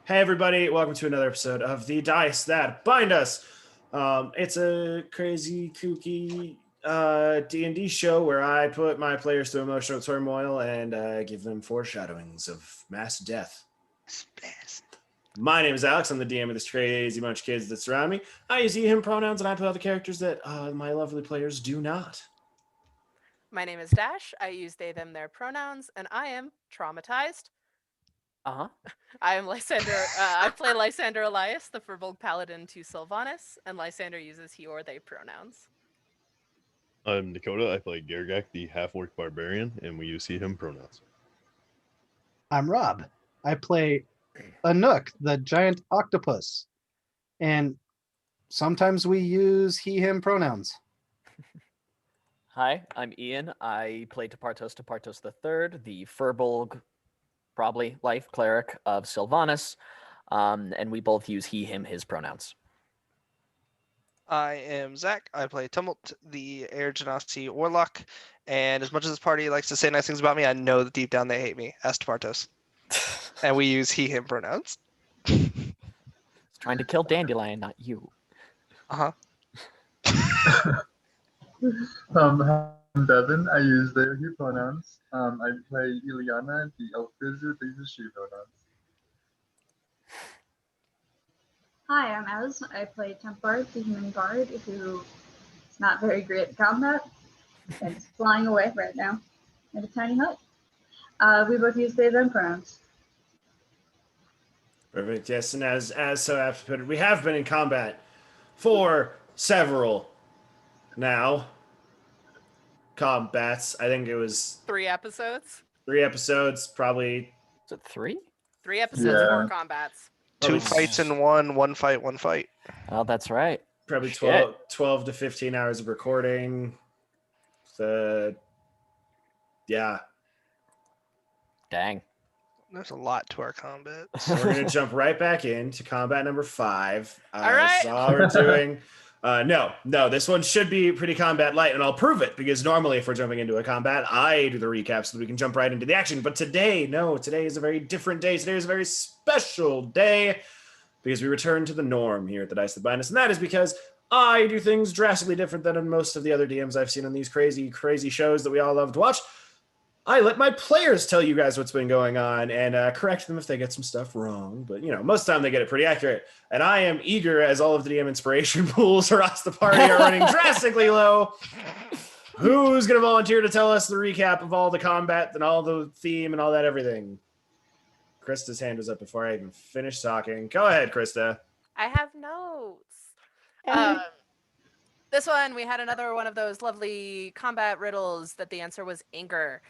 Hey everybody, welcome to another episode of The Dice That Bind Us. It's a crazy, kooky D&D show where I put my players through emotional turmoil and give them foreshadowings of mass death. My name is Alex. I'm the DM of this crazy bunch of kids that surround me. I use he, him pronouns, and I play all the characters that my lovely players do not. My name is Dash. I use they, them, their pronouns, and I am traumatized. I am Lysander. I play Lysander Elias, the Firbolg Paladin to Sylvanas, and Lysander uses he or they pronouns. I'm Dakota. I play Gargak, the half-orc barbarian, and we use he, him pronouns. I'm Rob. I play Anook, the giant octopus, and sometimes we use he, him pronouns. Hi, I'm Ian. I play Tepartos III, the Firbolg, probably life cleric of Sylvanas, and we both use he, him, his pronouns. I am Zach. I play Tumult, the Air Genasi Warlock, and as much as this party likes to say nice things about me, I know that deep down they hate me. Ask Tepartos. And we use he, him pronouns. It's trying to kill Dandelion, not you. Uh-huh. I'm Devin. I use they, he pronouns. I play Ileana, the elf wizard. They use she pronouns. Hi, I'm Az. I play Tempard, the human bard, who is not very great at combat and is flying away right now in a tiny hut. We both use they, them pronouns. Perfect. Yes, and as so apt to put it, we have been in combat for several combats. I think it was 3 episodes. 3 episodes, probably. Is it 3? 3 episodes, Yeah. 4 combats. 2 fights in one fight, one fight. Oh, that's right. Probably Shit. 12 to 15 hours of recording. Yeah. Dang. There's a lot to our combat. So we're going to jump right back into combat number 5. All right. So all we're doing... No, this one should be pretty combat light, and I'll prove it, because normally if we're jumping into a combat, I do the recap so that we can jump right into the action. But today is a very different day. Today is a very special day, because we return to the norm here at the Dice That Bind Us, and that is because I do things drastically different than most of the other DMs I've seen on these crazy, crazy shows that we all love to watch. I let my players tell you guys what's been going on and correct them if they get some stuff wrong. But, most of the time they get it pretty accurate. And I am eager, as all of the DM inspiration pools across the party are running drastically low. Who's going to volunteer to tell us the recap of all the combat and all the theme and all that everything? Krista's hand was up before I even finished talking. Go ahead, Krista. I have notes. This one, we had another one of those lovely combat riddles that the answer was anger.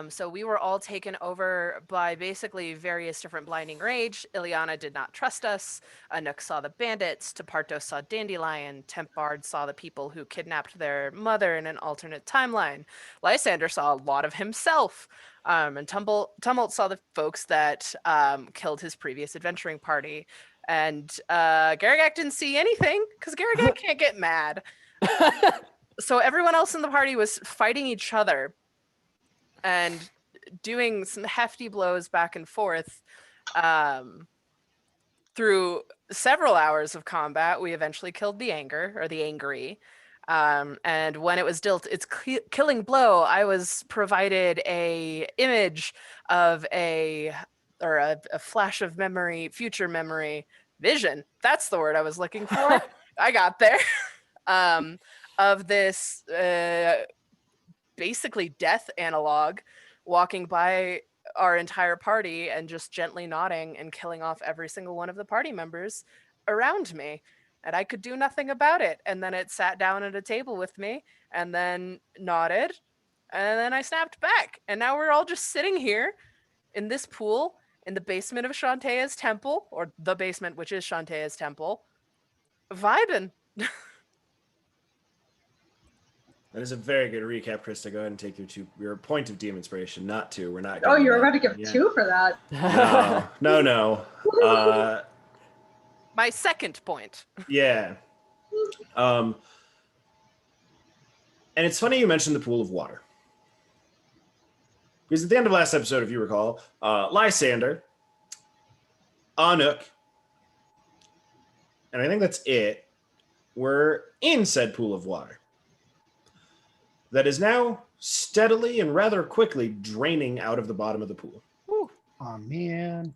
So we were all taken over by basically various different blinding rage. Ileana did not trust us. Anook saw the bandits. Tepartos saw Dandelion. Tempard saw the people who kidnapped their mother in an alternate timeline. Lysander saw a lot of himself. And Tumult saw the folks that killed his previous adventuring party. And Garagak didn't see anything because Garagak can't get mad. So everyone else in the party was fighting each other and doing some hefty blows back and forth. Through several hours of combat, we eventually killed the angry. And when it was dealt its killing blow, I was provided a image of a flash of memory, future memory, vision. That's the word I was looking for. I got there. Of this basically death analog walking by our entire party and just gently nodding and killing off every single one of the party members around me. And I could do nothing about it. And then it sat down at a table with me and then nodded. And then I snapped back. And now we're all just sitting here in this pool in the basement of Shantaea's temple, or the basement, which is Shantaea's temple, vibing. That is a very good recap, Krista. Go ahead and take your point of DM inspiration. Not 2. We're not. Oh, you were going about to give 2 for that. No. My second point. Yeah. And it's funny you mentioned the pool of water. Because at the end of last episode, if you recall, Lysander Anuk, and I think that's it. We're in said pool of water that is now steadily and rather quickly draining out of the bottom of the pool. Oh man.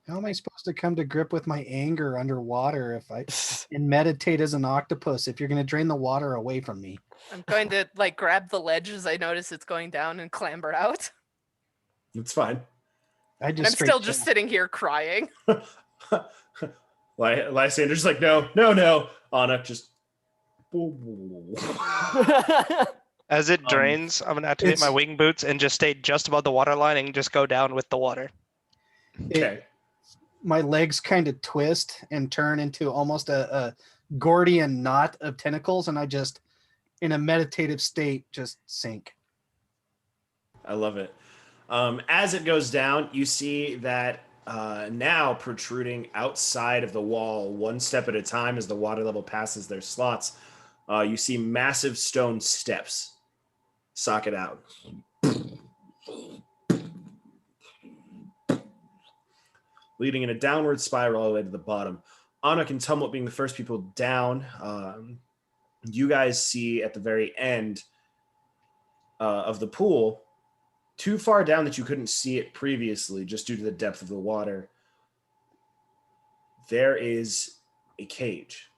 How am I supposed to come to grip with my anger underwater if I and meditate as an octopus if you're going to drain the water away from me? I'm going to like grab the ledge as I notice it's going down and clamber out. It's fine. I And I'm just still just sitting here crying. Lysander's like, no. Anuk just. As it drains, I'm gonna activate my it's- wing boots and just stay just above the water line and just go down with the water. Okay. my legs kind of twist and turn into almost a Gordian knot of tentacles, and I just, in a meditative state, just sink. I love it. As it goes down, you see that now protruding outside of the wall, one step at a time as the water level passes their slots, you see massive stone steps socket out. Leading in a downward spiral all the way to the bottom. Anuk and Tumult being the first people down, you guys see at the very end of the pool, too far down that you couldn't see it previously just due to the depth of the water, there is a cage.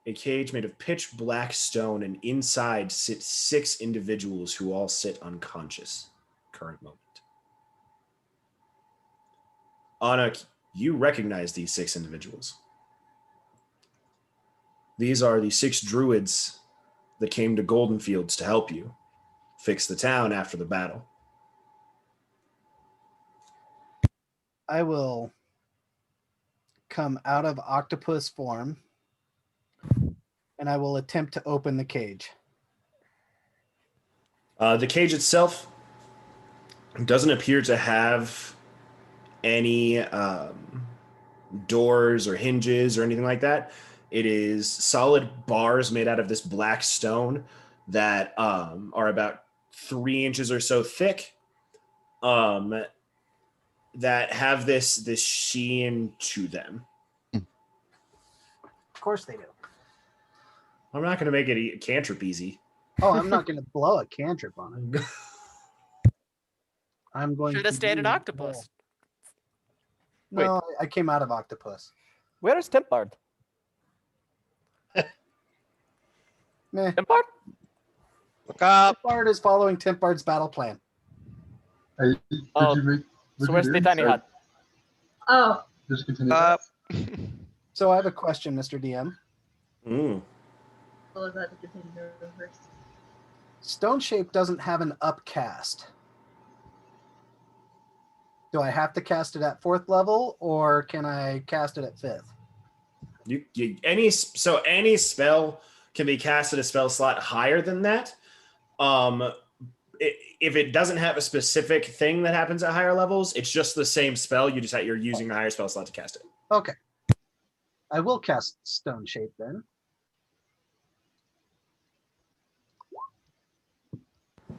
A cage made of pitch black stone, and inside sit 6 individuals who all sit unconscious current moment. Anuk, you recognize these 6 individuals. These are the 6 druids that came to Golden Fields to help you fix the town after the battle. I will come out of octopus form and I will attempt to open the cage. The cage itself doesn't appear to have any doors or hinges or anything like that. It is solid bars made out of this black stone that are about 3 inches or so thick, that have this sheen to them. Of course they do. I'm not going to make it a cantrip easy. Oh, I'm not going to blow a cantrip on it. I'm going Should have to stayed an use- octopus. No, I came out of octopus. Where is Tempard? Meh. Tempard? Look up. Bard is following Timpard's battle plan. Did Oh, you make? So where's the tiny hut? Oh, Just continue. Up. So I have a question, Mr. DM. what was that to continue first? Stone Shape doesn't have an upcast. Do I have to cast it at 4th level, or can I cast it at 5th? Any spell can be cast at a spell slot higher than that. If it doesn't have a specific thing that happens at higher levels, it's just the same spell. You're using a higher spell slot to cast it. Okay. I will cast Stone Shape then.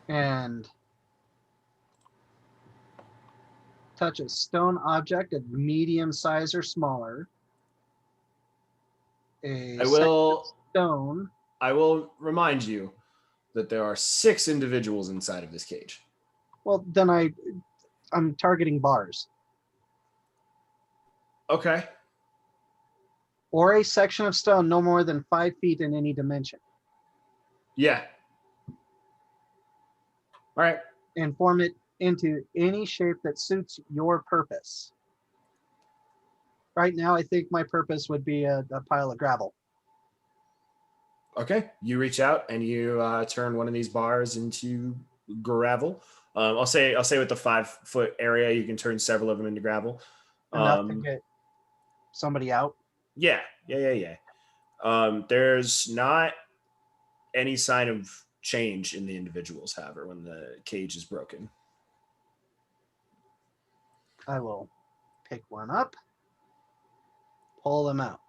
And touch a stone object of medium size or smaller. A I will- stone. I will remind you that there are 6 individuals inside of this cage. Well, then I'm targeting bars. Okay. Or a section of stone no more than 5 feet in any dimension. Yeah. All right. And form it into any shape that suits your purpose. Right now, I think my purpose would be a pile of gravel. Okay. You reach out and you turn one of these bars into gravel. I'll say with the 5-foot area, you can turn several of them into gravel. Enough to get somebody out. Yeah. There's not any sign of change in the individuals, however, when the cage is broken. I will pick one up, pull them out,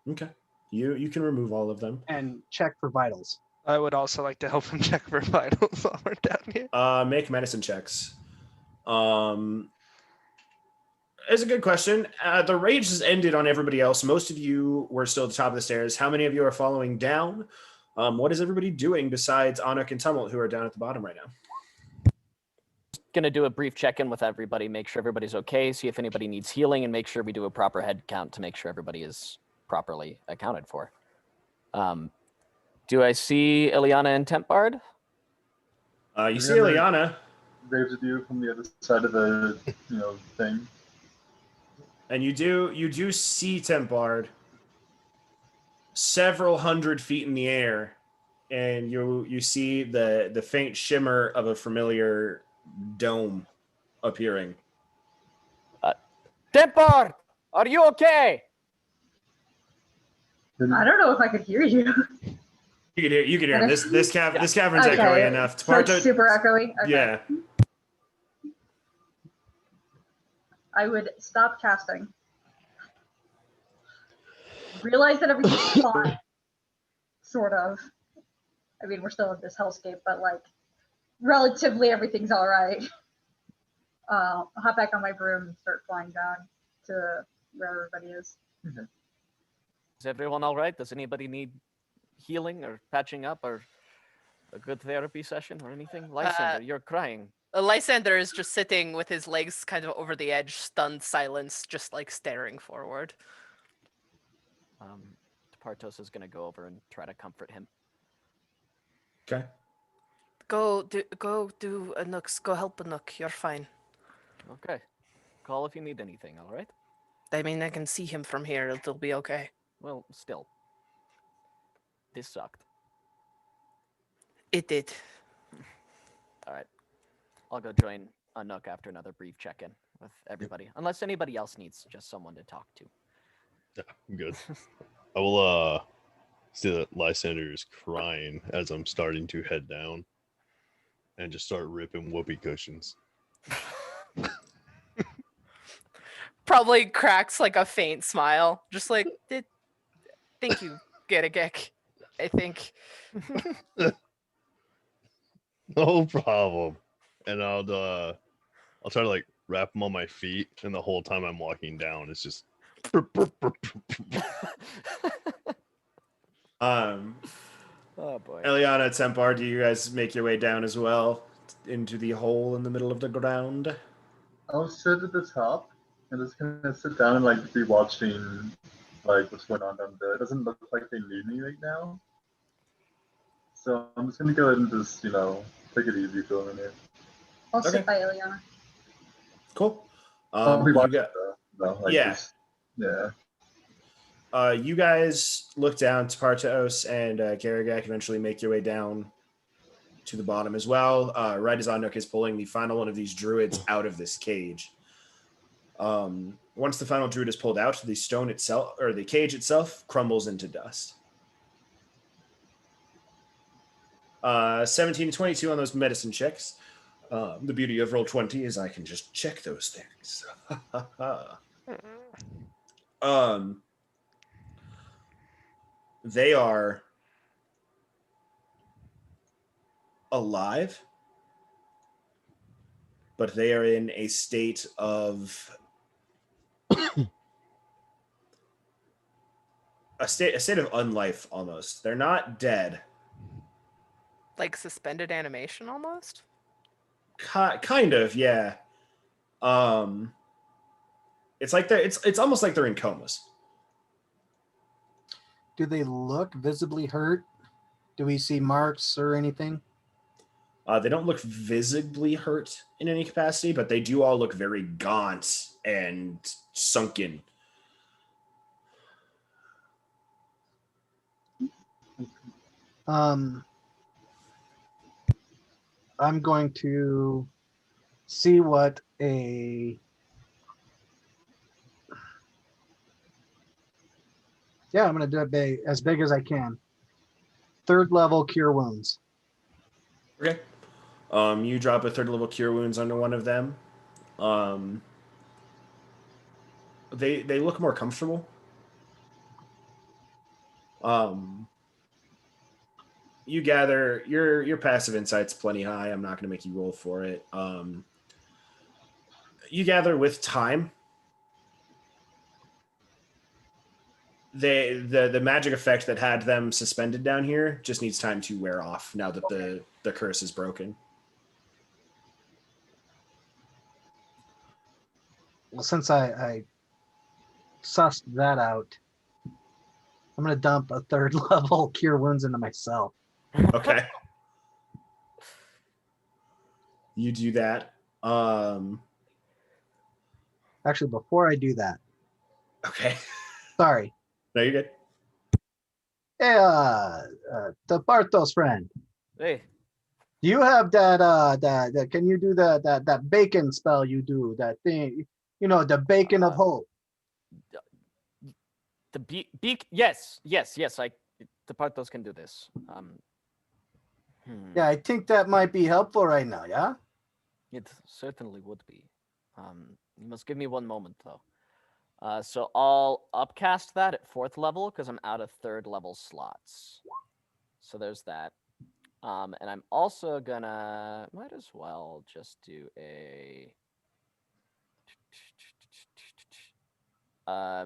Okay. You can remove all of them. and check for vitals. I would also like to help him check for vitals while we're down here. Make medicine checks. It's a good question. The rage has ended on everybody else. Most of you were still at the top of the stairs. How many of you are following down? What is everybody doing besides Anuk and Tumult, who are down at the bottom right now? Gonna do a brief check-in with everybody, make sure everybody's okay, see if anybody needs healing, and make sure we do a proper head count to make sure everybody is properly accounted for. Do I see Ileana and Tempbard? You see Ileana, Waves at you from the other side of the thing. and you do see Tempbard several hundred feet in the air, and you see the faint shimmer of a familiar dome appearing. Tempbard, are you okay? I don't know if I could hear you. You can hear him. This cavern's Okay, echoey enough. So it's super echoey. Okay. Yeah. I would stop casting. Realize that everything's fine. Sort of. I mean, we're still in this hellscape, but like, relatively everything's all right. I'll hop back on my broom and start flying down to where everybody is. Is everyone all right? Does anybody need healing or patching up or a good therapy session or anything? Lysander, you're crying. Lysander is just sitting with his legs kind of over the edge, stunned silence, just like staring forward. Partos is gonna go over and try to comfort him. Okay. Go do Anuk's. Go help Anuk. You're fine. Okay. Call if you need anything, all right? I mean, I can see him from here. It'll be okay. Well, still. This sucked. It did. All right. I'll go join Anuk after another brief check-in with everybody. Unless anybody else needs just someone to talk to. Yeah, I'm good. I will see that Lysander is crying as I'm starting to head down and just start ripping whoopee cushions. Probably cracks like a faint smile. Just like, thank you, Geragek. I think. No problem. And I'll try to like wrap them on my feet, and the whole time I'm walking down, it's just. Oh boy. Eliana, Tempar, do you guys make your way down as well into the hole in the middle of the ground? I'll sit at the top and just kind of sit down and like be watching like what's going on down there. It doesn't look like they need me right now, so I'm just gonna go ahead and just take it easy for a minute. I'll Okay. sit by Ileana. Cool. I'll be You watching got- Yeah. Yeah. You guys look down to Partos and Garagak eventually make your way down to the bottom as well. Right as Anuk is pulling the final one of these druids out of this cage. Once the final druid is pulled out, the stone itself, or the cage itself, crumbles into dust. 17 to 22 on those medicine checks. The beauty of Roll20 is I can just check those things. They are alive, but they are in a state of a state of unlife almost. They're not dead. Like suspended animation almost? Kind of, yeah. It's like it's almost like they're in comas. Do they look visibly hurt? Do we see marks or anything? They don't look visibly hurt in any capacity, but they do all look very gaunt and sunken. I'm going to see what a I'm going to do it as big as I can. 3rd level cure wounds. Okay. You drop a 3rd level cure wounds onto one of them. They look more comfortable. you gather your passive insight's plenty high. I'm not going to make you roll for it. You gather with time. The magic effect that had them suspended down here just needs time to wear off now that the curse is broken. Well, since I sussed that out, I'm gonna dump a 3rd level cure wounds into myself. Okay. You do that. Actually, before I do that, Okay. sorry. No, you're good. Hey, the Bartos friend, Hey, do you have that can you do that bacon spell you do, that thing, the bacon of hope? the beak. Yes. The Partos can do this. Yeah, I think that might be helpful right now, yeah? It certainly would be. You must give me one moment though. So I'll upcast that at 4th level because I'm out of 3rd level slots. So there's that. And I'm also gonna might as well just do a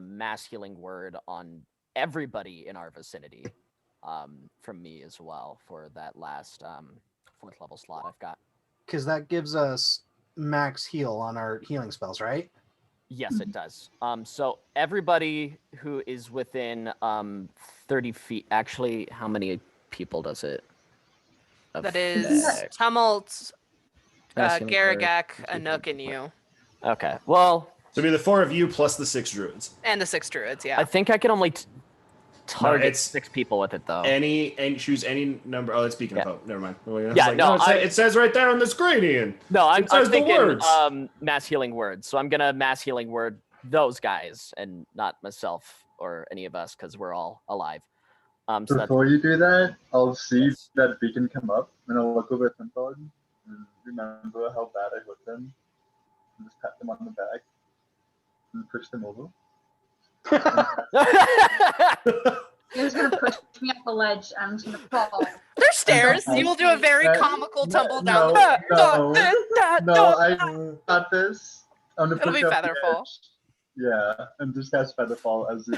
mass healing word on everybody in our vicinity. From me as well for that last 4th level slot I've got. Because that gives us max heal on our healing spells, right? Yes, it does. So everybody who is within 30 feet. Actually, how many people does it? That is affect? Tumult, Mass healing word. Garagak, Anook, and you. Okay. Well, So it'll be the 4 of you plus the 6 druids. And the 6 druids, yeah. I think I can only target it's 6 people with it though. And choose any number. Oh, it's beacon of hope. Never mind. I was Yeah, like, no, it says right there on the screen, Ian. No, I'm says the thinking words. mass healing words. So I'm gonna mass healing word those guys and not myself or any of us because we're all alive. So Before you do that, I'll see Yes. that beacon come up, and I'll look over at Tempod and remember how bad I hurt them, and just pat them on the back and push them over. You're just gonna push me off the ledge. I'm just gonna fall. There's stairs. You will do a very comical tumble down. No, I got this. I'm gonna It'll push be you off the Featherfall. edge. Yeah, and just cast Featherfall as you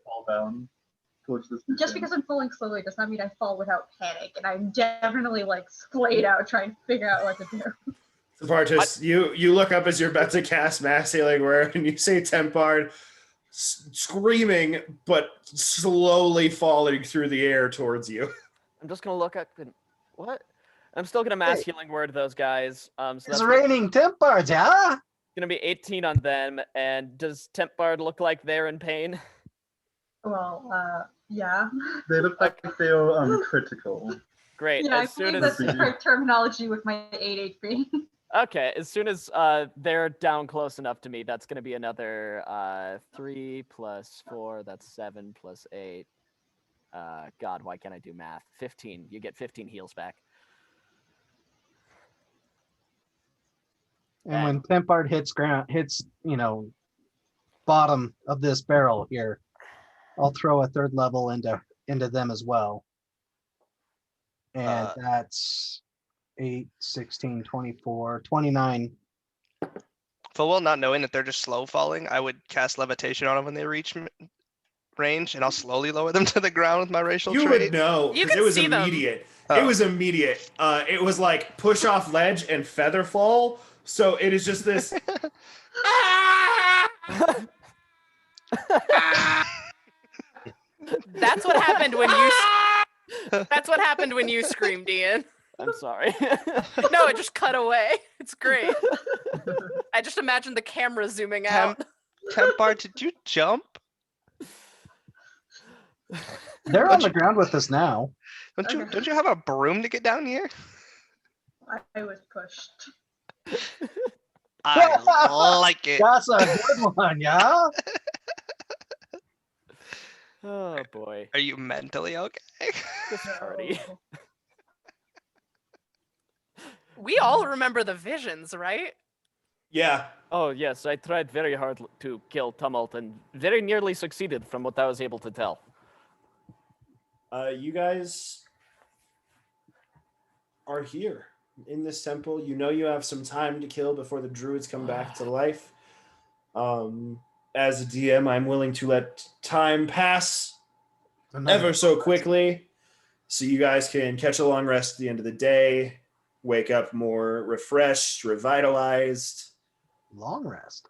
fall down towards this beacon. Just because I'm falling slowly does not mean I fall without panic, and I'm definitely splayed out trying to figure out what to do. So Partus, you look up as you're about to cast mass healing word, and you say Tempard, screaming but slowly falling through the air towards you. I'm just gonna look up and what? I'm still gonna mass healing word those guys. So It's that's raining temp bards, yeah? gonna be 18 on them. And does Temp Bard look like they're in pain? Well, yeah. They look like they're critical. Great. Yeah, I as soon believe as that's the correct terminology with my 8 HP. okay, as soon as they're down close enough to me, that's gonna be another 3 plus 4. That's 7 plus 8. God, why can't I do math? 15. You get 15 heals back. And when Tempard hits bottom of this barrel here, I'll throw a 3rd level into them as well. And that's 8, 16, 24, 29. Full well not knowing that they're just slow falling, I would cast levitation on them when they reach range, and I'll slowly lower them to the ground with my racial You trait. would know You because can it was see them. immediate. Oh. It was immediate. It was like push off ledge and feather fall. So it is just this. That's what happened when you. That's what happened when you screamed, Ian. I'm sorry. No, it just cut away. It's great. I just imagined the camera zooming out. Tempar, did you jump? They're on the ground with us now. Don't you have a broom to get down here? I was pushed. I like it. That's a good one, yeah? Oh boy. Are you mentally okay? This party. We all remember the visions, right? Yeah. Oh yes, I tried very hard to kill Tumult and very nearly succeeded from what I was able to tell. You guys are here in this temple. You know you have some time to kill before the druids come back to life. As a DM, I'm willing to let time pass ever so quickly so you guys can catch a long rest at the end of the day, wake up more refreshed, revitalized. Long rest.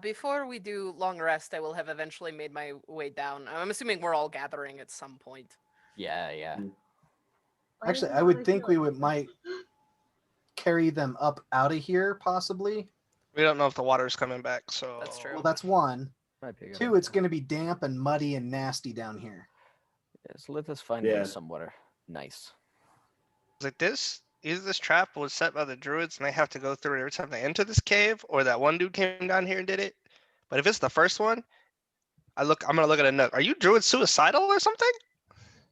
Before we do long rest, I will have eventually made my way down. I'm assuming we're all gathering at some point. Yeah. Why Actually, does I it would always think feel we like- might carry them up out of here, possibly. We don't know if the water's coming back, so That's true. Well, that's one. Might be a good Two, idea. it's going to be damp and muddy and nasty down here. Yes, let us find Yeah. them somewhere nice. It's like this. Either this trap was set by the druids and they have to go through it every time they enter this cave, or that one dude came down here and did it. But if it's the first one, I'm gonna look at a nook. Are you druid suicidal or something?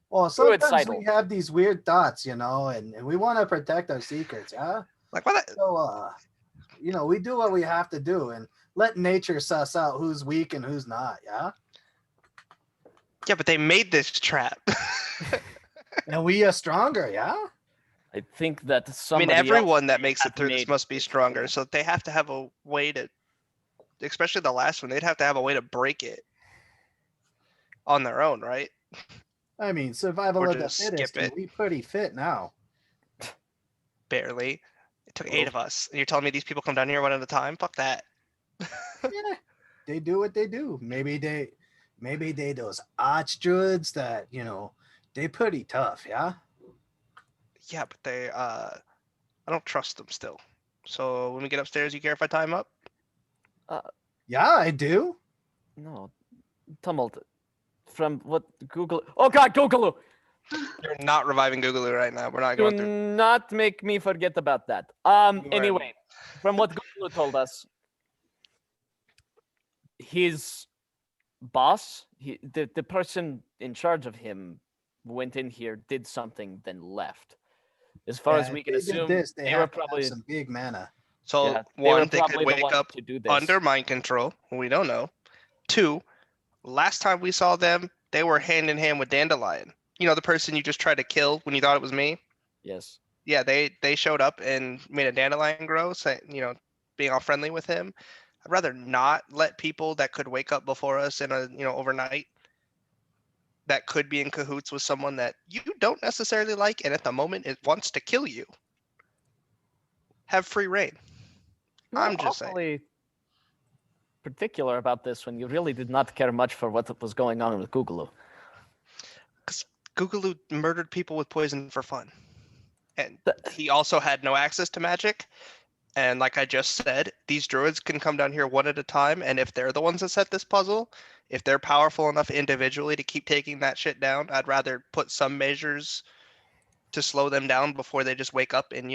Well, sometimes Suicidal. we have these weird thoughts, and we want to protect our secrets, yeah? Like what? So, we do what we have to do and let nature suss out who's weak and who's not, yeah? Yeah, but they made this trap. And we are stronger, yeah? I think that I somebody mean, else everyone that makes have it through this made must be this stronger. trap. So they have to have a way to, especially the last one, they'd have to have a way to break it on their own, right? I mean, survival Or of the just fittest, skip and it. we pretty fit now. Barely. It took 8 of us. And you're telling me these people come down here one at a time? Fuck that. Yeah, they do what they do. Maybe they those arch druids that, they pretty tough, yeah? Yeah, but I don't trust them still. So when we get upstairs, you care if I tie them up? Yeah, I do. No, tumult. From what Google? Oh God, Google! You're not reviving Googaloo right now. We're not Do going through. not make me forget about that. are. Anyway, from what Google told us, his boss, the person in charge of him, went in here, did something, then left. As far as Yeah, we if can they did assume, this, they they have were to have probably some big mana. So yeah, they were one, they probably could the wake ones up to do this. under mind control. We don't know. 2, last time we saw them, they were hand in hand with Dandelion. You know, the person you just tried to kill when you thought it was me? Yes. Yeah, they showed up and made a Dandelion grow, being all friendly with him. I'd rather not let people that could wake up before us in overnight, that could be in cahoots with someone that you don't necessarily like, and at the moment it wants to kill you, have free reign. I'm just saying. awfully particular about this when you really did not care much for what was going on with Google. Googaloo murdered people with poison for fun. And he also had no access to magic. And like I just said, these druids can come down here one at a time. And if they're the ones that set this puzzle, if they're powerful enough individually to keep taking that shit down, I'd rather put some measures to slow them down before they just wake up and,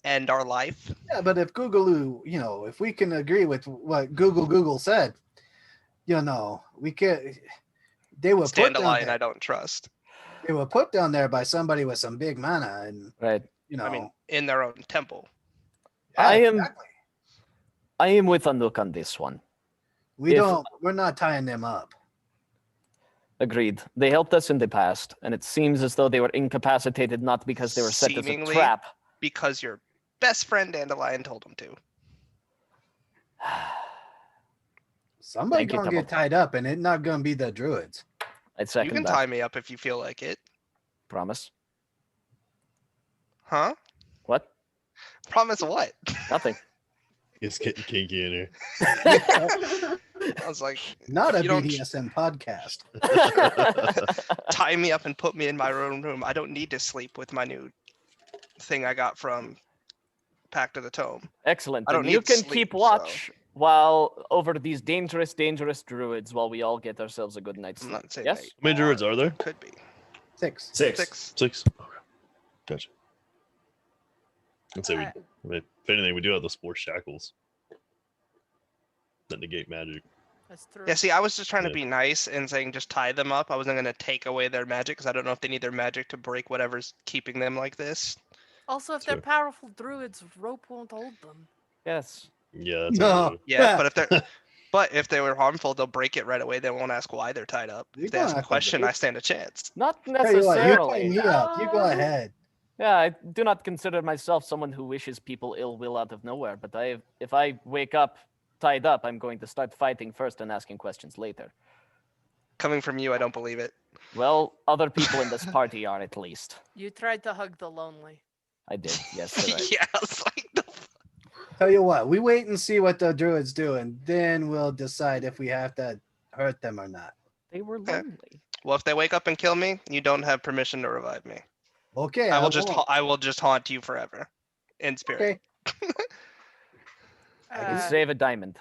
end our life. Yeah, but if Googaloo, if we can agree with what Google said, we could. They were put down Dandelion, there. I don't trust. They were put down there by somebody with some big mana, and Right. I mean, in their own temple. yeah, I am- exactly. I am with Anouk on this one. We're not tying them up. Agreed. They helped us in the past, and it seems as though they were incapacitated not because they were set as a Seemingly. trap. Because your best friend Dandelion told them to. Somebody Thank you, gonna get Tumble. tied up, and it's not gonna be the druids. I'd You second can that. tie me up if you feel like it. Promise. Huh? What? Promise what? Nothing. It's getting kinky in here. I was like, Not If a you don't- BDSM podcast. tie me up and put me in my own room. I don't need to sleep with my new thing I got from Pact of the Tome. Excellent. I don't Then you need can sleep, keep so- watch while over these dangerous druids while we all get ourselves a good night's I'm sleep. not saying Yes? they How many druids are there? Could be. 6. 6. 6. 6. Okay. Gotcha. I'd say Uh, if anything, we do have those 4 shackles that negate magic. That's true. Yeah, see, I was just trying to Yeah. be nice and saying just tie them up. I wasn't going to take away their magic because I don't know if they need their magic to break whatever's keeping them like this. Also, if they're Sure. powerful druids, rope won't hold them. Yes. Yeah, that's No. Yeah, but if they were harmful, they'll break it right away. They won't ask why they're tied up. You're If they gonna ask a have to question, wait. I stand a chance. Not Tell you what, you tie necessarily. me up. You go ahead. Yeah, I do not consider myself someone who wishes people ill will out of nowhere, but if I wake up tied up, I'm going to start fighting first and asking questions later. Coming from you, I don't believe it. Well, other people in this party are at least. You tried to hug the lonely. I did, yes, you're right. Yeah, it's like the Tell you what, we wait and see what the druids do, and then we'll decide if we have to hurt them or not. They were Okay. lonely. Well, if they wake up and kill me, you don't have permission to revive me. Okay, I will just won't. I will just haunt you forever, in spirit. Okay. I can Uh, save a diamond.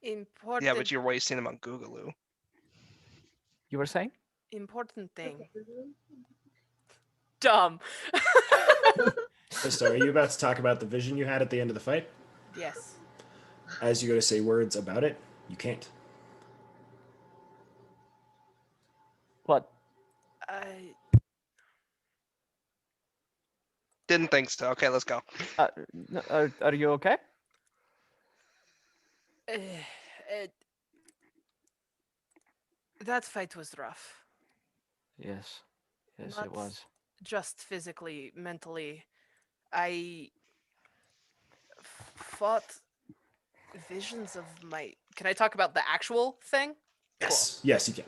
Important. Yeah, but you're wasting them on Googaloo. You were saying? Important thing. Dumb. Krista, are you about to talk about the vision you had at the end of the fight? Yes. As you go to say words about it, you can't. What? I. Didn't think so. Okay, let's go. Are you okay? That fight was rough. Yes. Yes, Not it was. just physically, mentally. I fought visions of my. Can I talk about the actual thing? Yes. Yes, you can.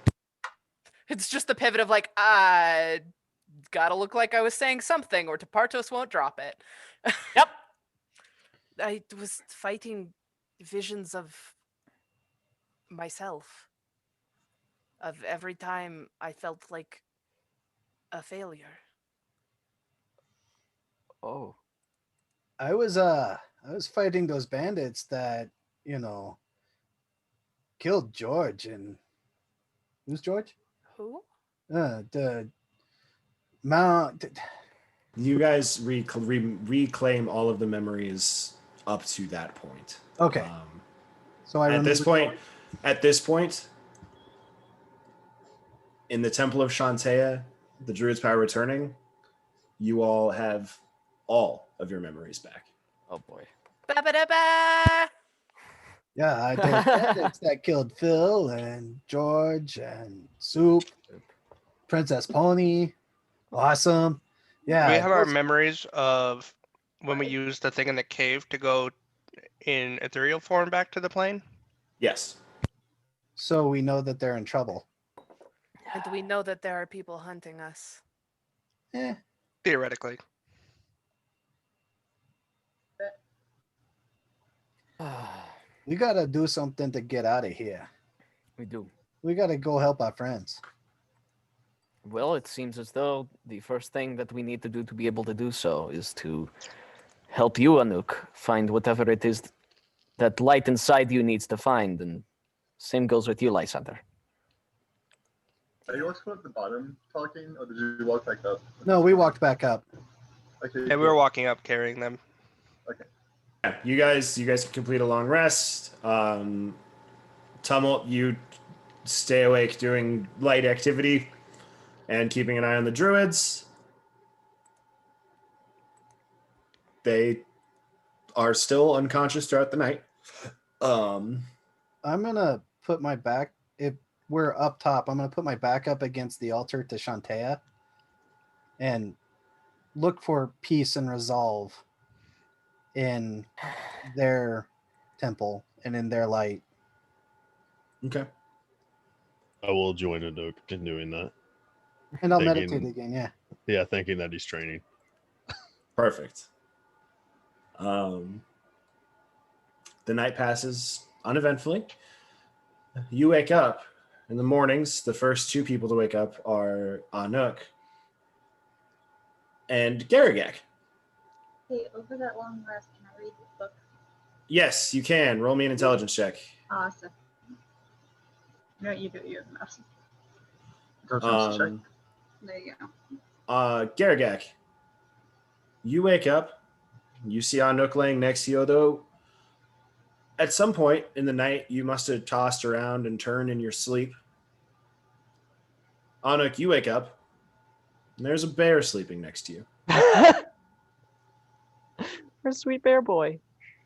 It's just the pivot of like, gotta look like I was saying something, or Tapartos won't drop it. Yep. I was fighting visions of myself. Of every time I felt like a failure. Oh. I was fighting those bandits that, killed George. And who's George? Who? The Mount. You guys reclaim all of the memories up to that point. Okay. So I At this remember- point, in the Temple of Shantea, the Druid's power returning, you all have all of your memories back. Oh boy. Ba-ba-da-ba! Yeah, those bandits that killed Phil and George and Soup, Princess Pony, Awesome. Yeah. we have our those- memories of when we used the thing in the cave to go in ethereal form back to the plane. Yes. So we know that they're in trouble. And we know that there are people hunting us. Eh, Theoretically. we gotta do something to get out of here. We do. We gotta go help our friends. Well, it seems as though the first thing that we need to do to be able to do so is to help you, Anouk, find whatever it is that light inside you needs to find. And same goes with you, Lysander. Are you also at the bottom talking, or did you walk back up? No, we walked back up. Okay. And we were walking up carrying them. Yeah, you guys can complete a long rest. Tumult, you stay awake doing light activity and keeping an eye on the druids. They are still unconscious throughout the night. I'm gonna put my back. If we're up top, I'm gonna put my back up against the altar to Shantea and look for peace and resolve in their temple and in their light. Okay. I will join Anouk in doing that. And I'll Thinking- meditate again, yeah. Yeah, thinking that he's training. Perfect. The night passes uneventfully. You wake up in the mornings. The first two people to wake up are Anouk and Garagak. Hey, over that long rest, can I read this book? Yes, you can. Roll me an intelligence check. Awesome. No, you do it. You have the mouse. Intelligence check. There you go. Garagak, you wake up. You see Anouk laying next to you, although at some point in the night, you must have tossed around and turned in your sleep. Anouk, you wake up, and there's a bear sleeping next to you. Our sweet bear boy.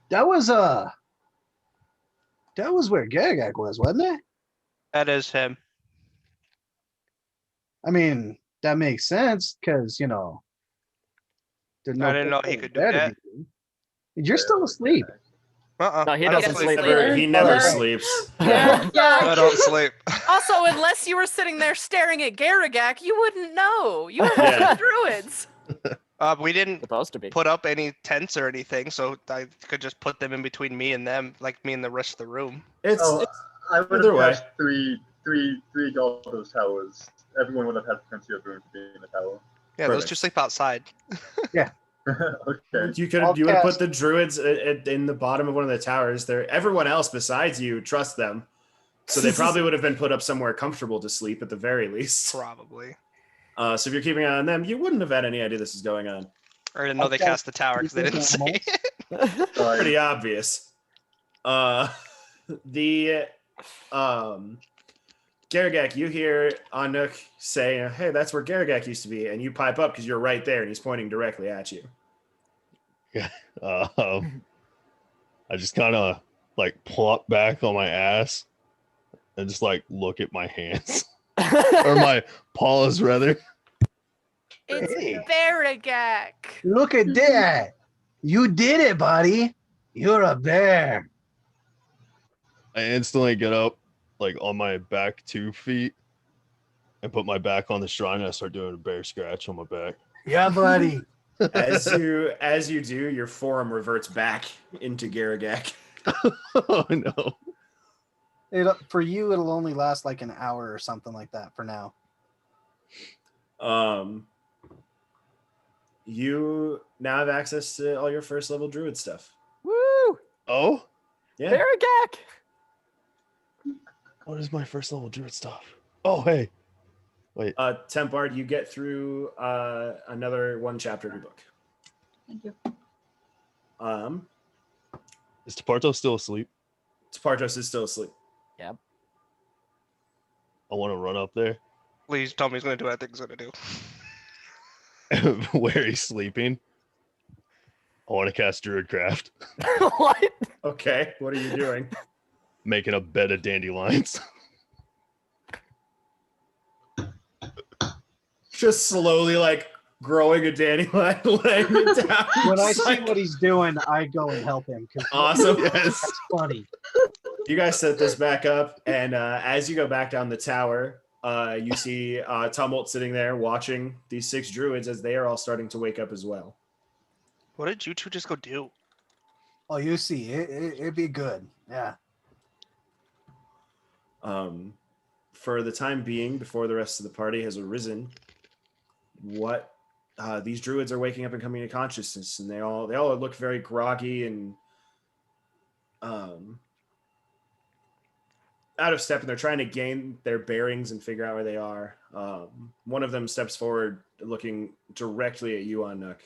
That was where Garagak was, wasn't it? That is him. I mean, that makes sense because There's I didn't know place he for could do there to that. be seen. You're still asleep. Uh-uh. No, he I don't doesn't sleep. sleep. He never Alright. sleeps. Yeah. I don't sleep. Also, unless you were sitting there staring at Garagak, you wouldn't know. You were Yeah. with druids. We didn't Supposed to be. put up any tents or anything, so I could just put them in between me and them, like me and the rest of the room. It's I would either have way. cast three of those towers. Everyone would have had plenty of room to be in the tower. Yeah, those Perfect. two sleep outside. Okay. You would I'll have put cast- the druids in the bottom of one of the towers. There, everyone else besides you trusts them, so they probably would have been put up somewhere comfortable to sleep at the very least. Probably. So if you're keeping an eye on them, you wouldn't have had any idea this is going on. Or I didn't know they Okay. cast the tower because they didn't say Animals. it. Sorry. Pretty obvious. The Garagak, you hear Anuk say, "Hey, that's where Garagak used to be," and you pipe up because you're right there, and he's pointing directly at you. I just kind of like plop back on my ass and just like look at my hands or my paws rather. It's Hey. Garagak. Look at that. You did it, buddy. You're a bear. I instantly get up like on my back 2 feet and put my back on the shrine and I start doing a bear scratch on my back. Yeah, buddy. As you do, your form reverts back into Garagak. Oh no. For you, it'll only last like an hour or something like that for now. You now have access to all your first level druid stuff. Woo! Oh, Yeah. Garagak! what is my first level druid stuff? Oh, hey. Wait. Tempard, you get through another one chapter of your book. Thank you. Is Taparto still asleep? Spartos is still asleep. I want to run up there Please tell me he's going to do what I think he's going to do. where he's sleeping. I want to cast Druidcraft, What? Okay, what are you doing? making a bed of dandelions. Just slowly like growing a dandelion, laying it down. When I It's see like- what he's doing, I go and help him because Awesome. Yes. that's funny. You guys set this back up, and as you go back down the tower, you see Tumult sitting there watching these 6 druids as they are all starting to wake up as well. What did you two just go do? Oh, you see, it'd be good. Yeah. For the time being, before the rest of the party has arisen, what these druids are waking up and coming to consciousness, and they all look very groggy and out of step, and they're trying to gain their bearings and figure out where they are. One of them steps forward, looking directly at you, Anuk.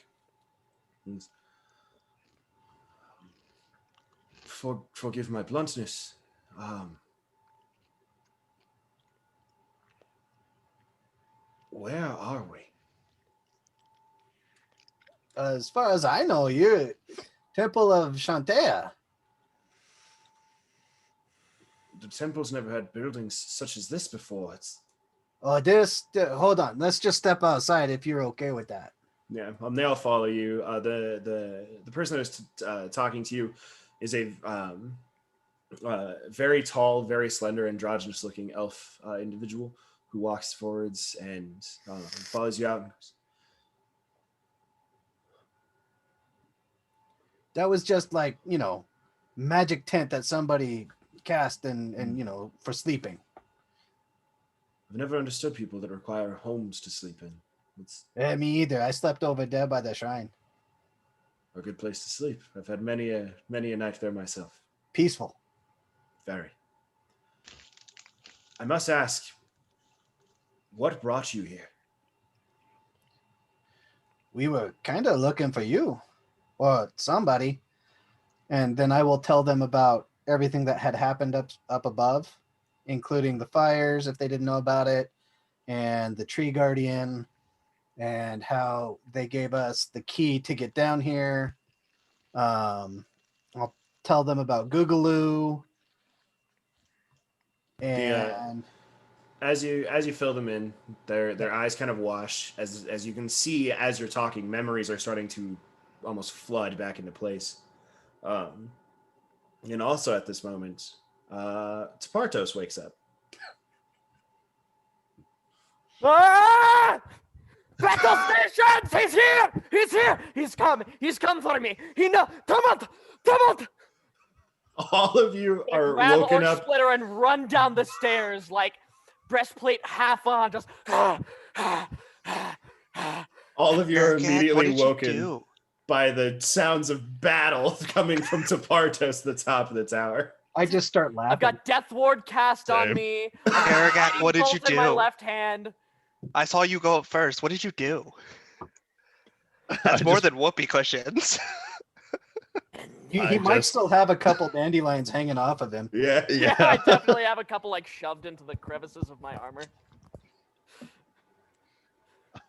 Forgive my bluntness. Where are we? As far as I know, you're Temple of Shantea. The temple's never had buildings such as this before. It's Oh, hold on. Let's just step outside if you're okay with that. yeah. They all follow you. The person who's talking to you is a very tall, very slender, androgynous-looking elf individual who walks forwards and follows you out. That was just like, magic tent that somebody cast and for sleeping. I've never understood people that require homes to sleep in. It's Me either. I slept over there by the shrine. a good place to sleep. I've had many a night there myself. Peaceful. Very. I must ask, what brought you here? We were kind of looking for you or somebody. And then I will tell them about everything that had happened up above, including the fires, if they didn't know about it, and the tree guardian, and how they gave us the key to get down here. I'll tell them about Googaloo. And as you fill them in, their eyes kind of wash as you can see as you're talking. Memories are starting to almost flood back into place. And also at this moment, Tapartos wakes up. Ah! Battle stations! He's here! He's here! He's come! He's come for me! He know! Tumult! All of you are Grab woken Orc up. Splitter and run down the stairs like breastplate half on, just. All of you are Eric, what immediately did you woken do? by the sounds of battle coming from Tapartos, the top of the tower. I just start laughing. I've got Death Ward cast on Same. me. Aragak, what did you Bolt in my do? left hand. I saw you go up first. What did you do? I That's more just- than whoopee cushions. He I might just- still have a couple dandelions hanging off of him. Yeah. Yeah, I definitely have a couple like shoved into the crevices of my armor.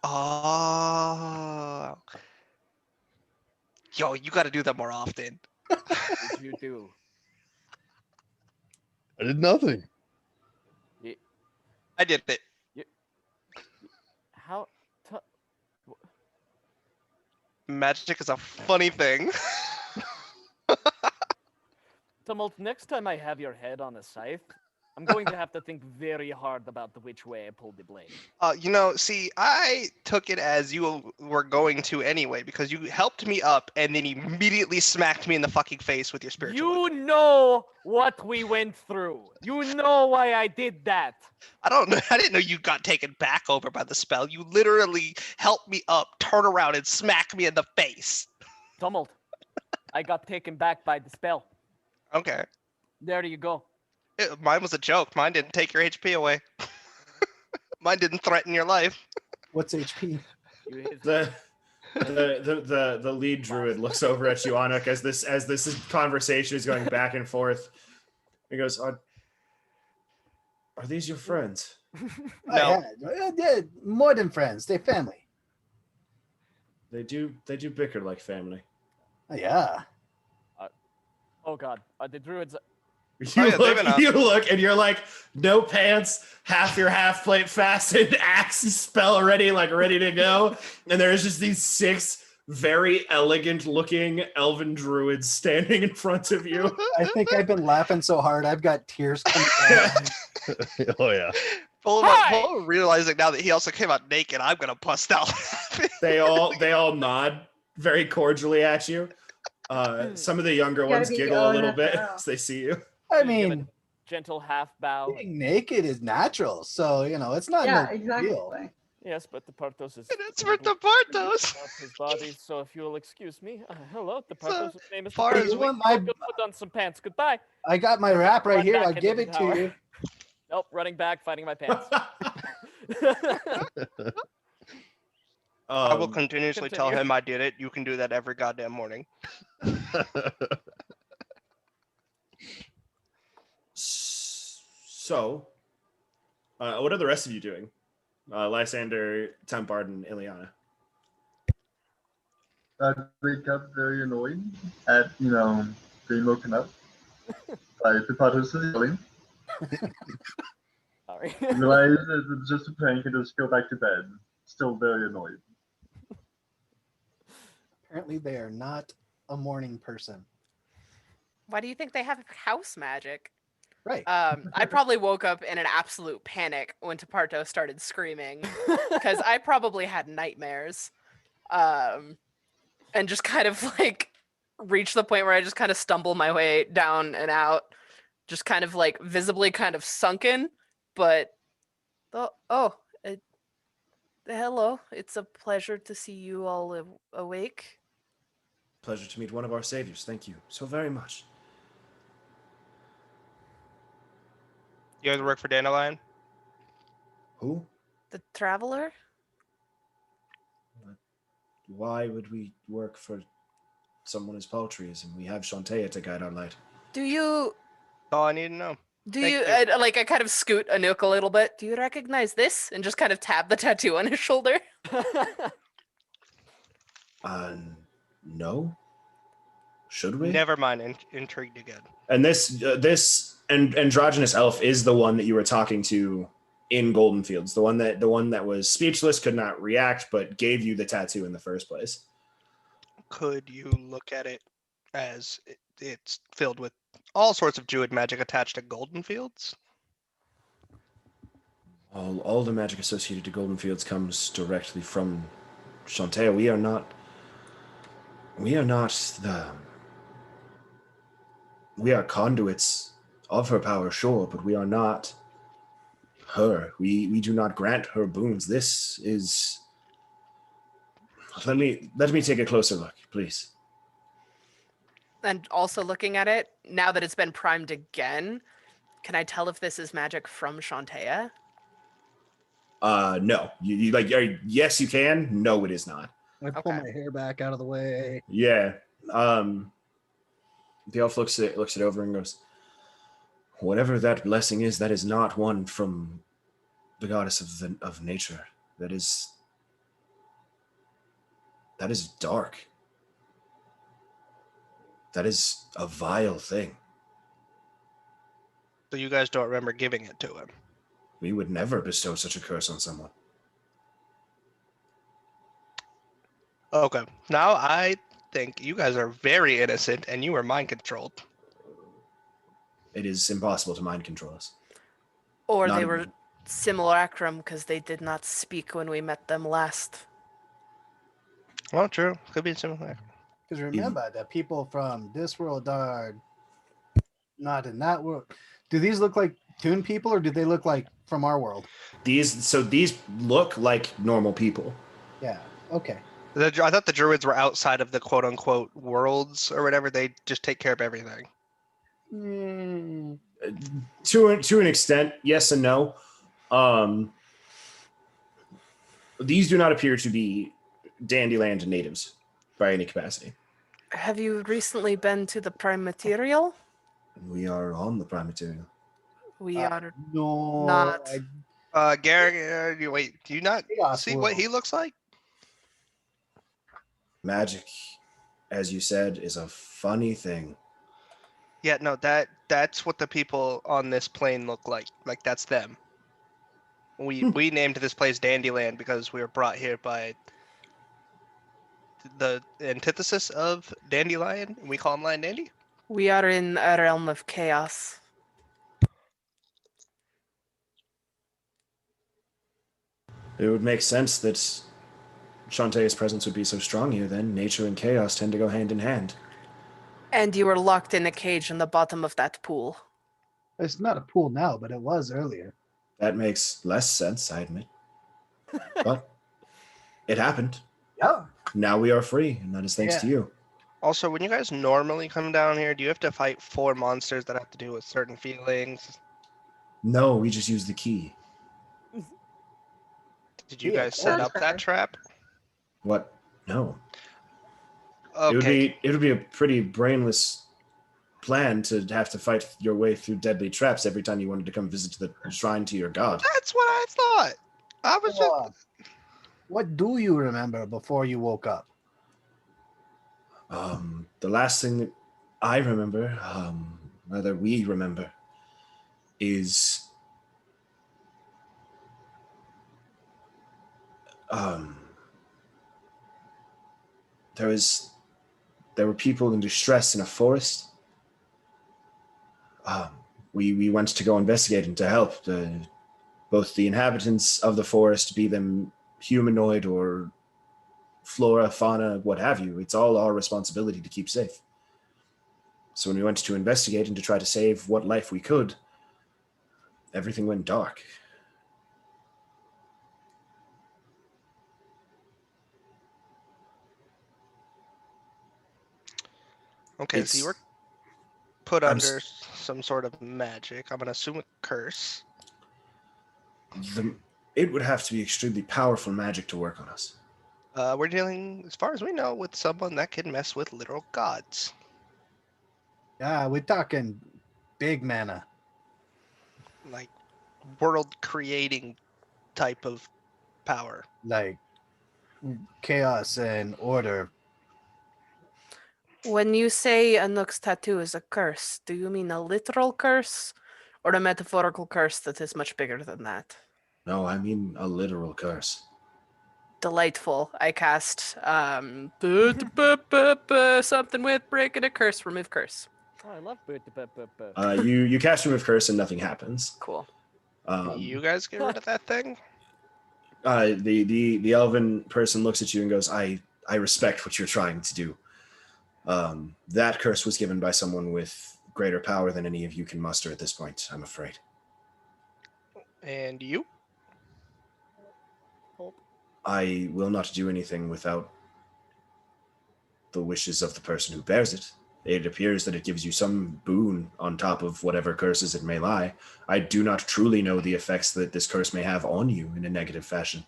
Oh. Yo, you got to do that more often. What did you do? I did nothing. I did it. How? Magic is a funny thing. Tumult, next time I have your head on a scythe, I'm going to have to think very hard about which way I pulled the blade. See, I took it as you were going to anyway because you helped me up and then immediately smacked me in the fucking face with your spiritual. You know what we went through. You know why I did that. I don't know. I didn't know you got taken back over by the spell. You literally helped me up, turn around, and smack me in the face. Tumult, I got taken back by the spell. Okay. There you go. Mine was a joke. Mine didn't take your HP away. Mine didn't threaten your life. What's HP? The lead druid looks over at you, Anuk, as this conversation is going back and forth. He goes, "Are these your friends?" No. Yeah, more than friends. They're family. They do bicker like family. Yeah. Oh god, are the druids? You, yeah, they've been up. you look, and you're like, no pants, half your half plate fastened, axe spell ready, like ready to go. And there's just these 6 very elegant looking elven druids standing in front of you. I think I've been laughing so hard I've got tears coming down. Oh yeah. Full realizing now that he also came out naked, I'm gonna bust out. They all nod very cordially at you. Some of the younger Gotta ones be giggle a going little after bit all. as they see you. I Give a mean, gentle half bow. being naked is natural, so it's not Yeah, no big exactly. deal. Yes, but the Partos is. It's for the Partos. His body, so if you'll excuse me. Hello, the So, Partos' name is. far Partos. as we- Go put on some pants. Goodbye. I got my wrap right Run here. back I'll into give the it tower. to you. Nope, running back, fighting my pants. I will continuously tell continue. him I did it. You can do that every goddamn morning. So, what are the rest of you doing? Lysander, Tempard, and Ileana. I wake up very annoyed at, being woken up by the Potters yelling. Sorry. Realize it's just a prank and just go back to bed. Still very annoyed. Apparently, they are not a morning person. Why do you think they have house magic? Right. I probably woke up in an absolute panic when Taparto started screaming because I probably had nightmares, and just kind of like reached the point where I just kind of stumble my way down and out, just kind of like visibly kind of sunken. But hello, it's a pleasure to see you all awake. Pleasure to meet one of our saviors. Thank you so very much. You guys work for Dandelion? Who? The traveler? Why would we work for someone as paltry as him? We have Shantae to guide our light. Do you All I need to know. Do Thank you, you. I kind of scoot Anouk a little bit. Do you recognize this? And just kind of tap the tattoo on his shoulder. No. Should we? Never mind. Intrigued again. And this androgynous elf is the one that you were talking to in Golden Fields, the one that was speechless, could not react, but gave you the tattoo in the first place. Could you look at it as it's filled with all sorts of druid magic attached to Golden Fields? All the magic associated to Golden Fields comes directly from Shantae. We are not we are conduits of her power, sure, but we are not her. We do not grant her boons. This is. Let me take a closer look, please. And also looking at it, now that it's been primed again, can I tell if this is magic from Shantae? No. You yes, you can. No, it is not. I pull Okay. my hair back out of the way. Yeah. The elf looks it over and goes, whatever that blessing is, that is not one from the goddess of nature. That is dark. That is a vile thing. So you guys don't remember giving it to him? We would never bestow such a curse on someone. Okay. Now I think you guys are very innocent and you were mind controlled. It is impossible to mind control us. Or Not they were even- simulacrum because they did not speak when we met them last. Well, true. Could be similar. Because remember, the people from this world are not in that world. Do these look like Toon people, or do they look like from our world? These look like normal people. Yeah. Okay. I thought the druids were outside of the quote unquote worlds or whatever. They just take care of everything. Mm, To an extent, yes and no. These do not appear to be Dandyland natives by any capacity. Have you recently been to the Prime Material? We are on the prime material. We are no. not. Gary, wait, do you not Chaos see what world. he looks like? Magic, as you said, is a funny thing. Yeah, no, that's what the people on this plane look like. Like that's them. We named this place Dandyland because we were brought here by the antithesis of Dandelion. We call him Lion Dandy. We are in a realm of chaos. It would make sense that Shantae's presence would be so strong here then. Nature and chaos tend to go hand in hand. And you were locked in a cage in the bottom of that pool. It's not a pool now, but it was earlier. That makes less sense, I admit. But it happened. Yeah. Now we are free, and that is thanks to you. Also, when you guys normally come down here, do you have to fight 4 monsters that have to do with certain feelings? No, we just use the key. Did you Yeah, guys set that's up fair. that trap? What? No. Okay. It would be a pretty brainless plan to have to fight your way through deadly traps every time you wanted to come visit the shrine to your god. That's what I thought. I was just What do you remember before you woke up? The last thing that I remember, rather we remember, is there were people in distress in a forest. We went to go investigate and to help both the inhabitants of the forest, be them humanoid or flora, fauna, what have you. It's all our responsibility to keep safe. So when we went to investigate and to try to save what life we could, everything went dark. okay. So you were put under some sort of magic. I'm gonna assume a curse. It would have to be extremely powerful magic to work on us. We're dealing, as far as we know, with someone that can mess with literal gods. Yeah, we're talking big mana. Like world creating type of power. Like chaos and order. When you say a Nook's tattoo is a curse, do you mean a literal curse or a metaphorical curse that is much bigger than that? No, I mean a literal curse. Delightful. I cast something with break and a curse, remove curse. Oh, I love boot. You cast remove curse and nothing happens. Cool. You guys get rid of that thing? The elven person looks at you and goes, I respect what you're trying to do. That curse was given by someone with greater power than any of you can muster at this point, I'm afraid. And you? I will not do anything without the wishes of the person who bears it. It appears that it gives you some boon on top of whatever curses it may lie. I do not truly know the effects that this curse may have on you in a negative fashion.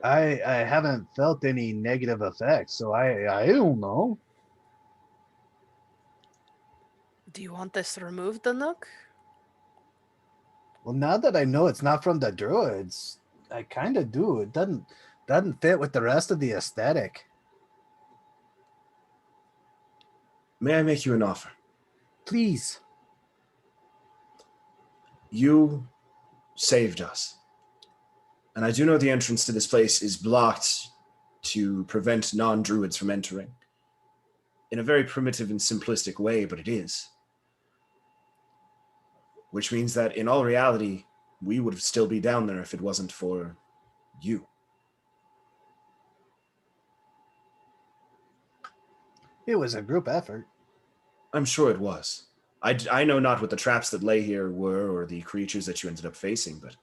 I haven't felt any negative effects, so I don't know. Do you want this removed, Nook? Well, now that I know it's not from the druids, I kind of do. It doesn't fit with the rest of the aesthetic. May I make you an offer? Please. You saved us. And I do know the entrance to this place is blocked to prevent non-druids from entering. In a very primitive and simplistic way, but it is. Which means that in all reality, we would still be down there if it wasn't for you. It was a group effort. I'm sure it was. I know not what the traps that lay here were or the creatures that you ended up facing, but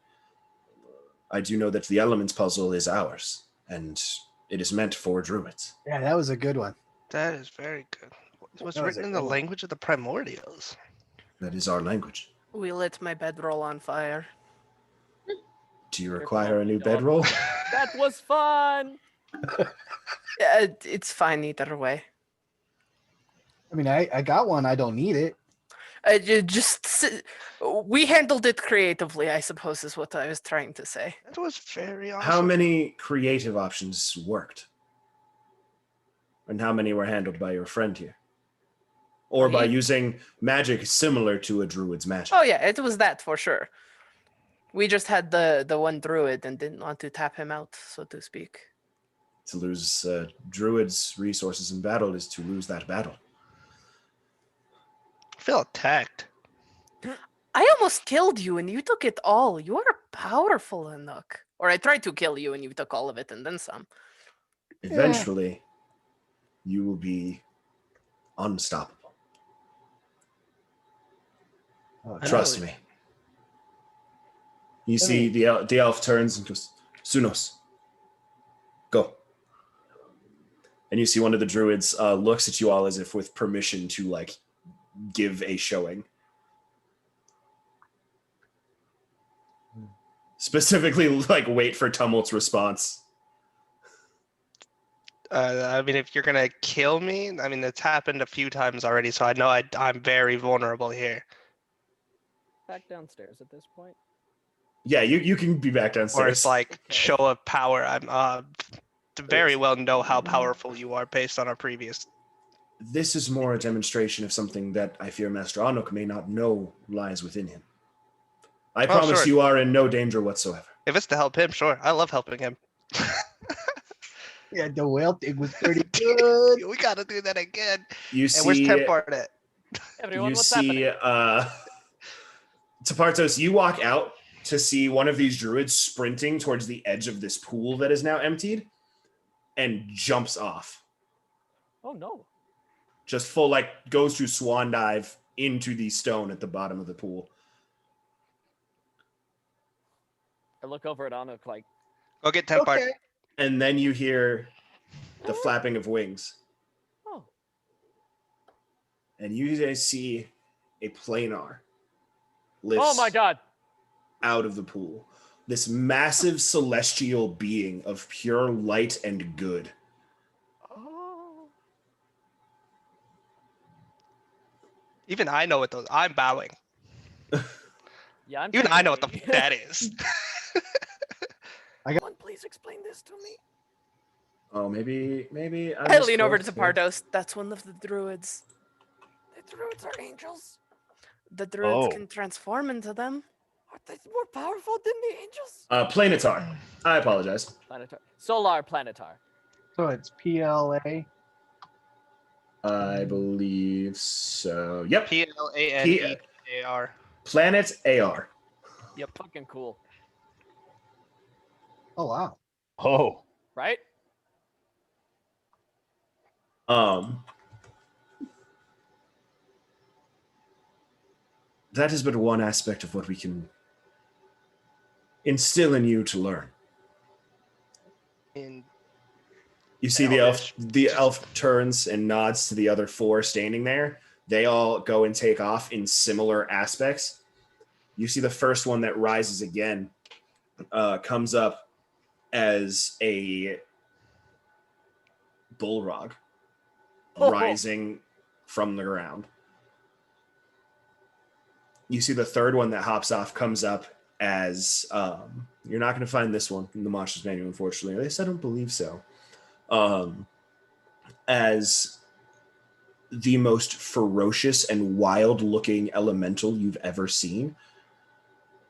I do know that the elements puzzle is ours, and it is meant for druids. Yeah, that was a good one. That is very good. It was That was written a in the good one. language of the primordials. That is our language. We lit my bedroll on fire. Do you require a new bedroll? That was fun. Yeah, it's fine either way. I mean, I got one. I don't need it. We handled it creatively, I suppose, is what I was trying to say. That was very awesome. How many creative options worked? And how many were handled by your friend here? Or by using magic similar to a druid's magic? Oh yeah, it was that for sure. We just had the one druid and didn't want to tap him out, so to speak. To lose druid's resources in battle is to lose that battle. I feel attacked. I almost killed you and you took it all. You are powerful, Anook. Or I tried to kill you and you took all of it and then some. Eventually, you will be unstoppable. Trust me. You see the elf turns and goes, Sunos, go. And you see one of the druids looks at you all as if with permission to like give a showing. Specifically, like wait for Tumult's response. I mean, if you're gonna kill me, I mean, it's happened a few times already, so I know I'm very vulnerable here. Back downstairs at this point. Yeah, you can be back downstairs. Or it's like show of power. I'm very well know how powerful you are based on our previous. This is more a demonstration of something that I fear Master Anuk may not know lies within him. I promise sure. you are in no danger whatsoever. If it's to help him, sure. I love helping him. Yeah, the whale thing was pretty good. We gotta do that again. You And where's see, Tempart at? Everyone, you what's see, happening? Tapartos, you walk out to see one of these druids sprinting towards the edge of this pool that is now emptied and jumps off. Oh no. Just full, like, goes to swan dive into the stone at the bottom of the pool. I look over at Anuk like, Go get Tempart. Okay. And then you hear the flapping of wings. oh, And you guys see a planar lifts oh my god. out of the pool. This massive celestial being of pure light and good. Oh. Even I know what those. I'm bowing. Yeah, I'm Even I know what the taking f- that is. Someone please explain this to me. Oh, maybe I lean over to Pardos. That's one of the druids. The druids are angels. The druids Oh. can transform into them. Are they more powerful than the angels? Planetar. I apologize. Planetar. Solar Planetar. So it's PLA. I believe so. Yep. PLANEAR. Planet AR. Yep. Fucking cool. Oh wow. Oh, Right? That is but one aspect of what we can instill in you to learn. In You see Elvish. the elf turns and nods to the other four standing there. They all go and take off in similar aspects. You see the first one that rises again comes up as a bullrog rising from the ground. You see the third one that hops off comes up as you're not going to find this one in the Monsters Manual, unfortunately. At least I don't believe so. As the most ferocious and wild-looking elemental you've ever seen.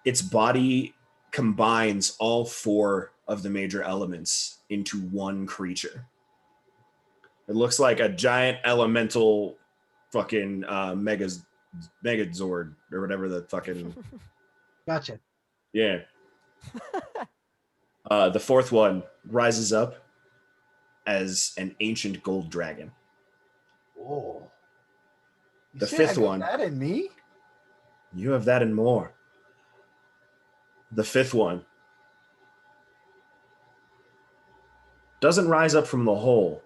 Its body combines all four of the major elements into one creature. It looks like a giant elemental fucking Megazord or whatever the fucking... Gotcha. Yeah. The fourth one rises up as an ancient gold dragon. Oh. The fifth one. That in me? You have that and more. The fifth one doesn't rise up from the hole,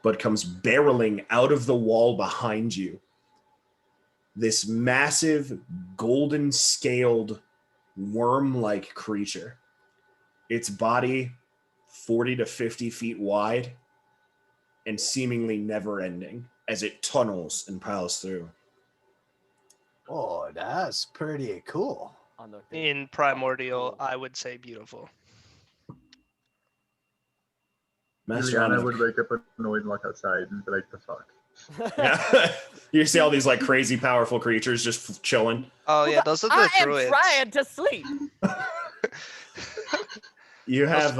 but comes barreling out of the wall behind you. This massive, golden scaled, worm-like creature. Its body 40 to 50 feet wide and seemingly never-ending as it tunnels and piles through. Oh, that's pretty cool. In Primordial, I would say beautiful. Master Juliana Anik. would wake up annoyed and walk outside and be like, the fuck? Yeah. You see all these like crazy powerful creatures just chilling. Oh yeah, those are the I druids. am trying to sleep. You have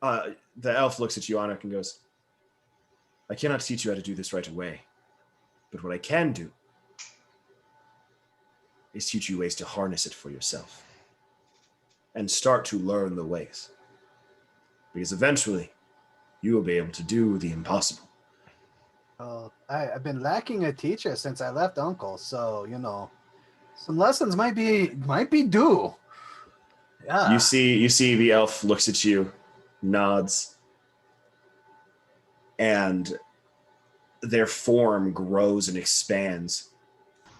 the elf looks at you, Anik, and goes, I cannot teach you how to do this right away. But what I can do is teach you ways to harness it for yourself. And start to learn the ways. Because eventually, you will be able to do the impossible. I've been lacking a teacher since I left Uncle, so some lessons might be due. Yeah. You see the elf looks at you, nods, and their form grows and expands.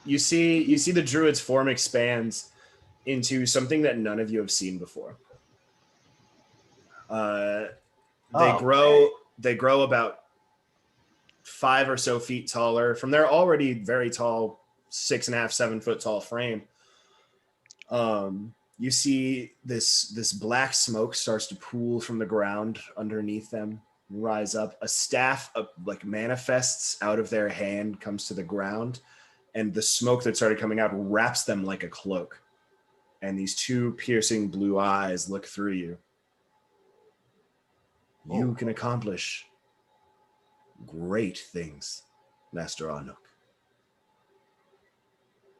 You see the druid's form expands into something that none of you have seen before. They grow about 5 or so feet taller from their already very tall 6.5, 7 foot tall frame. You see this black smoke starts to pool from the ground underneath them, rise up. A staff like manifests out of their hand, comes to the ground, and the smoke that started coming out wraps them like a cloak. And these two piercing blue eyes look through you. You can accomplish great things, Master Anuk.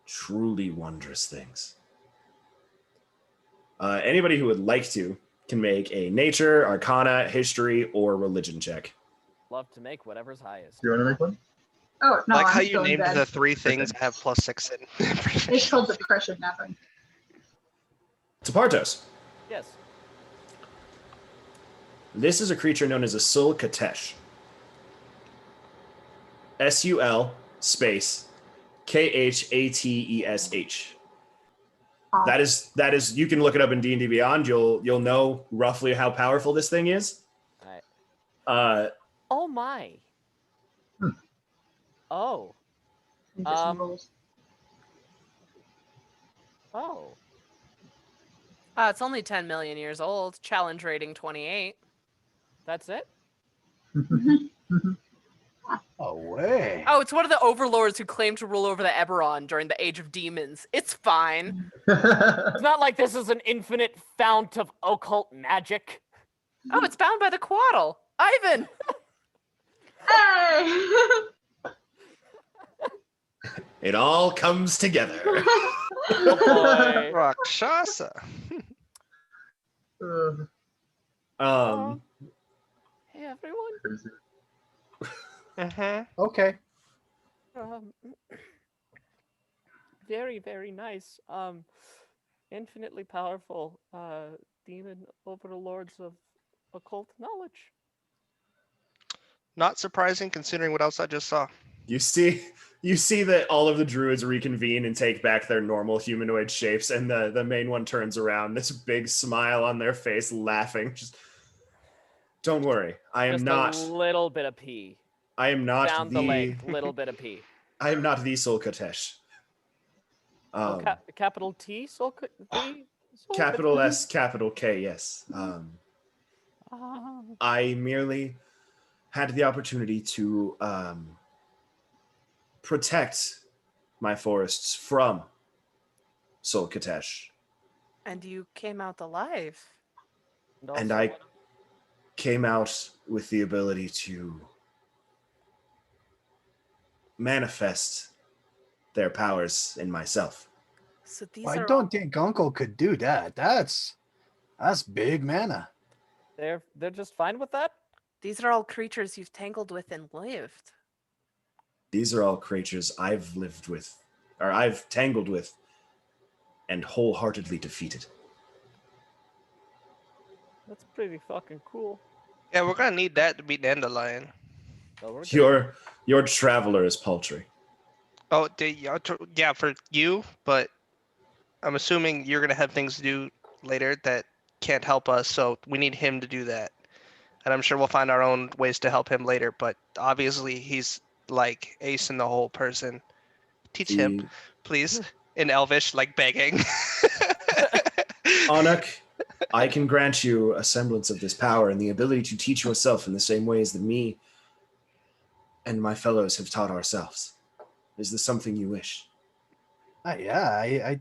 Truly wondrous things. Anybody who would like to can make a nature, arcana, history, or religion check. Love to make whatever's highest. Do you want to make one? Oh, no, Like I'm how still you in named bed. the 3 things that have +6 in. It's called depression napping. Tapartos. Yes. This is a creature known as a Sul Katesh. SUL space KHATESH. That is you can look it up in D&D Beyond. You'll know roughly how powerful this thing is. All right. Oh my. Hmm. Oh. Get some rolls. Oh. It's only 10 million years old. Challenge rating 28. That's it? Away. Oh, it's one of the overlords who claimed to rule over the Eberron during the Age of Demons. It's fine. It's not like this is an infinite fount of occult magic. Oh, it's bound by the Quaddle. Ivan! Hey! It all comes together. Boy. Rakshasa. Um, Hey, everyone. Crazy. Mm-hmm. Okay. Um, very, very nice. Infinitely powerful demon overlords of occult knowledge. Not surprising considering what else I just saw. you see that all of the druids reconvene and take back their normal humanoid shapes, and the main one turns around, this big smile on their face, laughing. Just don't worry, I am Just not. a little bit of pee I am not down the leg. Little bit of pee. I am not the Soul Kotesh. Capital T, Soul Capital S, capital K. Yes. I merely had the opportunity to protect my forests from Soul Kotesh. And you came out alive. And I came out with the ability to manifest their powers in myself. So these I are don't think Uncle could do that. That's big mana. They're just fine with that. these are all creatures you've tangled with and lived. These are all creatures I've lived with, or I've tangled with, and wholeheartedly defeated. That's pretty fucking cool. Yeah, we're gonna need that to beat Dandelion. So we're good. Your traveler is paltry. Oh, yeah, for you, but I'm assuming you're gonna have things to do later that can't help us, so we need him to do that. And I'm sure we'll find our own ways to help him later, but obviously he's like ace in the hole person. Teach him, please, in Elvish, like begging. Anak, I can grant you a semblance of this power and the ability to teach yourself in the same ways that me and my fellows have taught ourselves. Is this something you wish? Yeah,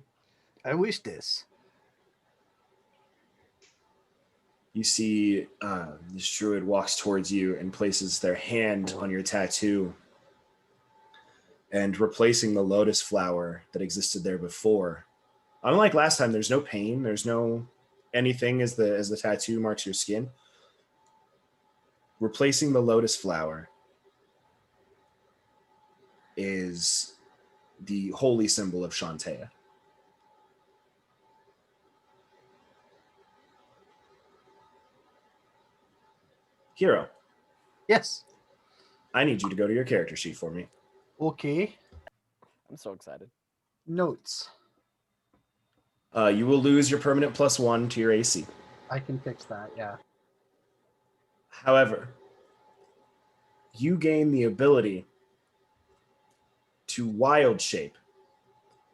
I wish this. You see this druid walks towards you and places their hand on your tattoo, and replacing the lotus flower that existed there before. Unlike last time, there's no pain, there's no anything as the tattoo marks your skin. Replacing the lotus flower is the holy symbol of Shantea. Hero, Yes. I need you to go to your character sheet for me. Okay. I'm so excited. Notes. You will lose your permanent +1 to your AC. I can fix that. Yeah. However, you gain the ability to wild shape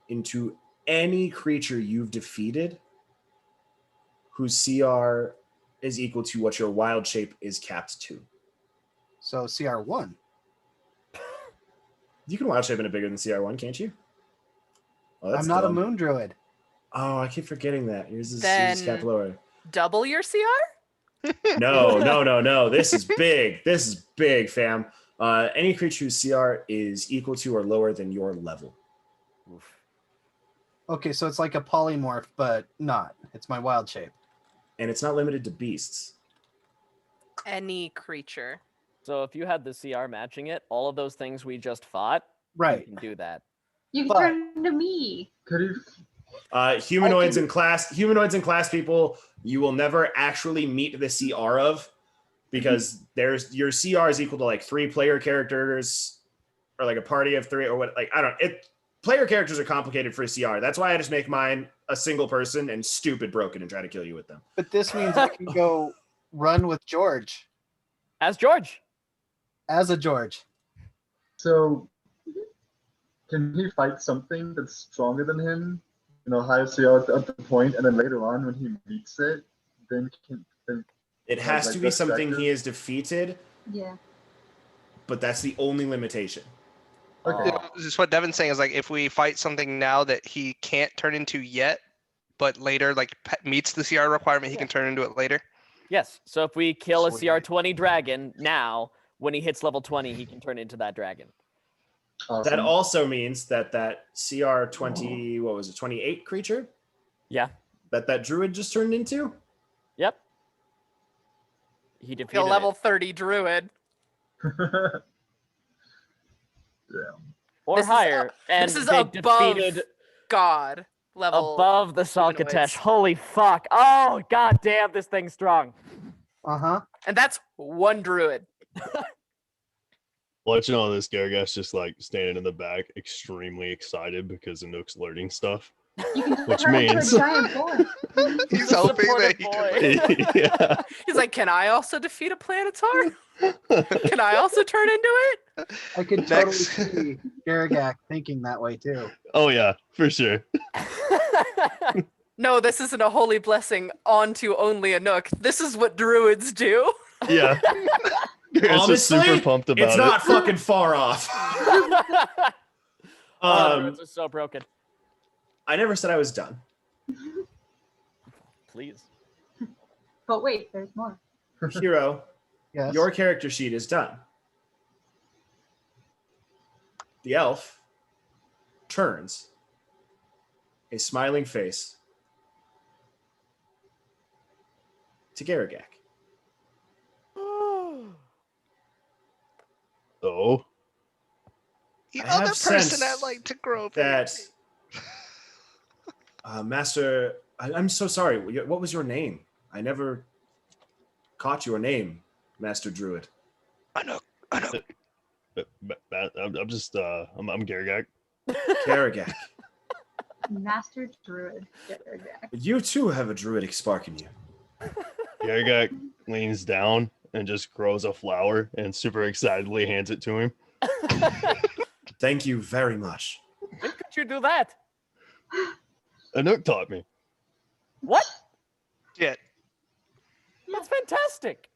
into any creature you've defeated whose CR is equal to what your wild shape is capped to. So CR1. You can wild shape into bigger than CR1, can't you? Oh, that's I'm not dumb. a moon druid. Oh, I keep forgetting that. Yours is Then- capped lower. Double your CR? No. This is big. This is big, fam. Any creature whose CR is equal to or lower than your level. Oof. Okay, so it's like a polymorph, but not. It's my wild shape. And it's not limited to beasts. Any creature. So if you had the CR matching it, all of those things we just fought, you Right. can do that. You can But- turn into me. Could you? Humanoids and class people, you will never actually meet the CR of, because there's your CR is equal to like 3 player characters or like a party of 3 or what, like, I don't, player characters are complicated for a CR. That's why I just make mine a single person and stupid broken and try to kill you with them. But this means I can go run with George As George. as a George. So, can he fight something that's stronger than him? You know, higher CR at the point, and then later on when he meets it, then It has like to be this something vector? he has defeated, Yeah. but that's the only limitation. Okay. Oh. Just what Devin's saying is like if we fight something now that he can't turn into yet, but later like meets the CR requirement, he can turn into it later. Yes. So if we kill a Sweet. CR20 dragon now, when he hits level 20, he can turn into that dragon. Awesome. That also means that CR20, what was it, 28 creature Yeah. that druid just turned into? Yep. He A defeated level it. 30 druid. Yeah. Or This is higher. And this is they above defeated God level. above the Salkatesh. humanoids. Holy fuck. Oh, god damn, this thing's strong. Uh-huh. And that's one druid. Watching all this, Garagash just like standing in the back, extremely excited because Anook's learning stuff. You can Which turn into means- a giant boy. He's The hoping supportive that he boy. Yeah. He's like, can I also defeat a Planetar? Can I also turn into it? I could totally Next. see Garagak thinking that way too. Oh yeah, for sure. No, this isn't a holy blessing onto only a nook. This is what druids do. Yeah. Garagash is super Honestly, pumped about it's it. not fucking far off. Oh, druids are so broken. I never said I was done. Please. But wait, there's more. Hero, Yes. your character sheet is done. The elf turns a smiling face to Garagak. Oh. The I have other person sensed I'd like to grow up that Master, I'm so sorry. What was your name? I never caught your name, Master Druid. Anook. I'm just I'm Garagak. Garagak. Master Druid. Garagak. You too have a druidic spark in you. Garagak leans down and just grows a flower and super excitedly hands it to him. Thank you very much. When could you do that? Anook taught me. What? Shit. That's fantastic.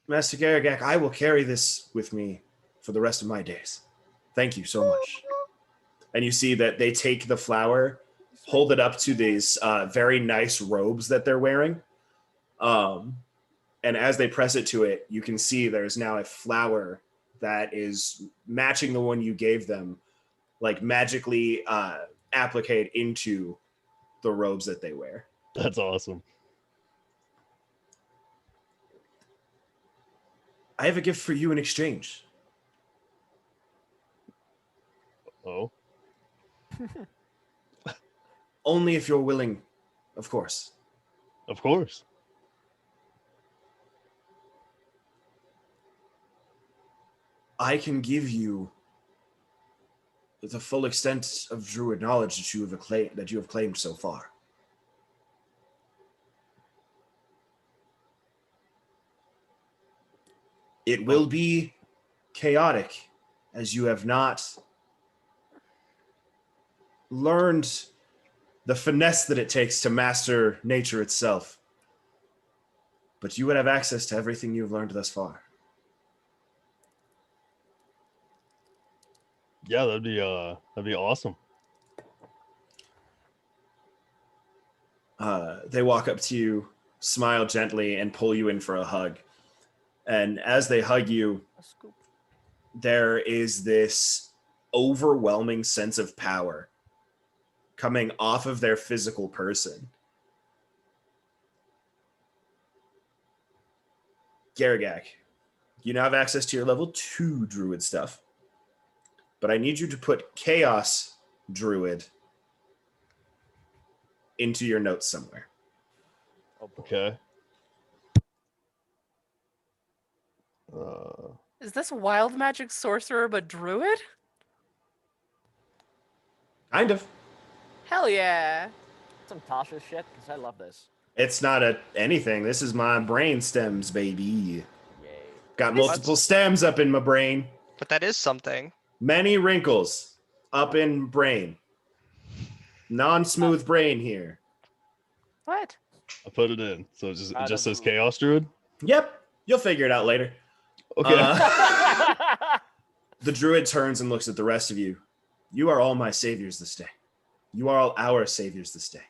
Master Garagak, I will carry this with me for the rest of my days. Thank you so much. And you see that they take the flower, hold it up to these very nice robes that they're wearing. And as they press it to it, you can see there's now a flower that is matching the one you gave them, like magically appliqued into the robes that they wear. That's awesome. I have a gift for you in exchange. Oh. Only if you're willing, of course. Of course. I can give you the full extent of druid knowledge that you have claimed so far. It will be chaotic, as you have not learned the finesse that it takes to master nature itself. But you would have access to everything you've learned thus far. Yeah, that'd be awesome. They walk up to you, smile gently, and pull you in for a hug. And as they hug you, A scoop. there is this overwhelming sense of power coming off of their physical person. Garagak, you now have access to your level 2 druid stuff. But I need you to put Chaos Druid into your notes somewhere. Oh, boy. Okay. Is this wild magic sorcerer but druid? Kind of. Hell yeah. Some Tasha shit, because I love this. It's not anything. This is my brain stems, baby. Yay. Got multiple stems up in my brain. But that is something. Many wrinkles up in brain. Non-smooth brain here. What? I put it in. So it just Out says of- Chaos Druid. Yep. You'll figure it out later. Okay. The druid turns and looks at the rest of you. You are all my saviors this day. You are all our saviors this day.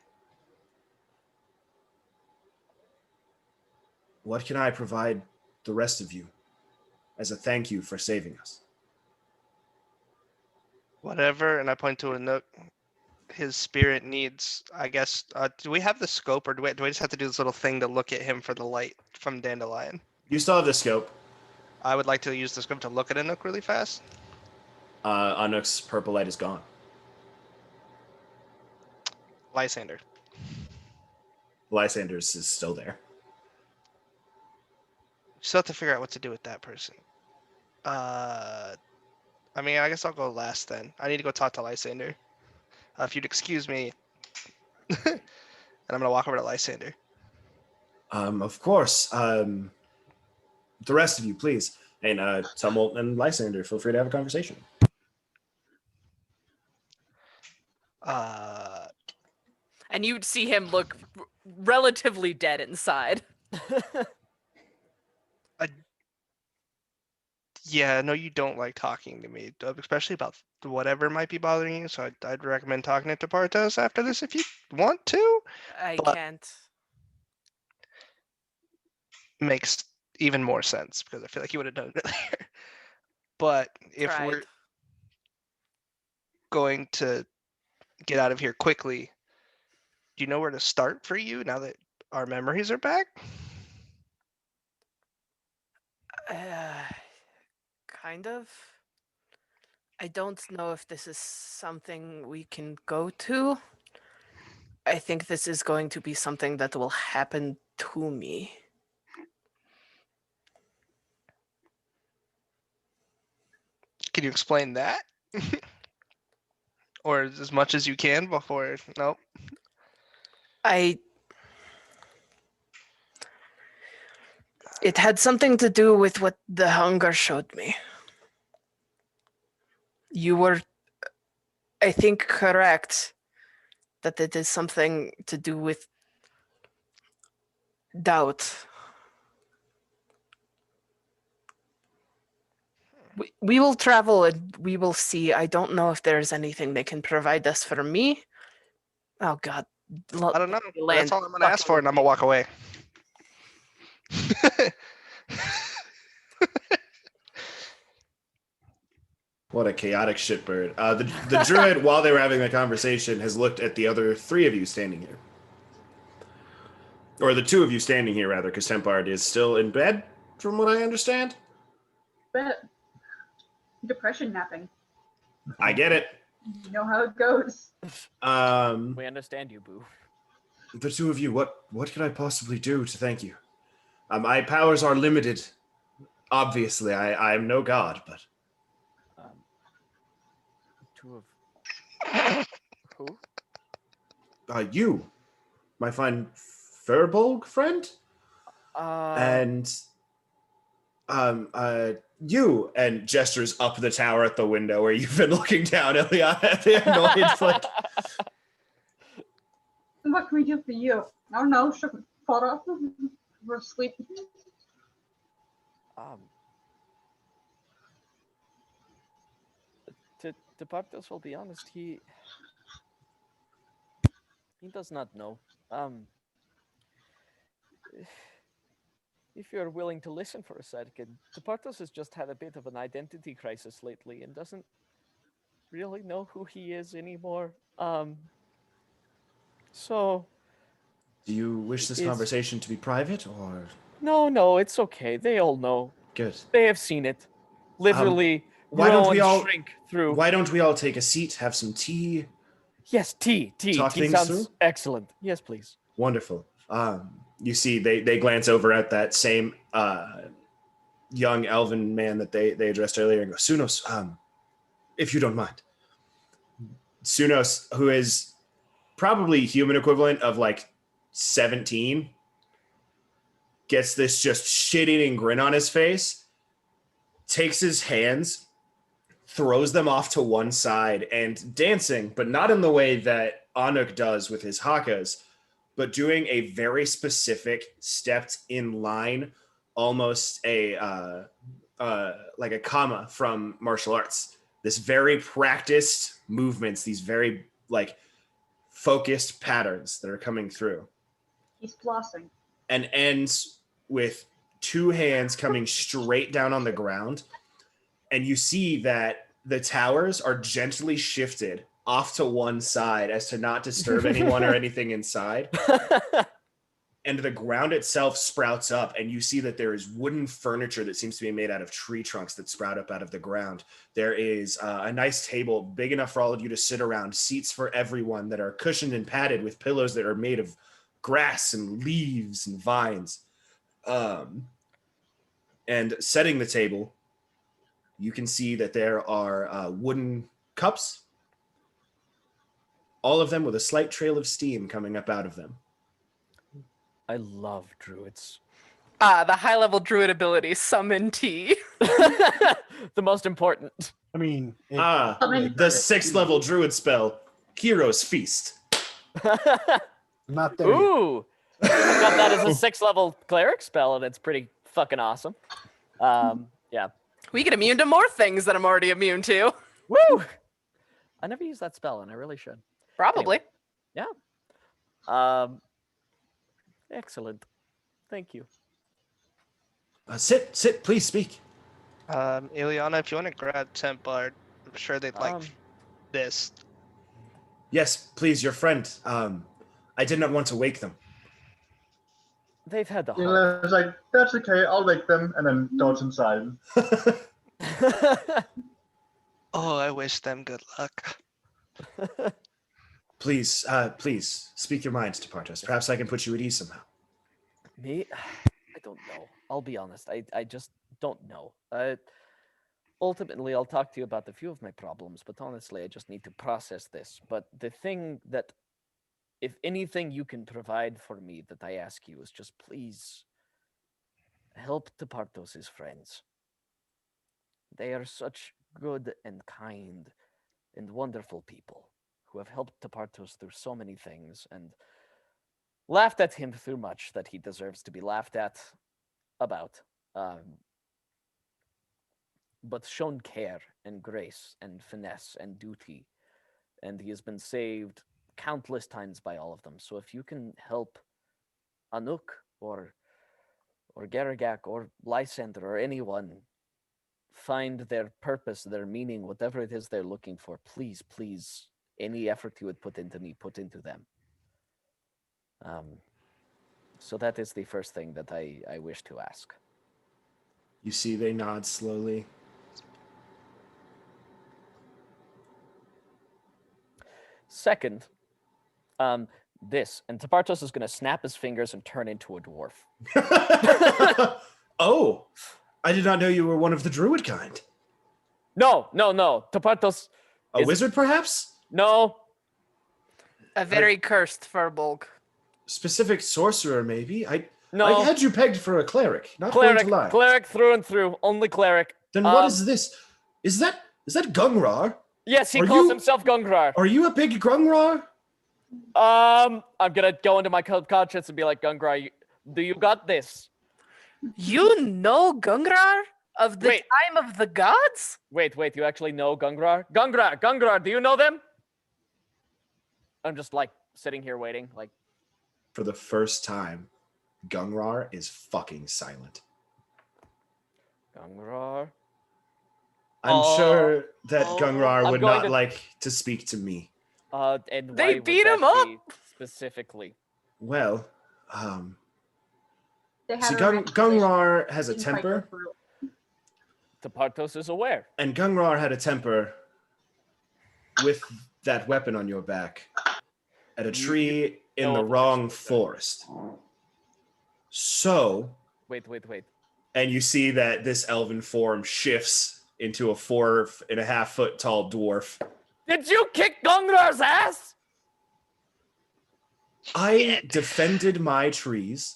What can I provide the rest of you as a thank you for saving us? Whatever, and I point to a nook. His spirit needs, I guess. Do we have the scope, or do we just have to do this little thing to look at him for the light from Dandelion? You still have the scope. I would like to use the scope to look at a nook really fast. Anuk's purple light is gone. Lysander. Lysander's is still there. Still have to figure out what to do with that person. I mean, I guess I'll go last then. I need to go talk to Lysander. If you'd excuse me. And I'm gonna walk over to Lysander. Of course. The rest of you, please. And Tumult and Lysander, feel free to have a conversation. And you'd see him look relatively dead inside. Yeah, no, you don't like talking to me, especially about whatever might be bothering you. So I'd recommend talking to Partos after this if you want to. I But- can't. Makes even more sense because I feel like you would have done it earlier. But if Tried. we're going to get out of here quickly, do you know where to start for you now that our memories are back? Kind of. I don't know if this is something we can go to. I think this is going to be something that will happen to me. Can you explain that? Or as much as you can before? Nope. It had something to do with what the hunger showed me. You were, I think, correct that it is something to do with doubt. We will travel and we will see. I don't know if there's anything they can provide us for me. Oh God. I don't know. That's all I'm gonna ask for, and I'm gonna walk away. What a chaotic shitbird. The druid, while they were having that conversation, has looked at the other three of you standing here. Or the two of you standing here, rather, because Tempard is still in bed, from what I understand. But depression napping. I get it. You know how it goes. We understand you, Boo. The two of you, what can I possibly do to thank you? My powers are limited. Obviously, I am no god, but Two of who? You, my fine Furbolg friend, and you, and gestures up the tower at the window where you've been looking down, Eliana, at the annoyed like. What can we do for you? I don't know. Should we fall off? We're sleeping. To Partos will be honest, he does not know. If you're willing to listen for a second, Partos has just had a bit of an identity crisis lately and doesn't really know who he is anymore. So Do you wish this conversation to be private, or? No, it's okay. They all know. Good. They have seen it. Literally, why don't we grow and all shrink through? Why don't we all take a seat, have some tea? Yes, tea. Talk Tea things sounds through? excellent. Yes, please. Wonderful. You see, they glance over at that same young elven man that they addressed earlier and go, Sunos, if you don't mind. Sunos, who is probably human equivalent of like 17, gets this just shit-eating grin on his face, takes his hands, throws them off to one side, and dancing, but not in the way that Anuk does with his hakas, but doing a very specific stepped in line, almost a like a comma from martial arts. This very practiced movements, these very like focused patterns that are coming through. He's flossing. And ends with 2 hands coming straight down on the ground. And you see that the towers are gently shifted off to one side as to not disturb anyone or anything inside. And the ground itself sprouts up, and you see that there is wooden furniture that seems to be made out of tree trunks that sprout up out of the ground. There is a nice table big enough for all of you to sit around, seats for everyone that are cushioned and padded with pillows that are made of grass and leaves and vines. And setting the table, you can see that there are wooden cups, all of them with a slight trail of steam coming up out of them. I love druids. The high level druid ability, summon tea. The most important. I mean, The 6th level druid spell, Hero's Feast. not there. Yet. Ooh! I got that as a 6th level cleric spell, and it's pretty fucking awesome. Yeah. We get immune to more things that I'm already immune to. Woo! I never used that spell, and I really should. Probably. Yeah. Excellent. Thank you. Sit, please speak. Ileana, if you want to grab Templar, I'm sure they'd like Um, this. Yes, please, your friend. I did not want to wake them. They've had the hard. Eliana's like, that's okay, I'll wake them, and then dodge inside. Oh, I wish them good luck. Please, please, speak your mind to Partos. Perhaps I can put you at ease somehow. Me? I don't know. I'll be honest. I just don't know. Ultimately, I'll talk to you about a few of my problems, but honestly, I just need to process this. But the thing that, if anything you can provide for me that I ask you is just please help Tepartos' friends. They are such good and kind and wonderful people who have helped Tepartos through so many things and laughed at him through much that he deserves to be laughed at about. But shown care and grace and finesse and duty, and he has been saved countless times by all of them. So if you can help Anuk or Garagak or Lysander or anyone find their purpose, their meaning, whatever it is they're looking for, please, please, any effort you would put into me, put into them. So that is the first thing that I wish to ask. You see they nod slowly. Second, this, and Tepartos is going to snap his fingers and turn into a dwarf. Oh, I did not know you were one of the druid kind. No. Tepartos. A wizard, perhaps? No. A very cursed Furbolg. Specific sorcerer, maybe? No. I had you pegged for a cleric, not going to lie. Cleric through and through. Only cleric. Then what is this? Is that Gungrar? Yes, he Are calls you- himself Gungrar. Are you a big Gungrar? I'm gonna go into my conscience and be like, Gungrar, do you got this? You know Gungrar of the Wait. time of the gods? Wait, you actually know Gungrar? Gungrar, do you know them? I'm just like sitting here waiting, like. For the first time, Gungrar is fucking silent. Gungrar. I'm sure that Gungrar I'm would going not to- like to speak to me. And They why would beat that him up! be specifically. Well, They had see, a romantic Gungrar has a relationship, didn't quite temper, go through. Tepartos is aware. and Gungrar had a temper with that weapon on your back at a tree in know the of wrong course. forest. So, Wait. and you see that this elven form shifts into a 4.5 foot tall dwarf. Did you kick Gungrar's ass? I defended my trees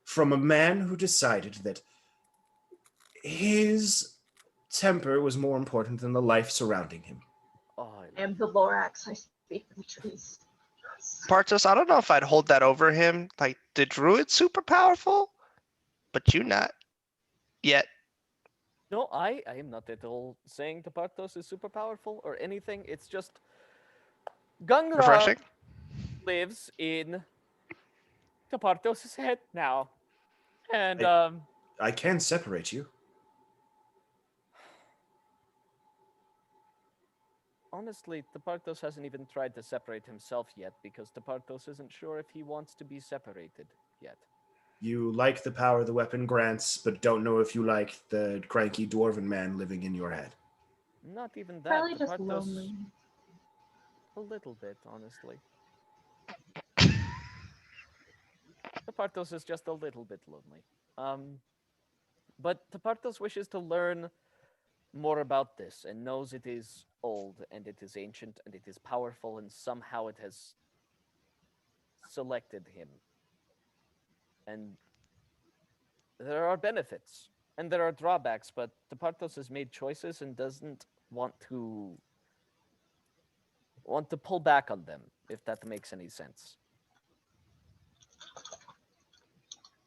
from a man who decided that his temper was more important than the life surrounding him. Oh, I am the Lorax. I speak for the trees. Partos, I don't know if I'd hold that over him. Like, the druid's super powerful, but you not yet. No, I am not at all saying Tepartos is super powerful or anything. It's just Gungra Refreshing. lives in Tepartos' head now. And I can separate you. honestly, Tepartos hasn't even tried to separate himself yet because Tepartos isn't sure if he wants to be separated yet. You like the power the weapon grants, but don't know if you like the cranky dwarven man living in your head. Not even that. Probably just Tepartos, lonely. a little bit, honestly. Tepartos is just a little bit lonely. But Tepartos wishes to learn more about this and knows it is old and it is ancient and it is powerful and somehow it has selected him. And there are benefits and there are drawbacks, but Tepartos has made choices and doesn't want to pull back on them, if that makes any sense.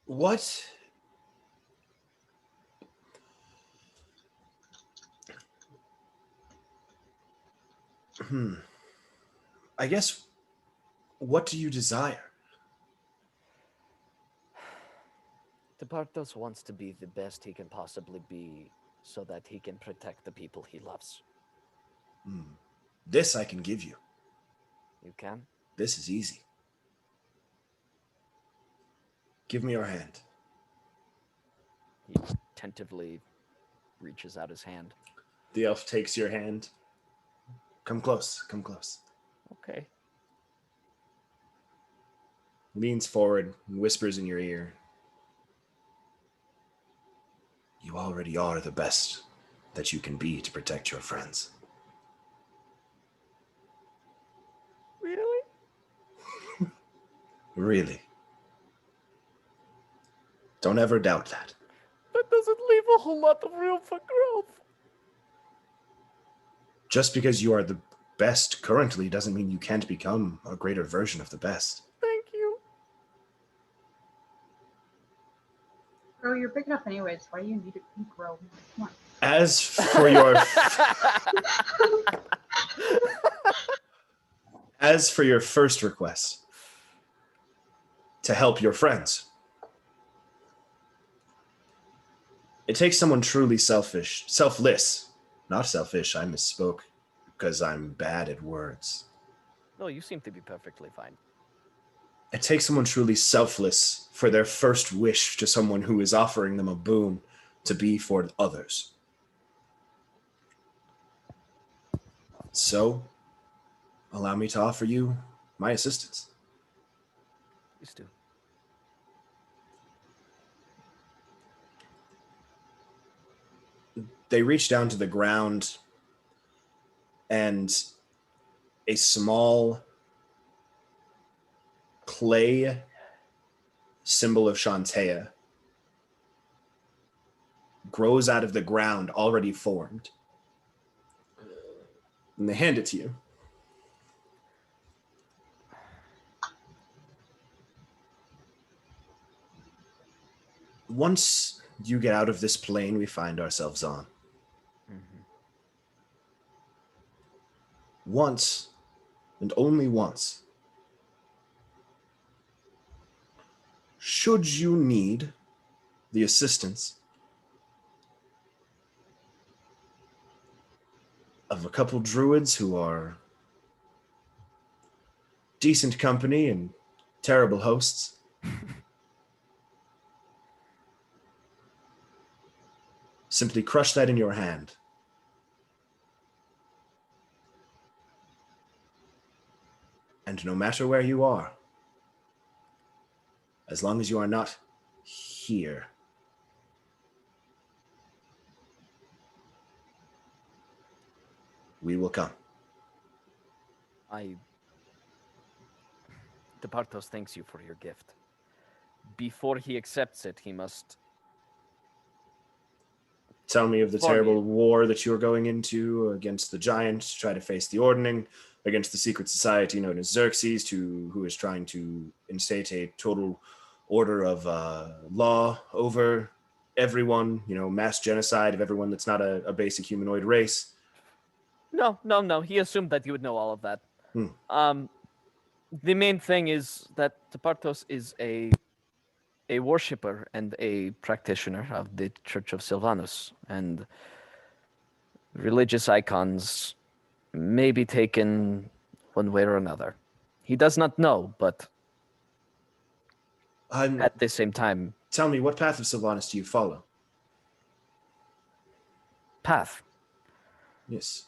What? I guess, what do you desire? Tepartos wants to be the best he can possibly be so that he can protect the people he loves. This I can give you. You can? This is easy. Give me your hand. He tentatively reaches out his hand. The elf takes your hand. Come close, come close. Okay. Leans forward and whispers in your ear. You already are the best that you can be to protect your friends. Really? Really. Don't ever doubt that. That doesn't leave a whole lot of room for growth. Just because you are the best currently doesn't mean you can't become a greater version of the best. Thank you. Bro, you're big enough anyways. Why do you need to grow? Come on. As for your as for your first request, to help your friends. It takes someone truly selfless, not selfish. I misspoke because I'm bad at words. No, you seem to be perfectly fine. It takes someone truly selfless for their first wish to someone who is offering them a boon to be for others. So, allow me to offer you my assistance. Please do. They reach down to the ground, and a small clay symbol of Shantea grows out of the ground already formed. And they hand it to you. Once you get out of this plane we find ourselves on, once, and only once, should you need the assistance of a couple druids who are decent company and terrible hosts, simply crush that in your hand. And no matter where you are, as long as you are not here, we will come. Tepartos thanks you for your gift. Before he accepts it, he must Tell me of the Inform terrible you. war that you are going into against the giants to try to face the Ordning, against the secret society known as Xerxes, who is trying to instate a total order of law over everyone, mass genocide of everyone that's not a basic humanoid race. No. He assumed that you would know all of that. The main thing is that Tepartos is a worshipper and a practitioner of the Church of Silvanus, and religious icons may be taken one way or another. He does not know, but at the same time... Tell me, what path of Sylvanus do you follow? Path? Yes.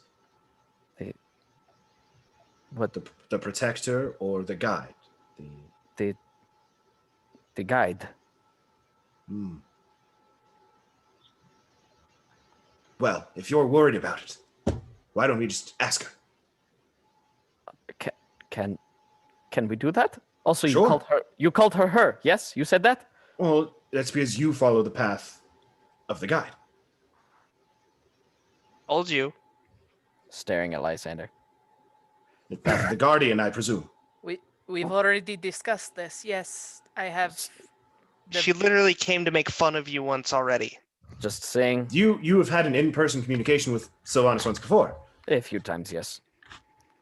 What? The protector or the guide? The guide. Well, if you're worried about it, why don't we just ask her? Can we do that? Also, Sure. you called her, yes? You said that? Well, that's because you follow the path of the guide. Told you. Staring at Lysander. The path of the guardian, I presume. We've already discussed this. Yes, I have. She literally came to make fun of you once already. Just saying. You have had an in-person communication with Sylvanus once before. A few times, yes.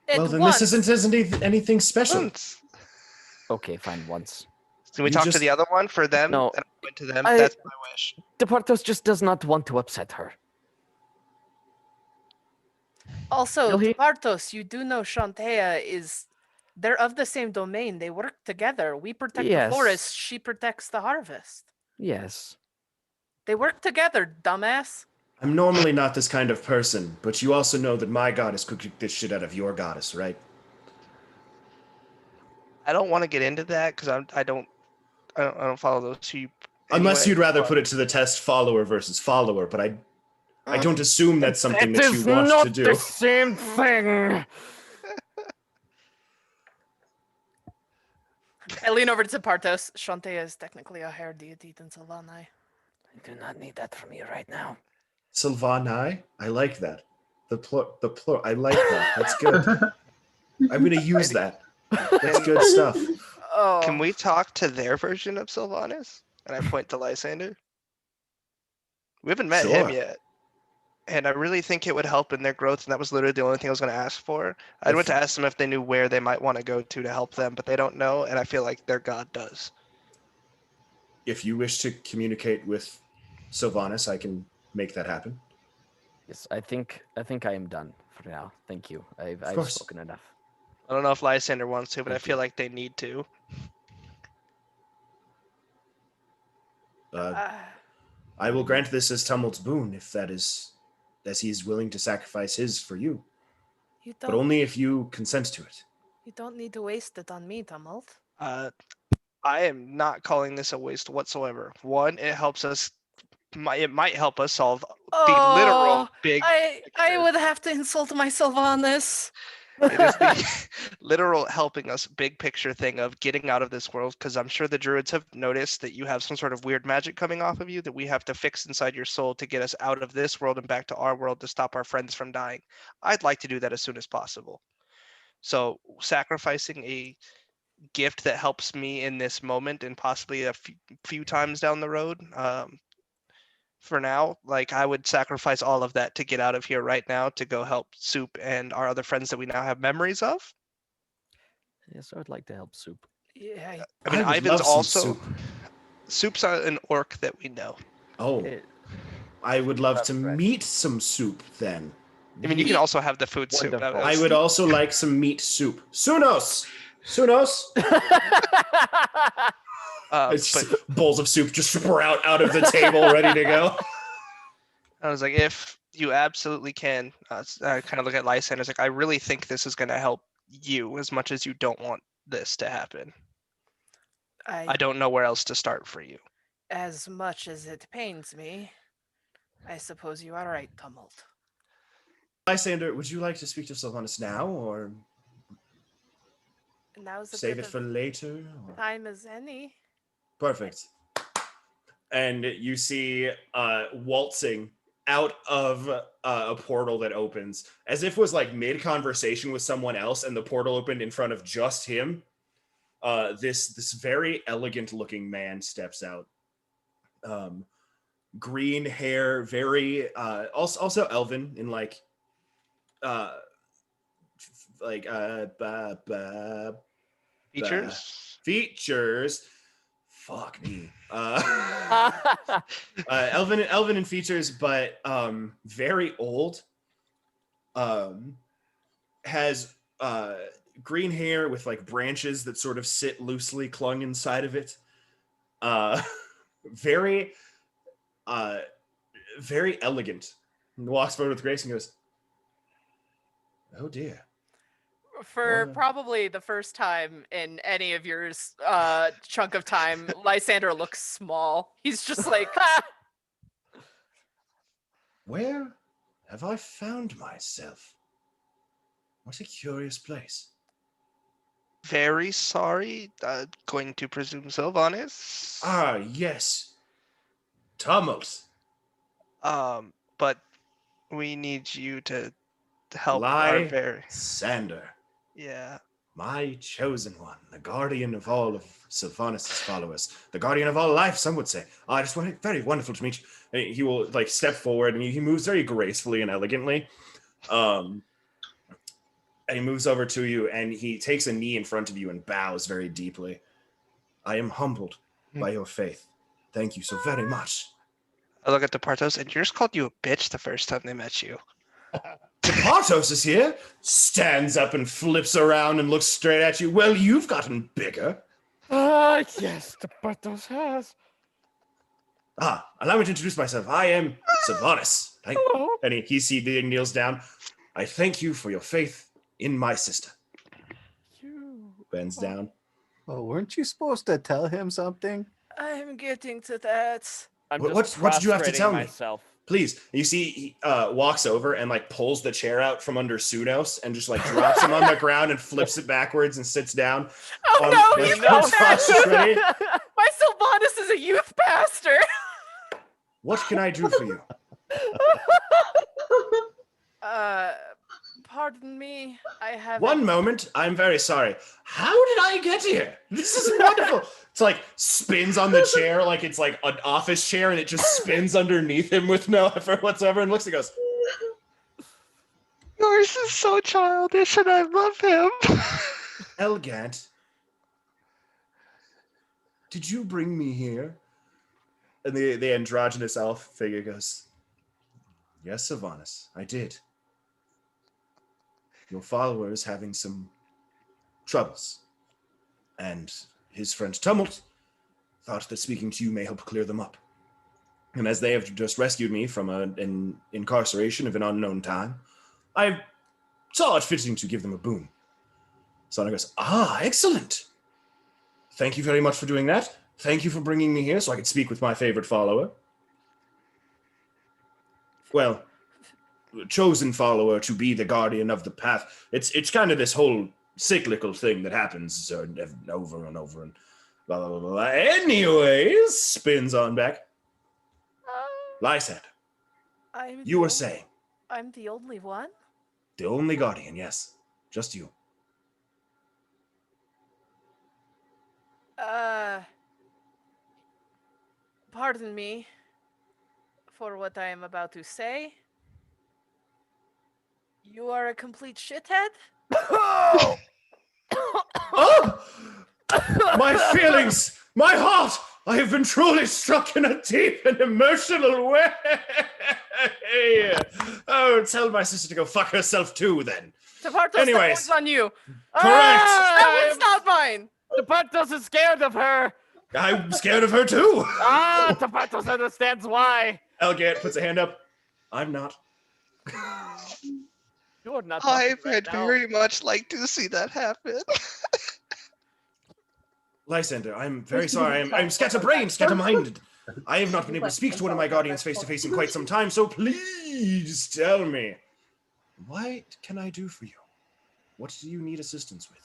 Well, then this isn't anything special. Once. Okay, fine, once. Can we You talk just- to the other one for them? No. And I went to them. That's my wish. Departos just does not want to upset her. Also, Really? Bartos, you do know Shantea is. They're of the same domain. They work together. We protect the Yes. forest. She protects the harvest. Yes. They work together, dumbass. I'm normally not this kind of person, but you also know that my goddess could kick this shit out of your goddess, right? I don't want to get into that because I don't follow those two. Unless anyway, you'd rather but- put it to the test follower versus follower, but I don't assume that's something It that is you want not to do. the same thing. I lean over to Partos. Shantea is technically a higher deity than Sylvanai. I do not need that from you right now. Sylvanai? I like that. The plural. I like that. That's good. I'm going to use that. That's good stuff. Oh. Can we talk to their version of Sylvanus? And I point to Lysander. We haven't met him Sure. yet. And I really think it would help in their growth, and that was literally the only thing I was going to ask for. I went to ask them if they knew where they might want to go to help them, but they don't know, and I feel like their god does. If you wish to communicate with Sylvanus, I can make that happen. Yes, I think I am done for now. Thank you. I've course. spoken enough. I don't know if Lysander wants to, but Thank I feel like they need to. I will grant this as Tumult's boon if that is, as he is willing to sacrifice his for you, You but don't. only if you consent to it. You don't need to waste it on me, Tumult. I am not calling this a waste whatsoever. One, it helps us. It might help us solve the literal big. I picture. would have to insult my Sylvanus. It is the literal helping us big picture thing of getting out of this world, because I'm sure the druids have noticed that you have some sort of weird magic coming off of you that we have to fix inside your soul to get us out of this world and back to our world to stop our friends from dying. I'd like to do that as soon as possible. So sacrificing a gift that helps me in this moment and possibly a few times down the road, for now, like I would sacrifice all of that to get out of here right now to go help Soup and our other friends that we now have memories of. Yes, I would like to help Soup. Yeah. I mean, I would Ivan's love some also soup. Soup's an orc that we know. Oh, It- I would love to That's right. meet some soup then. I mean, you can also have the food soup. Wonderful. I would also like some meat soup. Sunos! Sunos! It's but just bowls of soup just sprout out of the table, ready to go. I was like, if you absolutely can, I kind of look at Lysander. It's like, I really think this is going to help you as much as you don't want this to happen. I don't know where else to start for you. As much as it pains me, I suppose you are right, Tumult. Lysander, would you like to speak to Sylvanus now, or Now's a save bit it of for later? Or... time as any. Perfect. And you see waltzing out of a portal that opens, as if it was like mid-conversation with someone else, and the portal opened in front of just him. This very elegant-looking man steps out. green hair, very also elven in like Features. features. Fuck me. Elven in features, but very old. Has green hair with like branches that sort of sit loosely clung inside of it. Very very elegant. And walks forward with grace and goes, "Oh dear." For What? probably the first time in any of your chunk of time, Lysander looks small. He's just like, Where have I found myself? What a curious place. Very sorry. Going to presume Sylvanas. Ah, yes. Tumult. But we need you to help our very. Lysander, Yeah. my chosen one, the guardian of all of Sylvanas' followers, the guardian of all life, some would say. It's very wonderful to meet you. And he will like step forward and he moves very gracefully and elegantly. And he moves over to you and he takes a knee in front of you and bows very deeply. I am humbled by your faith. Thank you so very much. I look at Departos, and yours called you a bitch the first time they met you. Departos is here, stands up and flips around and looks straight at you. Well, you've gotten bigger. Yes, the Bartos has. Allow me to introduce myself. I am Sylvanas. Hello. And he kneels down. I thank you for your faith in my sister. You. Bends down. Oh, weren't you supposed to tell him something? I'm getting to that. I'm What just did you have to prostrating tell me? myself. Please. And you see he walks over and like pulls the chair out from under Sunos and just like drops him on the ground and flips it backwards and sits down. Oh no, like, he's not prostrate. My Sylvanas is a youth pastor. What can I do for you? Pardon me. I have One moment. I'm very sorry. How did I get here? This is wonderful. It's like spins on the chair like it's like an office chair and it just spins underneath him with no effort whatsoever and looks and goes, Yours is so childish, and I love him. Elgant, did you bring me here? And the androgynous elf figure goes, yes, Sylvanas, I did. Your follower is having some troubles. And his friend Tumult thought that speaking to you may help clear them up. And as they have just rescued me from an incarceration of an unknown time, I saw it fitting to give them a boon. Sana goes, excellent. Thank you very much for doing that. Thank you for bringing me here so I could speak with my favorite follower. Well, chosen follower to be the guardian of the path. It's kind of this whole cyclical thing that happens over and over and blah, blah, blah, blah. Anyways, spins on back. Lysander, you were saying. I'm the only one? The only guardian, yes. Just you. Pardon me for what I am about to say. You are a complete shithead? Oh! My feelings! My heart! I have been truly struck in a deep and emotional way! Oh, tell my sister to go fuck herself too, then. Departos, Anyways. that one's on you. Correct! That one's not mine! Departos is scared of her. I'm scared of her too! Departos understands why. Elgant puts a hand up. I'm not. You're not. I talking right would now. very much like to see that happen. Lysander, I'm very sorry. I'm scatterbrained, scatterminded. I have not been able to speak to one of my guardians face to face in quite some time, so please tell me, what can I do for you? What do you need assistance with?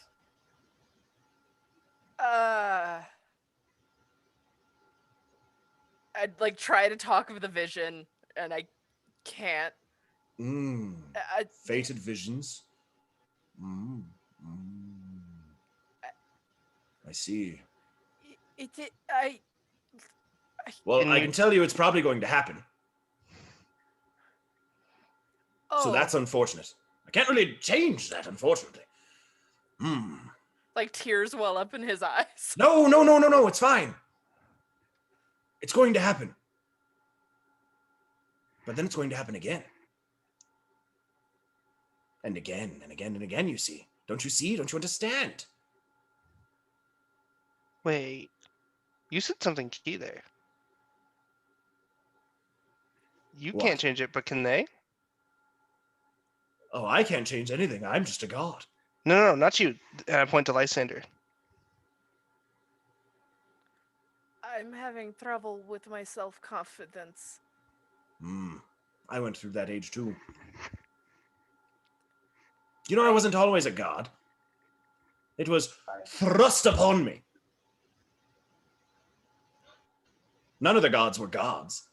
I'd like try to talk with the vision, and I can't. Fated visions. I see. I Well, Can I you- can tell you it's probably going to happen. Oh, So that's unfortunate. I can't really change that, unfortunately. like tears well up in his eyes. No, it's fine. It's going to happen. But then it's going to happen again. And again, and again, and again, you see. Don't you see? Don't you understand? Wait, you said something key there. You What? can't change it, but can they? Oh, I can't change anything. I'm just a god. No, not you. And I point to Lysander. I'm having trouble with my self-confidence. I went through that age too. You know, I wasn't always a god. It was thrust upon me. None of the gods were gods.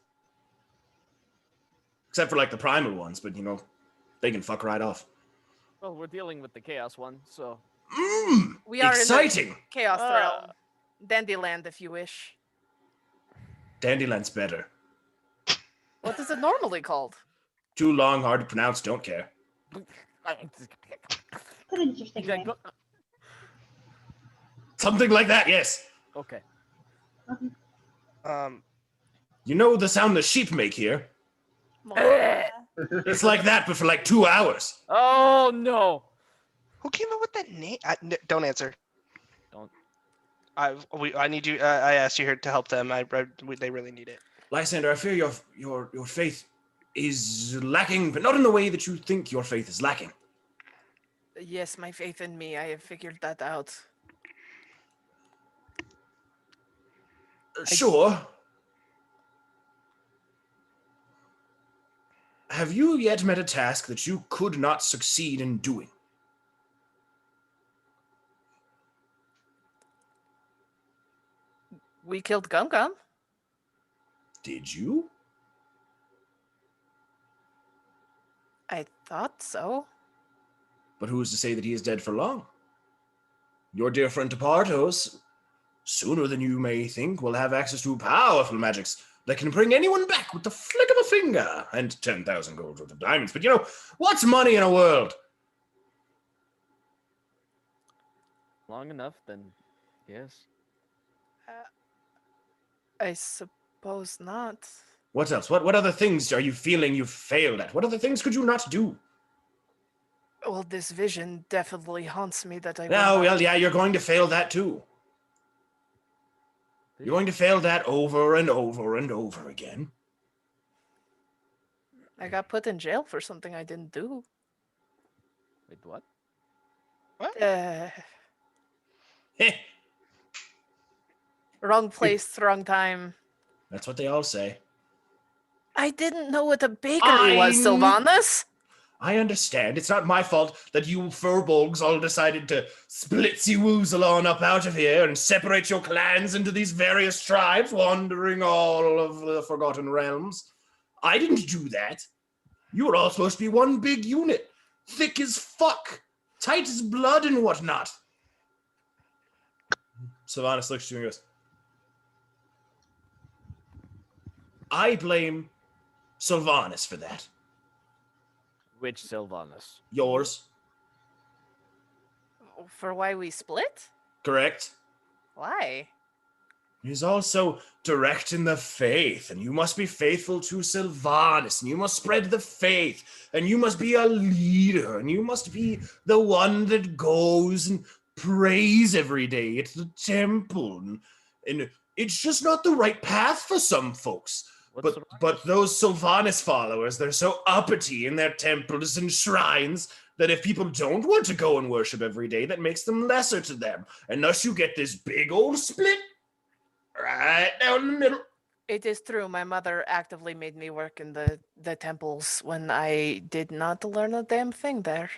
Except for like the primal ones, but you know, they can fuck right off. Well, we're dealing with the chaos one, so We are Exciting! in the Chaos Realm. Dandyland, if you wish. Dandyland's better. What is it normally called? Too long, hard to pronounce, don't care. It's an interesting name. Something like that, yes. Okay. You know the sound the sheep make here? Mwah. It's like that, but for like 2 hours. Oh no! Who came up with that name? Don't answer. Don't. I need you. I asked you here to help them. They really need it. Lysander, I fear your faith is lacking, but not in the way that you think your faith is lacking. Yes, my faith in me. I have figured that out. Sure. Have you yet met a task that you could not succeed in doing? We killed Gum Gum. Did you? I thought so. But who is to say that he is dead for long? Your dear friend Tepartos, sooner than you may think, will have access to powerful magics that can bring anyone back with the flick of a finger and 10,000 gold worth of diamonds. But you know, what's money in a world? Long enough, then yes. I suppose not. What else? What other things are you feeling you've failed at? What other things could you not do? Well, this vision definitely haunts me that I will No, not- well, yeah, you're going to fail that too. You're going to fail that over and over and over again. I got put in jail for something I didn't do. Wait, what? Heh, Wrong place, wrong time. that's what they all say. I didn't know what a bakery was, Sylvanas. I understand. It's not my fault that you furbolgs all decided to splitsy-woozle on up out of here and separate your clans into these various tribes, wandering all of the Forgotten Realms. I didn't do that. You were all supposed to be one big unit, thick as fuck, tight as blood and whatnot. Sylvanas looks at you and goes, I blame Sylvanas for that. Which Sylvanas? Yours, For why we split? correct? Why? He's also direct in the faith, and you must be faithful to Sylvanas, and you must spread the faith, and you must be a leader, and you must be the one that goes and prays every day at the temple. And it's just not the right path for some folks. What's But those Sylvanas followers, they're so uppity in their temples and shrines that if people don't want to go and worship every day, that makes them lesser to them. And thus you get this big old split right down the middle. It is true. My mother actively made me work in the temples when I did not learn a damn thing there.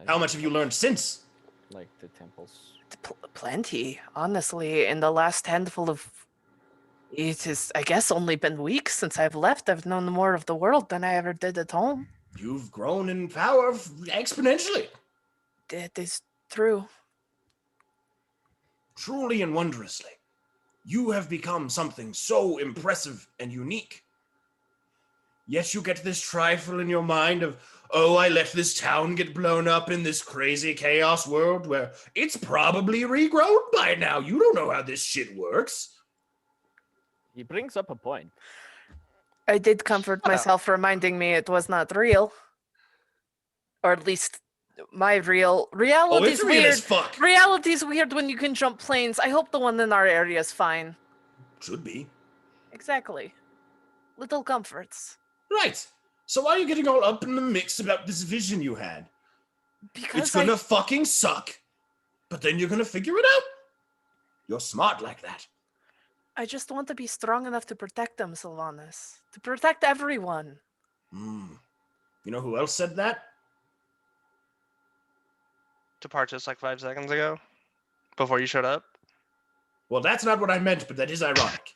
How much have you learned since? Like the temples. Plenty, honestly. In the last handful of... It has, I guess, only been weeks since I've left. I've known more of the world than I ever did at home. You've grown in power exponentially. That is true. Truly and wondrously. You have become something so impressive and unique. Yet you get this trifle in your mind of, oh, I let this town get blown up in this crazy chaos world where it's probably regrown by now. You don't know how this shit works. He brings up a point. I did comfort Shut up. myself, reminding me it was not real. Or at least my real. Oh, Reality's it's real weird. as fuck. Reality's weird when you can jump planes. I hope the one in our area is fine. Should be. Exactly. Little comforts. Right. So why are you getting all up in the mix about this vision you had? Because It's gonna fucking suck. But then you're gonna figure it out. You're smart like that. I just want to be strong enough to protect them, Sylvanas. To protect everyone. You know who else said that? To Partos like 5 seconds ago, before you showed up. Well, that's not what I meant, but that is ironic.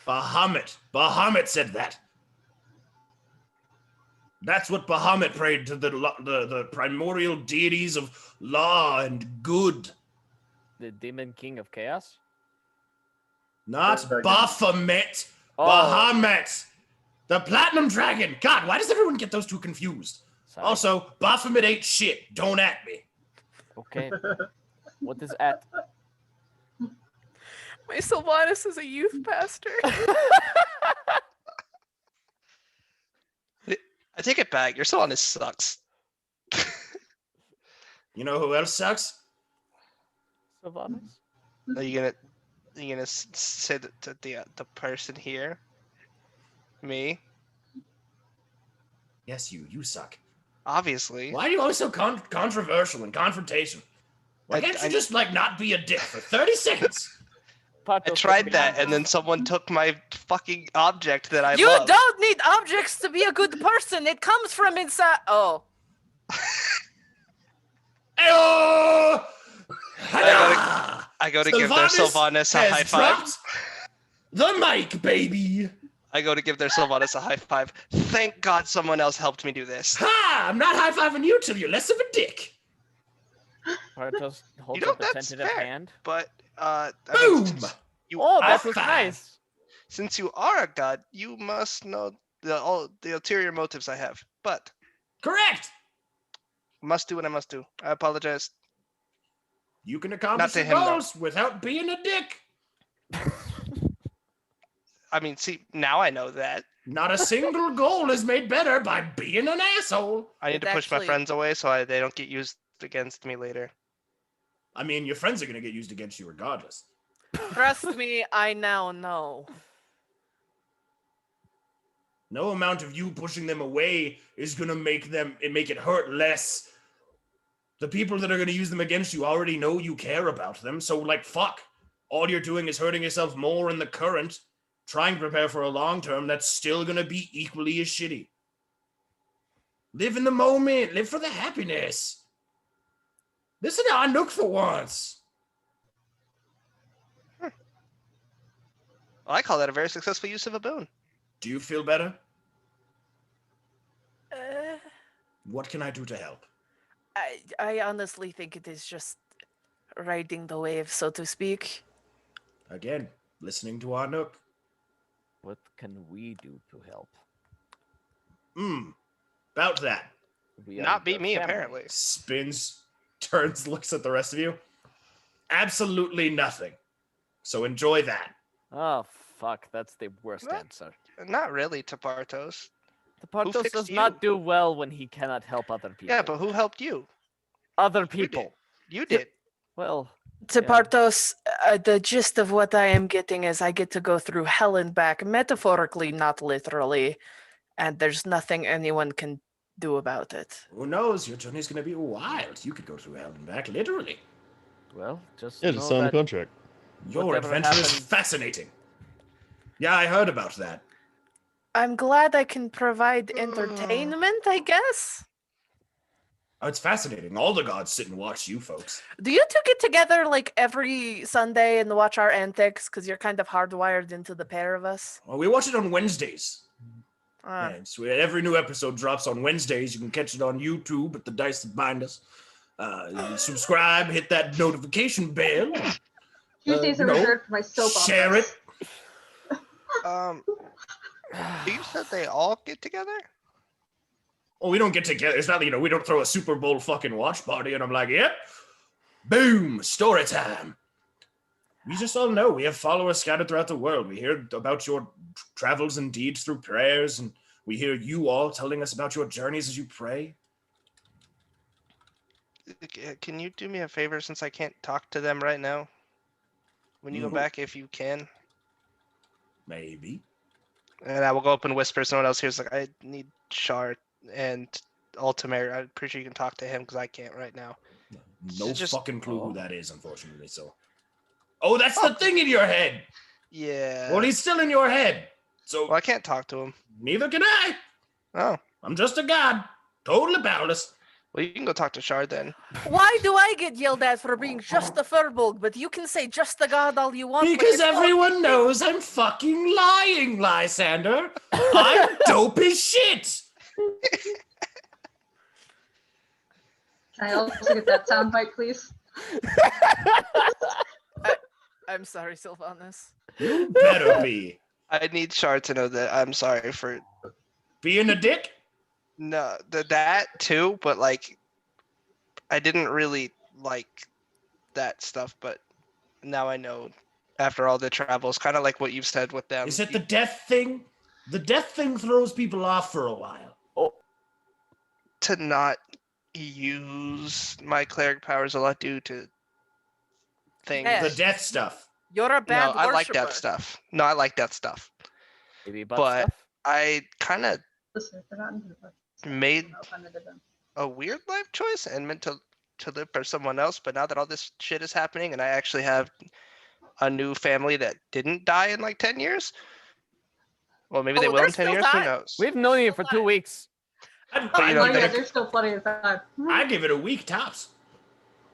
Bahamut said that. That's what Bahamut prayed to the primordial deities of law and good. The Demon King of Chaos? Not Baphomet. Oh. Bahamut. The Platinum Dragon. God, why does everyone get those two confused? Sorry. Also, Baphomet ain't shit. Don't at me. Okay. What is at? My Sylvanas is a youth pastor. I take it back. Your Sylvanas sucks. You know who else sucks? Sylvanas? Are you gonna say that to the person here? Me? Yes, you suck. Obviously. Why are you always so controversial and confrontational? Why can't you just, not be a dick for 30 seconds? I tried that, and then someone took my fucking object that I You love. don't need objects to be a good person. It comes from inside. Oh. Ayo! I go to give their Sylvanas a has high five. dropped the mic, baby. I go to give their Sylvanas a high five. Thank God someone else helped me do this. Ha! I'm not high-fiving you till you're less of a dick. Partos holds know, up a that's tentative fair. hand. But Boom! since you Oh, are, that was High-five. nice. since you are a god, you must know the ulterior motives I have. But Correct. must do what I must do. I apologize. You can accomplish to your him, though. goals without being a dick. I mean, see, now I know that. Not a single goal is made better by being an asshole. I need It to push my actually- friends away so they don't get used against me later. I mean, your friends are going to get used against you regardless. Trust me, I now know. No amount of you pushing them away is going to make it hurt less. The people that are going to use them against you already know you care about them, so fuck. All you're doing is hurting yourself more in the current. Trying to prepare for a long term that's still going to be equally as shitty. Live in the moment. Live for the happiness. Listen to Anouk for once. Well, I call that a very successful use of a boon. Do you feel better? Uh, What can I do to help? I honestly think it is just riding the wave, so to speak. Again, listening to Anouk. What can we do to help? About that. We are Not be the me, family. apparently. Spins, turns, looks at the rest of you. Absolutely nothing. So enjoy that. Oh, fuck. That's the worst What? answer. Not really, to Partos. The Partos fixed does you? not do well when he cannot help other people. Yeah, but who helped you? Other You did. people. You did. Well, To Yeah. Partos, the gist of what I am getting is I get to go through hell and back, metaphorically, not literally, and there's nothing anyone can do about it. Who knows? Your journey's going to be wild. You could go through hell and back, literally. just Yeah, know just sign the that contract. Your Whatever adventure is happened- fascinating. Yeah, I heard about that. I'm glad I can provide entertainment, I guess. Oh, it's fascinating. All the gods sit and watch you folks. Do you two get together every Sunday and watch our antics? Because you're kind of hardwired into the pair of us. Well, we watch it on Wednesdays. Ah. And so every new episode drops on Wednesdays. You can catch it on YouTube at the Dice That Bind Us. You subscribe, hit that notification bell. Tuesdays are reserved for my soap share operas. it. You said they all get together? Oh, we don't get together. It's not, we don't throw a Super Bowl fucking watch party and I'm like, yep, boom, story time. We just all know we have followers scattered throughout the world. We hear about your travels and deeds through prayers, and we hear you all telling us about your journeys as you pray. Can you do me a favor since I can't talk to them right now? When you go back, if you can. Maybe. And I will go up and whisper someone else here's like, I need Shard and Ultimate. I'm pretty sure you can talk to him because I can't right now. No Just- fucking clue who that is, unfortunately. So, oh, that's the thing in your head. Yeah. Well, he's still in your head. So Well, I can't talk to him. neither can I. Oh. I'm just a god, totally powerless. Well, you can go talk to Shard then. Why do I get yelled at for being just a furbog, but you can say just the god all you want? when Because you're talking? everyone knows I'm fucking lying, Lysander. I'm dope as shit. Can I also get that soundbite, please? I'm sorry, Sylvanas. You better be. I need Shard to know that I'm sorry for Being a dick? no that too, but like I didn't really like that stuff, but now I know after all the travels, kind of like what you've said with them. Is it the death thing? The death thing throws people off for a while. To not use my cleric powers a lot due to things. Yeah. The death stuff. You're a bad No, I like worshiper. that stuff. No, I like that stuff. Maybe butt But- stuff. I kind of Listen, I've forgotten who it was. Made- How fun it had been. a weird life choice and meant to live for someone else, but now that all this shit is happening and I actually have a new family that didn't die in like 10 years. Well, maybe they Oh, will in there's 10 still years. Who time. knows? We've known you for 2 weeks. you know, Oh yeah, like- there's still plenty of time. I give it a week tops.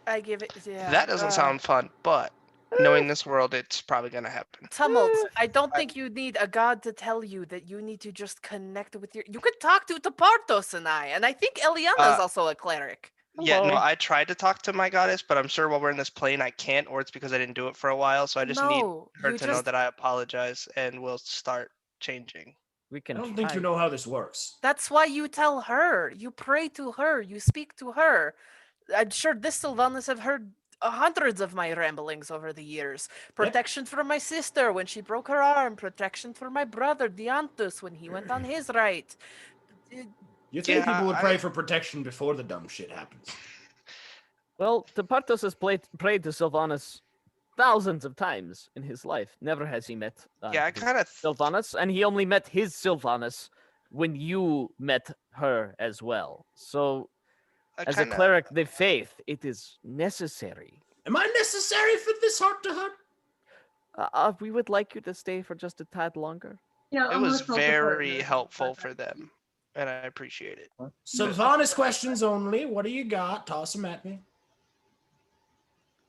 I give it. Yeah. That doesn't sound fun, but knowing this world, it's probably gonna happen. Tumult. I don't think you need a god to tell you that you need to just connect with your. You could talk to Tapartos and I think Eliana is also a cleric. Yeah, no, Hello. I tried to talk to my goddess, but I'm sure while we're in this plane, I can't, or it's because I didn't do it for a while. So I just need No, her you to know just- that I apologize and we'll start changing. We I can. don't think you try. know how this works. That's why you tell her. You pray to her. You speak to her. I'm sure this Sylvanas have heard hundreds of my ramblings over the years. Protection for my sister when she broke her arm. Protection for my brother Dianthus when he went on his right. You think Yeah, people would I- pray for protection before the dumb shit happens? Well, Tepartos has prayed to Sylvanas thousands of times in his life. Never has he met Yeah, I his kind of Sylvanas, and he only met his Sylvanas when you met her as well. So, as a cleric, the faith, it is necessary. Am I necessary for this heart to heart? We would like you to stay for just a tad longer. Yeah, it was emotional support very is helpful perfect. for them, and I appreciate it. Sylvanas questions only. What do you got? Toss them at me.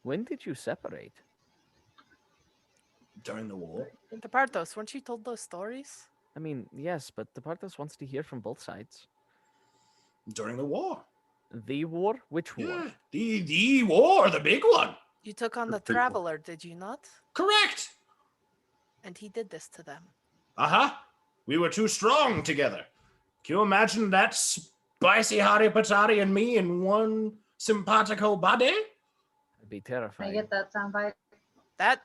When did you separate? During the war. Tapartos, weren't you told those stories? I mean, yes, but Tepartos wants to hear from both sides. During the war. The war? Which war? Yeah. The war, the big one. You took on the The big one. traveler, did you not? Correct. And he did this to them. Uh-huh. We were too strong together. Can you imagine that spicy hottie patati and me in one simpatico body? It'd be Can I terrifying. get that soundbite? That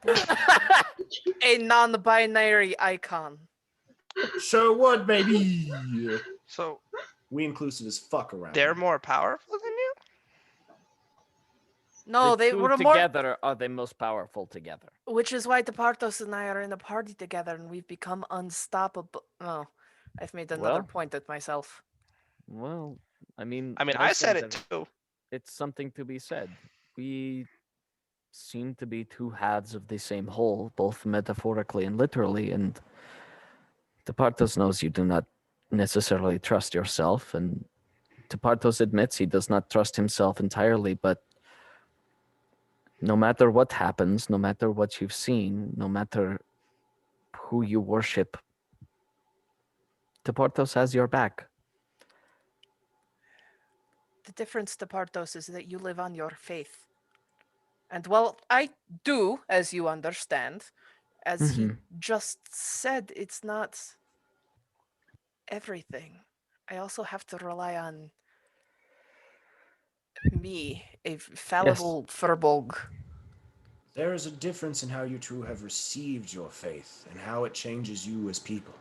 a non-binary icon. Sure would, baby. So We inclusive as fuck around. they're here. more powerful than you? No, The they two were more. together are the most powerful together. Which is why Tapartos and I are in a party together and we've become unstoppable. Oh, I've made another Well. point at myself. Well, I mean, I those said things it are- too. It's something to be said. We seem to be two halves of the same whole, both metaphorically and literally, and Tepartos knows you do not necessarily trust yourself, and Tepartos admits he does not trust himself entirely, but no matter what happens, no matter what you've seen, no matter who you worship, Tepartos has your back. The difference, Tapartos, is that you live on your faith. And well, I do, as you understand, as he Mhm. just said, it's not everything. I also have to rely on me, a fallible Furbolg. There is a difference in how you two have received your faith and how it changes you as people.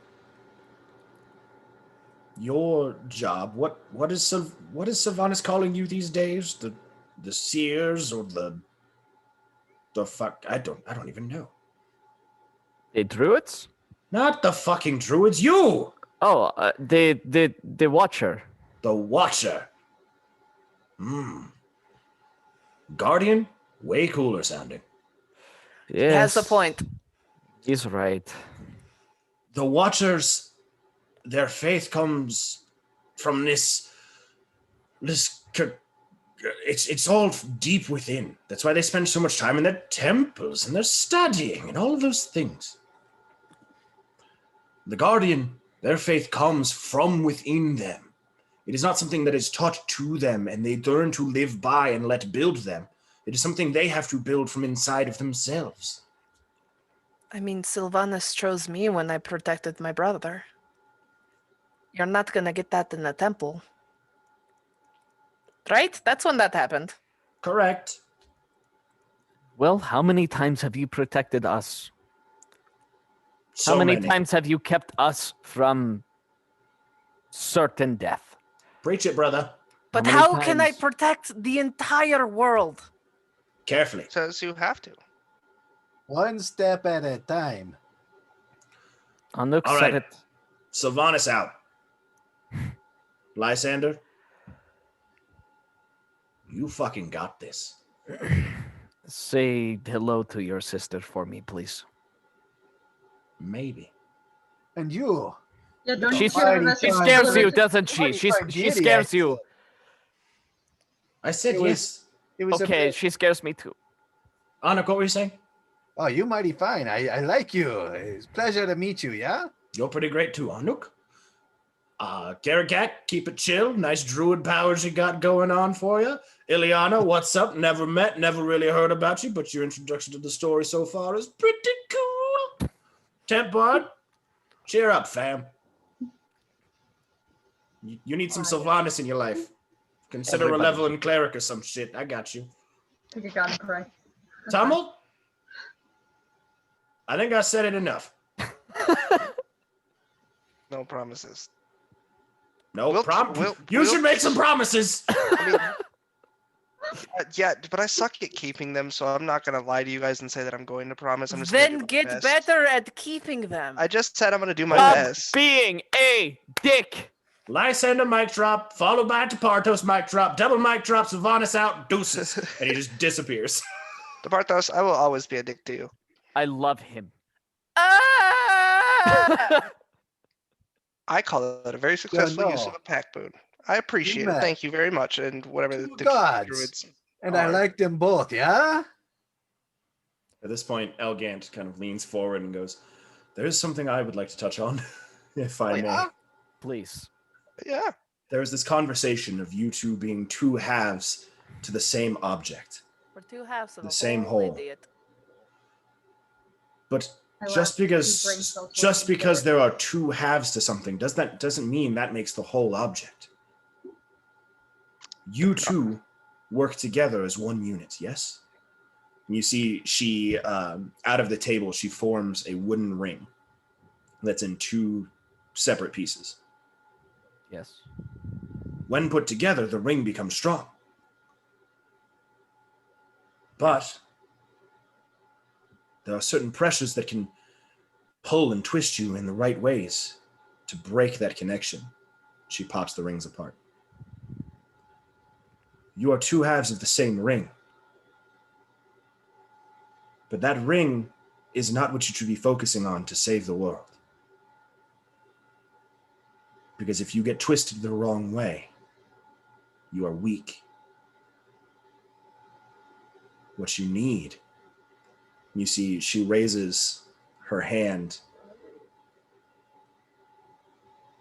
Your job, what is Sylvanas calling you these days? The seers or the fuck? I don't even know. The druids? Not the fucking druids. You, Oh, the watcher. the Watcher. Hmm. Guardian, way cooler sounding. Yes. He has a point. He's right. The Watchers, their faith comes from it's all deep within. That's why they spend so much time in their temples and they're studying and all of those things. The Guardian, their faith comes from within them. It is not something that is taught to them and they learn to live by and let build them. It is something they have to build from inside of themselves. I mean, Sylvanas chose me when I protected my brother. You're not gonna get that in the temple. Right? That's when that happened. Correct. Well, how many times have you protected us? So How many times have you kept us from certain death? Preach it, brother. But many how can I times? protect the entire world? Carefully. Says you have to. One step at a time. Anuk All said right. it. Sylvanas out. Lysander, you fucking got this. Say hello to your sister for me, please. Maybe. And you. Yeah, don't She you care the rest she of the scares you, village? doesn't she? Mighty She Targaryen scares you. accent. I said It was- yes. It was a Okay, bit- she scares me too. Anuk, what were you saying? Oh, you mighty fine. I like you. It's a pleasure to meet you, yeah? You're pretty great too, Anuk. Garagat, keep it chill. Nice druid powers you got going on for you. Ileana, what's up? Never met, never really heard about you, but your introduction to the story so far is pretty cool. Tempard, cheer up, fam. You need some Sylvanas in your life. Consider Everybody. a level in cleric or some shit. I got you. I think I got it correct. Tumble? I think I said it enough. No promises. No We'll- problem. You we'll- should make some promises. I mean, yeah, but I suck at keeping them, so I'm not gonna lie to you guys and say that I'm going to promise. I'm just gonna Then do my get best. better at keeping them. I just said I'm gonna do my Stop best. being a dick. Lysander mic drop, followed by Tepartos mic drop, double mic drop, Sylvanas out, deuces. And he just disappears. Departos, I will always be a dick to you. I love him. Ah! I call it a very successful use of no. a pack boon. I appreciate it. met Thank you very much. And whatever two the gods. druids. And I are. like them both, yeah? At this point, Elgant kind of leans forward and goes, there is something I would like to touch on, if I may. yeah? Please. Yeah. There was this conversation of you two being two halves to the same object. We're two halves of The a same whole whole. idiot. But I just laughed. His brain because cells just working because together. there are two halves to something doesn't mean that makes the whole object. You two work together as one unit, yes? And you see she out of the table she forms a wooden ring that's in two separate pieces. Yes. When put together, the ring becomes strong. But there are certain pressures that can pull and twist you in the right ways to break that connection. She pops the rings apart. You are two halves of the same ring. But that ring is not what you should be focusing on to save the world. Because if you get twisted the wrong way, you are weak. What you need, you see, she raises her hand,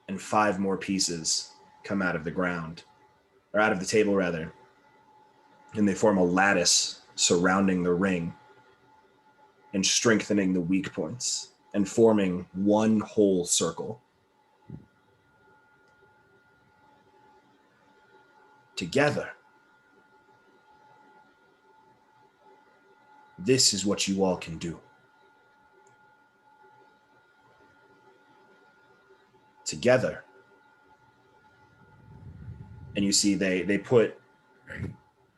and 5 more pieces come out of the ground, or out of the table rather, and they form a lattice surrounding the ring and strengthening the weak points and forming one whole circle. Together, this is what you all can do. Together. And you see they put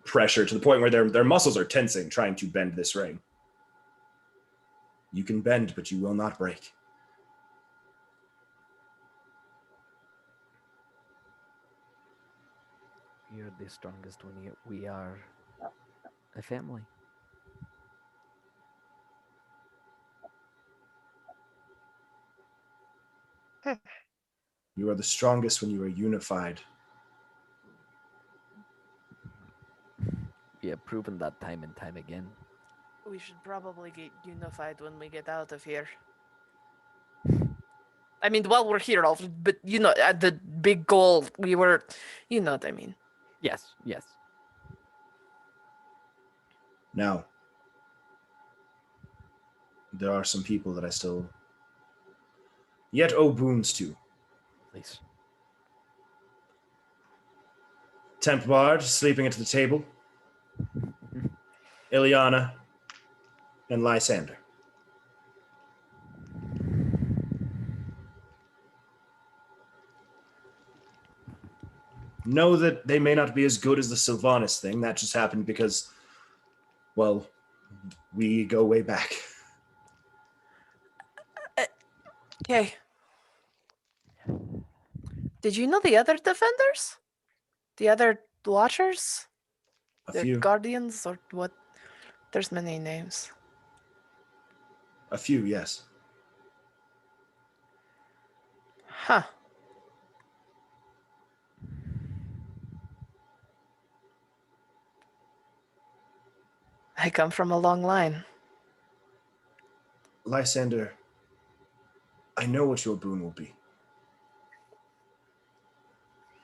pressure to the point where their muscles are tensing, trying to bend this ring. You can bend, but you will not break. You're the strongest when we are a family. You are the strongest when you are unified. We have proven that time and time again. We should probably get unified when we get out of here. I mean, while we're here, but at the big goal, we were, you know what I mean. Yes, yes. Now, there are some people that I still yet owe boons to. Please. Temp Bard sleeping at the table. Ileana and Lysander. Know that they may not be as good as the Sylvanas thing. That just happened because, well, we go way back. Okay. Did you know the other defenders? The other watchers? A The few. guardians or what? There's many names. A few, yes. Huh. I come from a long line. Lysander, I know what your boon will be.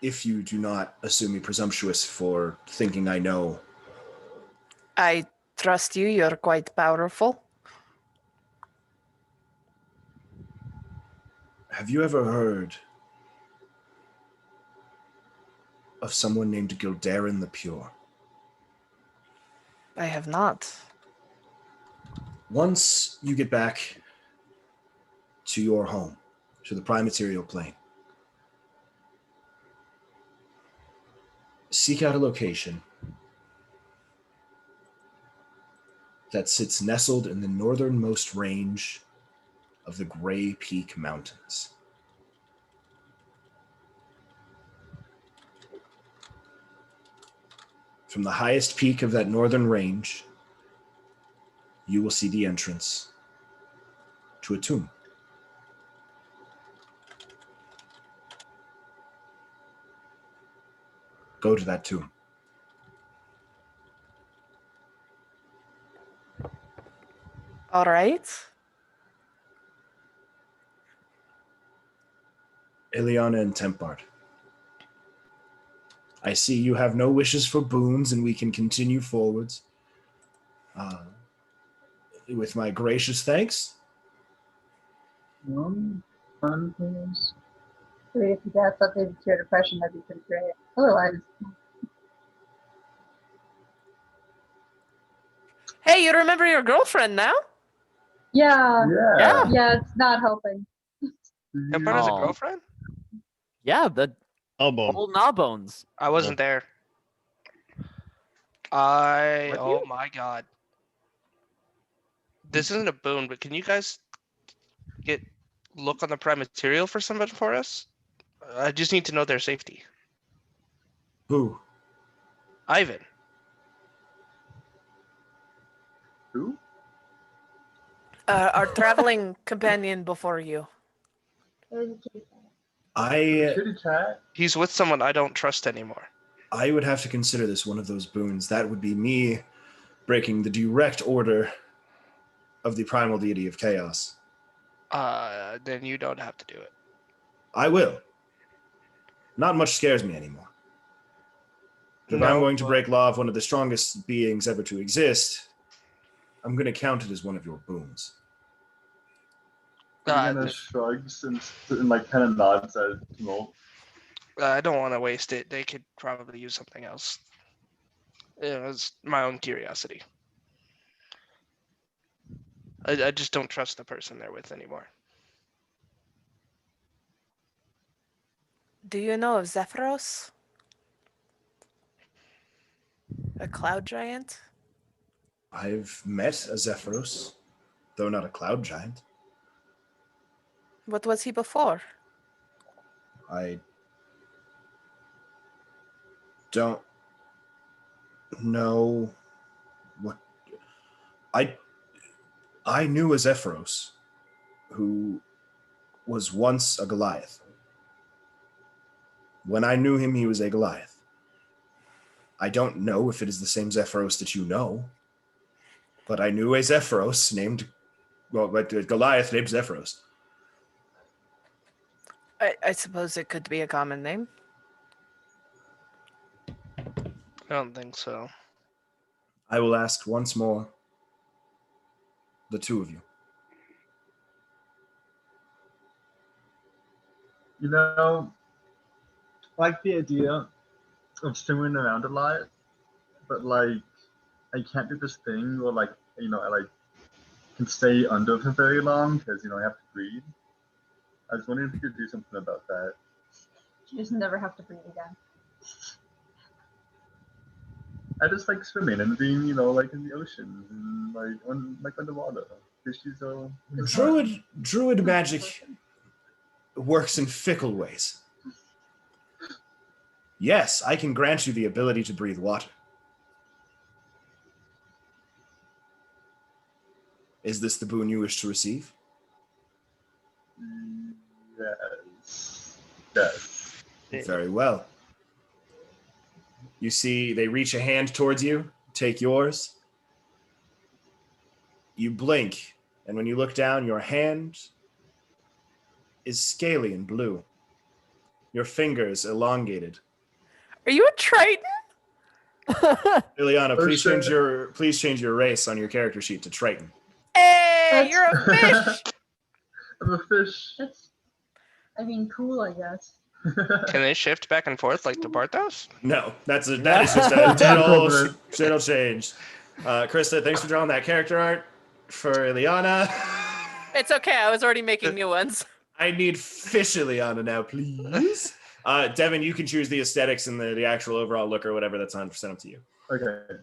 If you do not assume me presumptuous for thinking I know. I trust you. You're quite powerful. Have you ever heard of someone named Gildarin the Pure? I have not. Once you get back to your home, to the prime material plane, seek out a location that sits nestled in the northernmost range of the Gray Peak Mountains. From the highest peak of that northern range, you will see the entrance to a tomb. Go to that tomb. All right. Ileana and Tempard. I see you have no wishes for boons, and we can continue forwards. With my gracious thanks. Fun things. I mean, if you got something to cure depression, that'd be pretty great. Otherwise, Hey, you remember your girlfriend now? yeah, Yeah. yeah, it's not helping. Empire has a Oh. girlfriend? Yeah, the Album. whole Gnawbones. I wasn't there. Oh you? my god. This isn't a boon, but can you guys look on the prime material for somebody for us? I just need to know their safety. Who? Ivan. Who? Our traveling companion before you. There's a kitty cat. I Kitty cat. He's with someone I don't trust anymore. would have to consider this one of those boons. That would be me breaking the direct order of the primal deity of chaos. Then you don't have to do it. I will. Not much scares me anymore. But if I'm going to break law of one of the strongest beings ever to exist, I'm going to count it as one of your boons. He kind of shrugs and like kind of nods at Tumult. I don't want to waste it. They could probably use something else. It was my own curiosity. I just don't trust the person they're with anymore. Do you know of Zephyros? A cloud giant? I've met a Zephyros, though not a cloud giant. What was he before? I don't know what I knew a Zephyros who was once a Goliath. When I knew him, he was a Goliath. I don't know if it is the same Zephyros that you know, but I knew a Zephyros named, a Goliath named Zephyros. I suppose it could be a common name. I don't think so. I will ask once more, the two of you. You know, I like the idea of swimming around a lot, but like I can't do this thing where like I like can stay under for very long because I have to breathe. I was wondering if you could do something about that. You just never have to breathe again. I just like swimming and being like in the ocean and like underwater. Fishies are Druid magic works in fickle ways. Yes, I can grant you the ability to breathe water. Is this the boon you wish to receive? Yes. Very well. You see, they reach a hand towards you, take yours. You blink, and when you look down, your hand is scaly and blue. Your fingers elongated. Are you a Triton? Ileana, please change your race on your character sheet to Triton. Hey, you're a fish! I'm a fish. That's, cool, I guess. Can they shift back and forth like the Bartos? No, that is just a total change. Krista, thanks for drawing that character art for Ileana. It's okay, I was already making new ones. I need fish Ileana now, please. Devin, you can choose the aesthetics and the actual overall look or whatever. That's 100% up to you. Okay.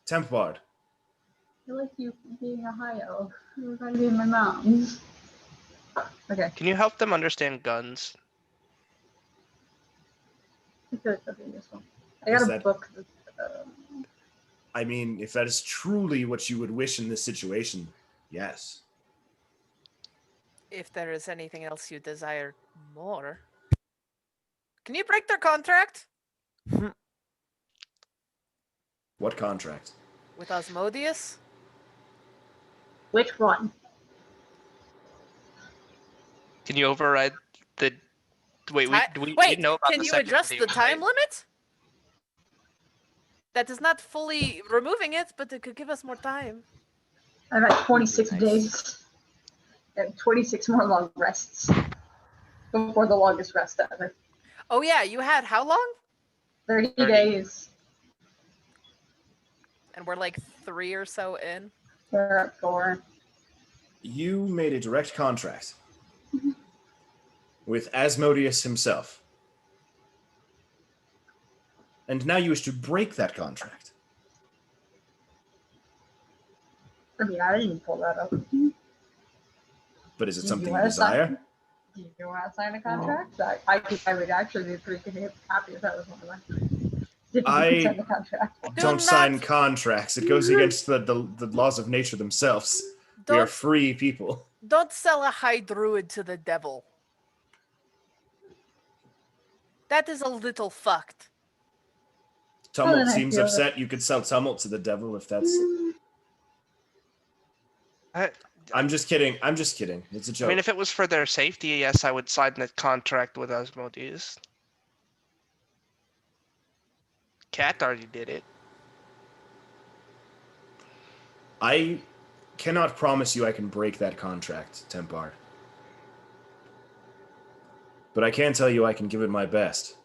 Temp Bard. I like you being a high elf. You're going to be my mom. Okay. Can you help them understand guns? I feel like that'd be useful. I got a book. If that is truly what you would wish in this situation, yes. If there is anything else you desire more. Can you break their contract? What contract? With Osmodius? Which one? Can you override the? Wait, we know about can the you second adjust video, the time right? limit? That is not fully removing it, but it could give us more time. I'm at 26 days. And 26 more long rests before the longest rest ever. Oh yeah, you had how long? 30 days. And we're like 3 or so in. We're at 4. You made a direct contract with Asmodeus himself. And now you wish to break that contract. I didn't pull that up. But is it something you desire? Do you want to sign a contract? I think I would actually be pretty happy if that was one of mine. I sign the contract. don't sign contracts. It goes against the laws of nature themselves. We are free people. Don't sell a high druid to the devil. That is a little fucked. Tumult seems upset. You could sell Tumult to the devil if that's... I'm just kidding. It's a joke. If it was for their safety, yes, I would sign the contract with Asmodeus. Cat already did it. I cannot promise you I can break that contract, Tempard. But I can tell you I can give it my best.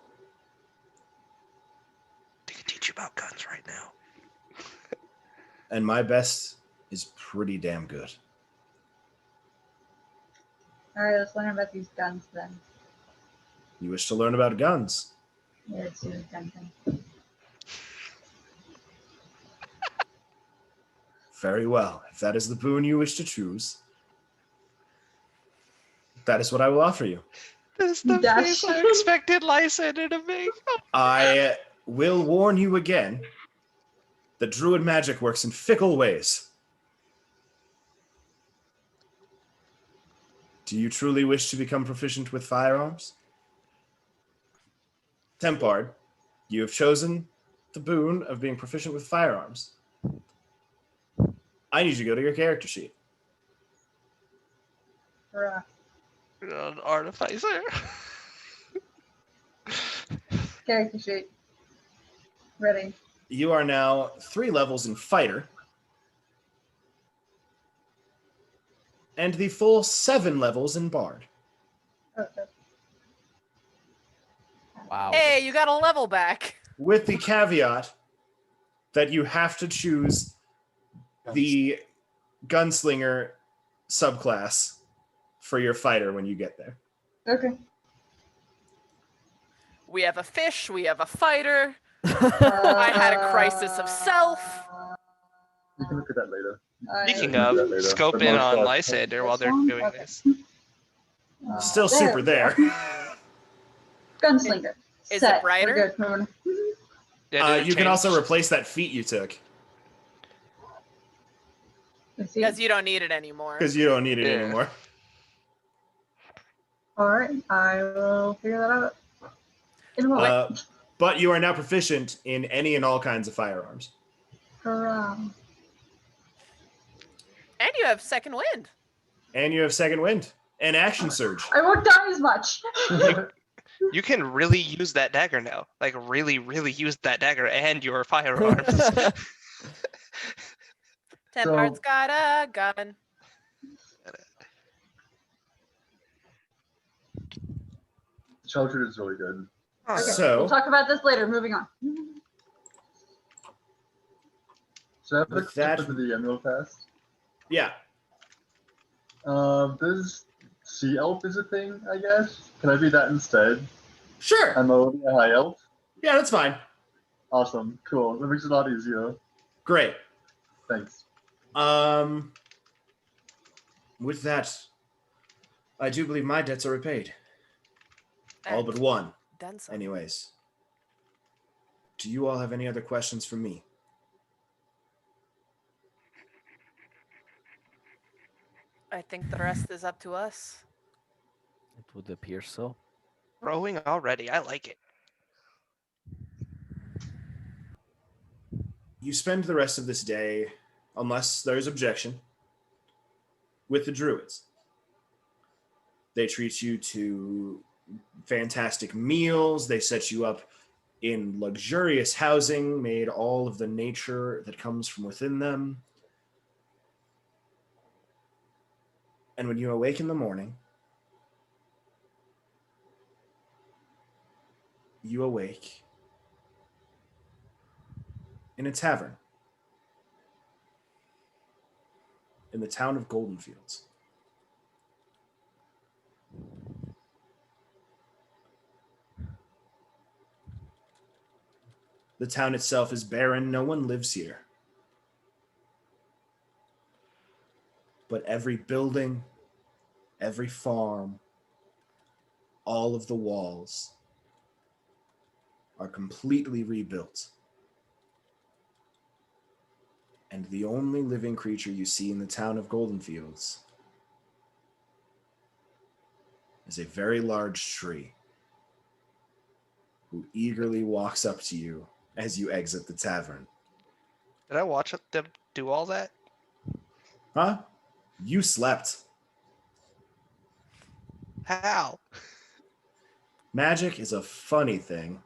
They can teach you about guns right now. And my best is pretty damn good. All right, let's learn about these guns then. You wish to learn about guns? Yeah, let's do the gun thing. Very well. If that is the boon you wish to choose, that is what I will offer you. This is the Dash. face I expected Lysander to make. I will warn you again that druid magic works in fickle ways. Do you truly wish to become proficient with firearms? Tempard, you have chosen the boon of being proficient with firearms. I need you to go to your character sheet. Hurrah. You're an artificer. Character sheet. Ready. You are now 3 levels in fighter, and the full 7 levels in bard. Okay. Wow. Hey, you got a level back. With the caveat that you have to choose the gunslinger subclass for your fighter when you get there. Okay. We have a fish. We have a fighter. I had a crisis of self. You can look at that later. Speaking Yeah, of, do that later. scope But in most on guys- Lysander while they're This one? doing Okay. this. Still there super we there. go. Gunslinger. Is Set. it brighter? We're good. Moving on. Yeah, did it You can also change? replace that feat you took Let's see. Because you don't need it anymore. because you don't need it Yeah. anymore. All right, I will figure that out in a moment. But you are now proficient in any and all kinds of firearms. Hurrah. And you have second wind. And you have second wind and action surge. I won't die as much. You can really use that dagger now. Like really, really use that dagger and your firearms. Tempard's got a gun. Shelter is really good. Oh, Okay, So- we'll talk about this later. Moving on. So I have a With that- question for the real fast. Yeah. This sea elf is a thing, I guess. Can I be that instead? Sure. I'm already a high elf. Yeah, that's fine. Awesome, cool. That makes it a lot easier. Great. Thanks. With that, I do believe my debts are repaid. All but one, Done so. anyways. Do you all have any other questions for me? I think the rest is up to us. It would appear so. Rowing already. I like it. You spend the rest of this day, unless there's objection, with the druids. They treat you to fantastic meals. They set you up in luxurious housing, made all of the nature that comes from within them. And when you awake in the morning, you awake in a tavern in the town of Goldenfields. The town itself is barren. No one lives here. But every building, every farm, all of the walls are completely rebuilt. And the only living creature you see in the town of Goldenfields is a very large tree who eagerly walks up to you as you exit the tavern. Did I watch them do all that? Huh? You slept. How? Magic is a funny thing.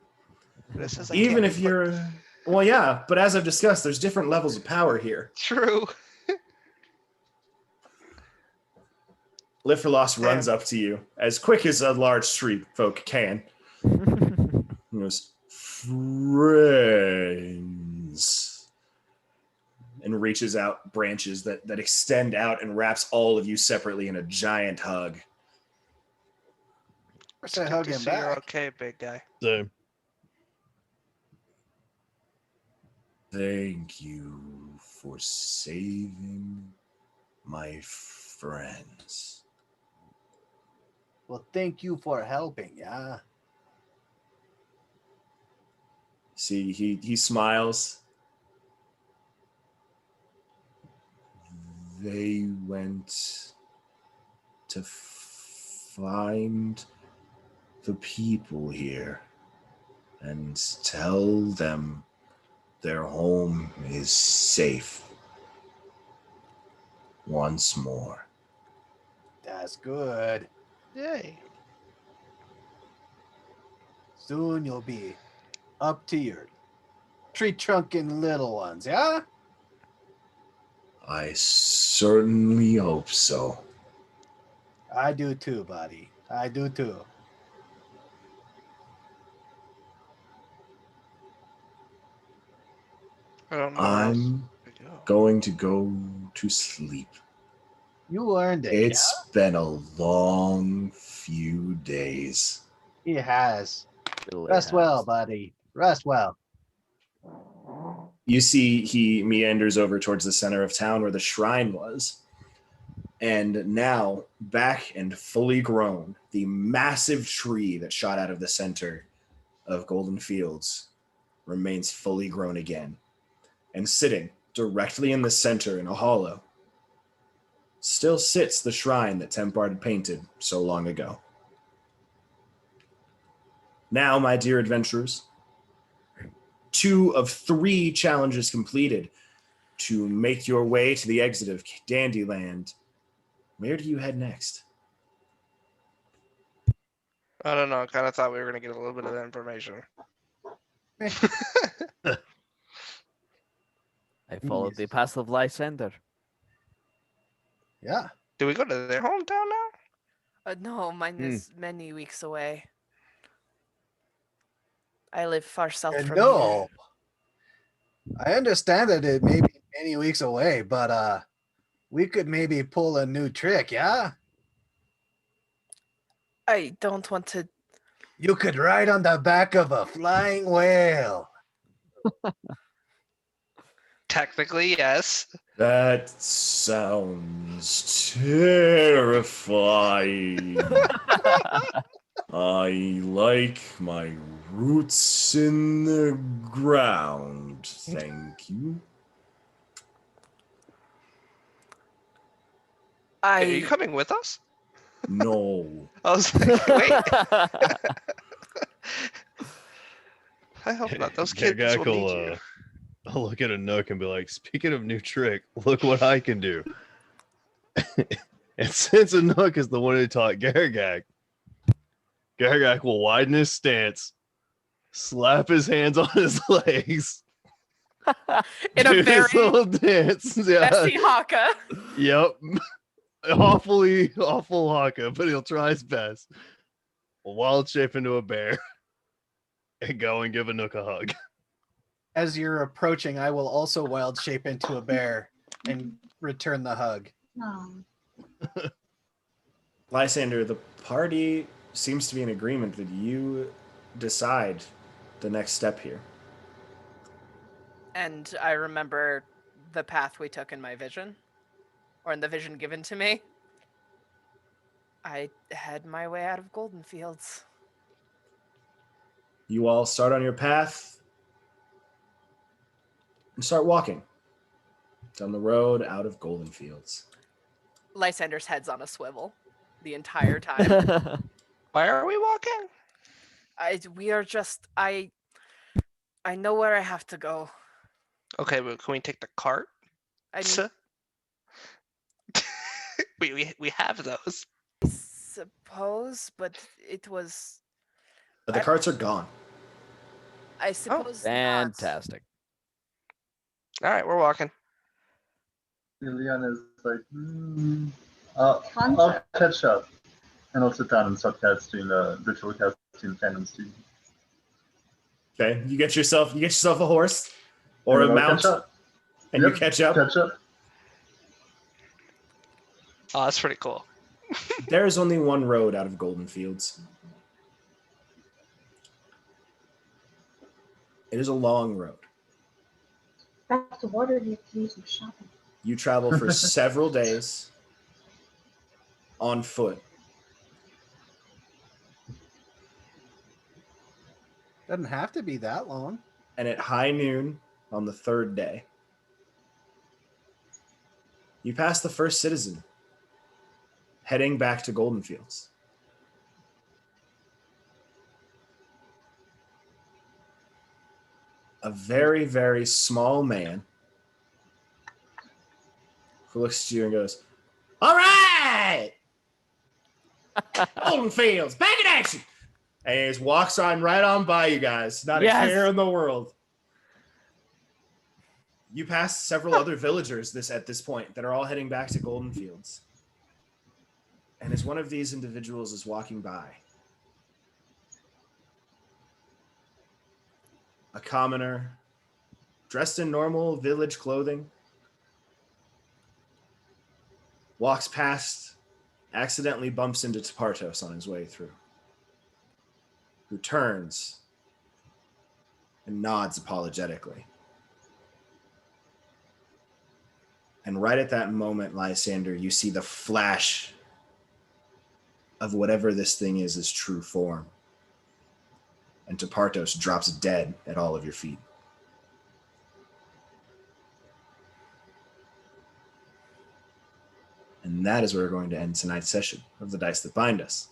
This is I Even can't if be you're, well, yeah, but as I've discussed, there's different levels of power here. true. Live for Lost runs up to you as quick as a large street folk can. He goes, friends, and reaches out branches that extend out and wraps all of you separately in a giant hug. Where's It's I good hug to him see you're back? okay, big guy. So Thank you for saving my friends. Well, thank you for helping, yeah. See, he smiles. They went to find the people here and tell them their home is safe once more. That's good. Yay. Soon you'll be up to your tree trunking little ones, yeah? I certainly hope so. I do too, buddy. I do too. I don't know where else I'm to go. going to go to sleep. You earned it. It's been a long few days. Yeah? He has. Really Rest well, has. buddy. Rest well. You see, he meanders over towards the center of town where the shrine was. And now, back and fully grown, the massive tree that shot out of the center of Golden Fields remains fully grown again. And sitting directly in the center in a hollow, still sits the shrine that Tempard had painted so long ago. Now, my dear adventurers, 2 of 3 challenges completed to make your way to the exit of Dandyland. Where do you head next? I don't know. I kind of thought we were gonna get a little bit of that information. I followed the path of Lysander. Yeah. Do we go to their hometown now? No, mine is many weeks away. I live far south And from no, I understand that it may be many weeks away, but we could maybe pull a new trick, yeah? here. I don't want to. You could ride on the back of a flying whale. Technically, yes. That sounds terrifying. I like my roots in the ground. Thank you. Are you I coming with us? No. I was like, wait. I hope not. Those kids will need you. I'll look at a Nook and be like, speaking of new trick, look what I can do. And since a Nook is the one who taught Garagak, Garagak will widen his stance, slap his hands on his legs, in a do this very little dance. Yeah. messy haka. Yep. Awful haka, but he'll try his best. Wild shape into a bear and go and give a Nook a hug. As you're approaching, I will also wild shape into a bear and return the hug. Um, Lysander, the party seems to be in agreement that you decide the next step here. And I remember the path we took in my vision, or in the vision given to me. I head my way out of Golden Fields. You all start on your path and start walking down the road out of Golden Fields. Lysander's head's on a swivel the entire time. Why are we walking? We are just. I know where I have to go. Okay, but can we take the cart? I mean, we have those. suppose, but it was. But the carts are gone. I suppose not. Fantastic. All right, we're walking. Ileana is like, I'll Concept. catch up. And I'll sit down and start casting ritual casting cannons too. Okay, you get yourself a horse or a And then I'll mount, catch up. and you catch up. Catch up. Oh, that's pretty cool. There is only one road out of Golden Fields. It is a long road. Back to Waterdeep to do some shopping. You travel for several days on foot. Doesn't have to be that long. And at high noon on the third day, you pass the first citizen heading back to Golden Fields. A very, very small man who looks at you and goes, "All right, Golden Fields, back in action." And he just walks on right on by you guys. Not Yes. a care in the world. You pass several other villagers at this point that are all heading back to Golden Fields. And as one of these individuals is walking by, a commoner dressed in normal village clothing walks past, accidentally bumps into Tapartos on his way through, who turns and nods apologetically. And right at that moment, Lysander, you see the flash of whatever this thing is true form. And Tapartos drops dead at all of your feet. And that is where we're going to end tonight's session of The Dice That Bind Us.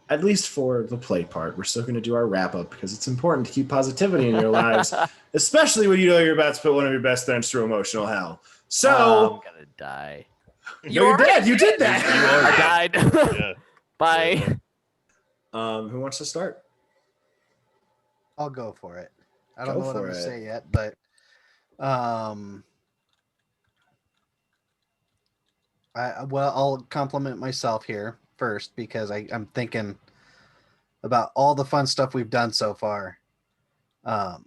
At least for the play part. We're still going to do our wrap-up because it's important to keep positivity in your lives, especially when you know you're about to put one of your best friends through emotional hell. So... I'm gonna die. You're dead. You did that. I died. Yeah. Bye. Who wants to start? I'll go for it. I don't Go know what I'm for gonna it. say yet, but I'll compliment myself here first because I'm thinking about all the fun stuff we've done so far. And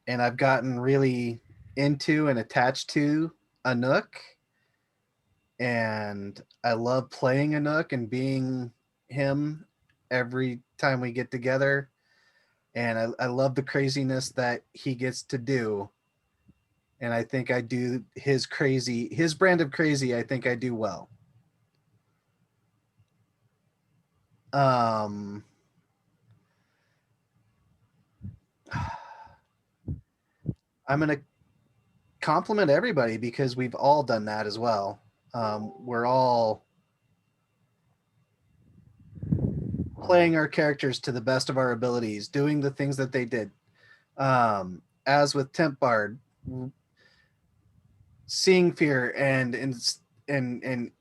I've gotten really into and attached to Anouk. And I love playing Anouk and being him every time we get together. And I love the craziness that he gets to do. And I think I do his brand of crazy, I think I do well. I'm going to compliment everybody because we've all done that as well. We're all playing our characters to the best of our abilities, doing the things that they did. As with Temp Bard, seeing fear and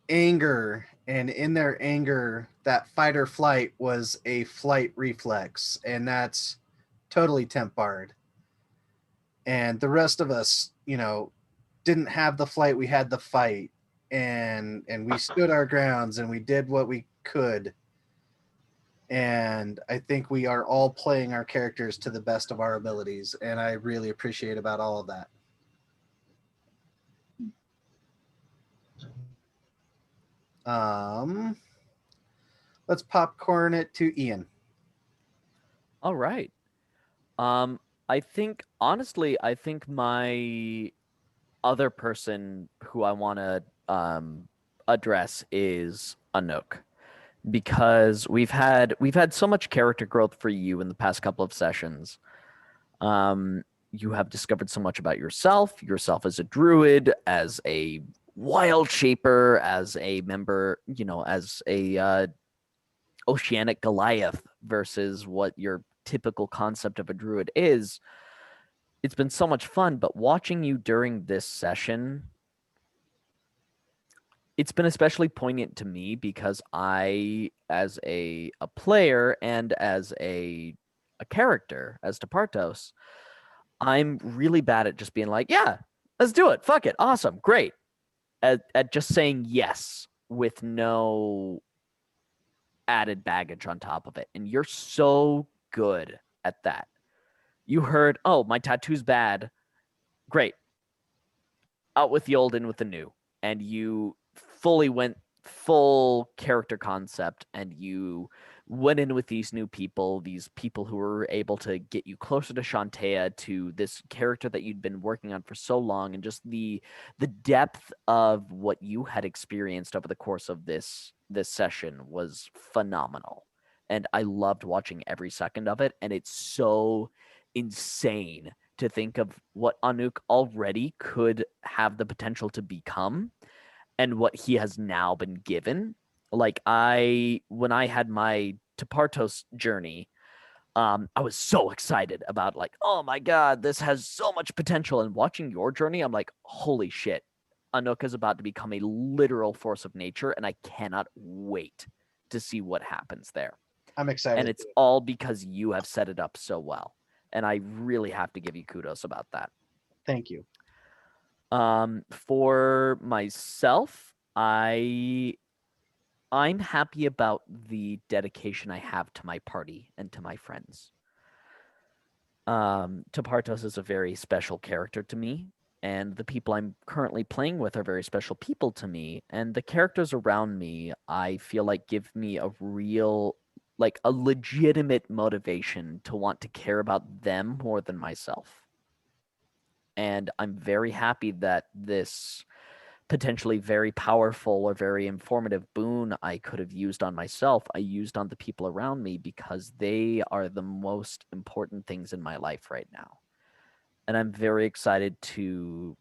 anger, and in their anger, that fight or flight was a flight reflex, and that's totally Temp Bard. And the rest of us, didn't have the flight, we had the fight, and we stood our grounds and we did what we could. And I think we are all playing our characters to the best of our abilities, and I really appreciate about all of that. Let's popcorn it to Ian. All right. I think my other person who I want to address is Anouk, because we've had so much character growth for you in the past couple of sessions. You have discovered so much about yourself as a druid, as a wild shaper, as a member, as a oceanic Goliath versus what your typical concept of a druid is. It's been so much fun, but watching you during this session, it's been especially poignant to me because I, as a player and as a character, as Tepartos, I'm really bad at just being like, yeah, let's do it. Fuck it. Awesome. Great. At just saying yes with no added baggage on top of it. And you're so good at that. You heard, oh, my tattoo's bad. Great. Out with the old, in with the new. And you fully went full character concept, and you went in with these new people, these people who were able to get you closer to Shantae, to this character that you'd been working on for so long, and just the depth of what you had experienced over the course of this session was phenomenal. And I loved watching every second of it, and it's so insane to think of what Anuk already could have the potential to become and what he has now been given. Like when I had my Tepartos journey, I was so excited about like, oh my God, this has so much potential. And watching your journey, I'm like, holy shit, Anuk is about to become a literal force of nature, and I cannot wait to see what happens there. I'm excited. And it's all because you have set it up so well. And I really have to give you kudos about that. Thank you. For myself, I'm happy about the dedication I have to my party and to my friends. Tepartos is a very special character to me, and the people I'm currently playing with are very special people to me. And the characters around me, I feel like, give me a real, like a legitimate motivation to want to care about them more than myself. And I'm very happy that this potentially very powerful or very informative boon I could have used on myself, I used on the people around me, because they are the most important things in my life right now. And I'm very excited to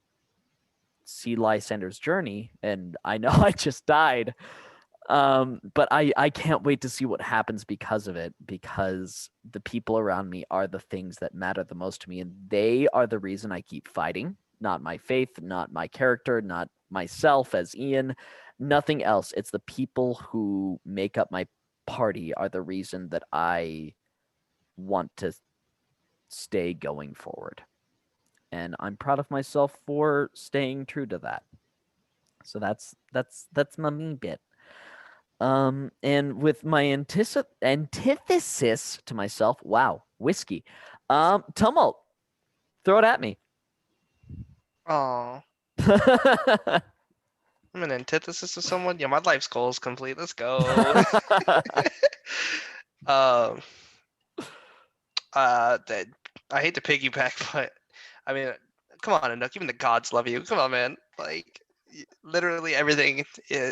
see Lysander's journey. And I know I just died, but I can't wait to see what happens because of it, because the people around me are the things that matter the most to me, and they are the reason I keep fighting. Not my faith, not my character, not myself as Ian, nothing else. It's the people who make up my party are the reason that I want to stay going forward. And I'm proud of myself for staying true to that. So that's my me bit. And with my antithesis to myself, wow, whiskey. Tumult, throw it at me. Oh, I'm an antithesis of someone. Yeah, my life's goal is complete. Let's go. That I hate to piggyback, but I mean, come on, Anook. Even the gods love you. Come on, man. Like, literally everything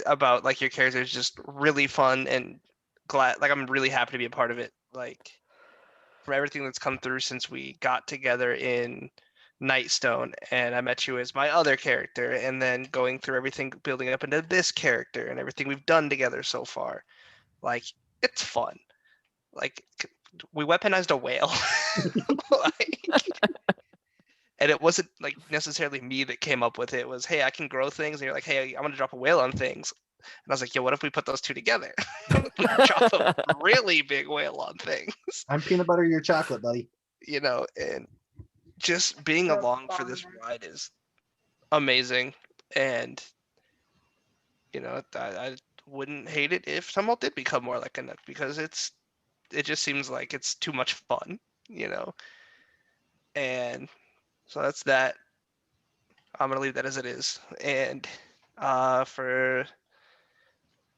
about like your character is just really fun and glad. Like, I'm really happy to be a part of it. Like, for everything that's come through since we got together in Nightstone, and I met you as my other character, and then going through everything building up into this character and everything we've done together so far. Like, it's fun. Like, we weaponized a whale. Like, and it wasn't like necessarily me that came up with it. It was, hey, I can grow things, and you're like, hey, I'm gonna drop a whale on things. And I was like, yo, what if we put those two together? Drop a really big whale on things. I'm peanut butter, your chocolate, buddy. You know, and just being So along for this ride is amazing. And, you know, I wouldn't hate it if Tumult did become more like a Nook, because it just seems like it's too much fun, you know? And so that's that. I'm going to leave that as it is. And for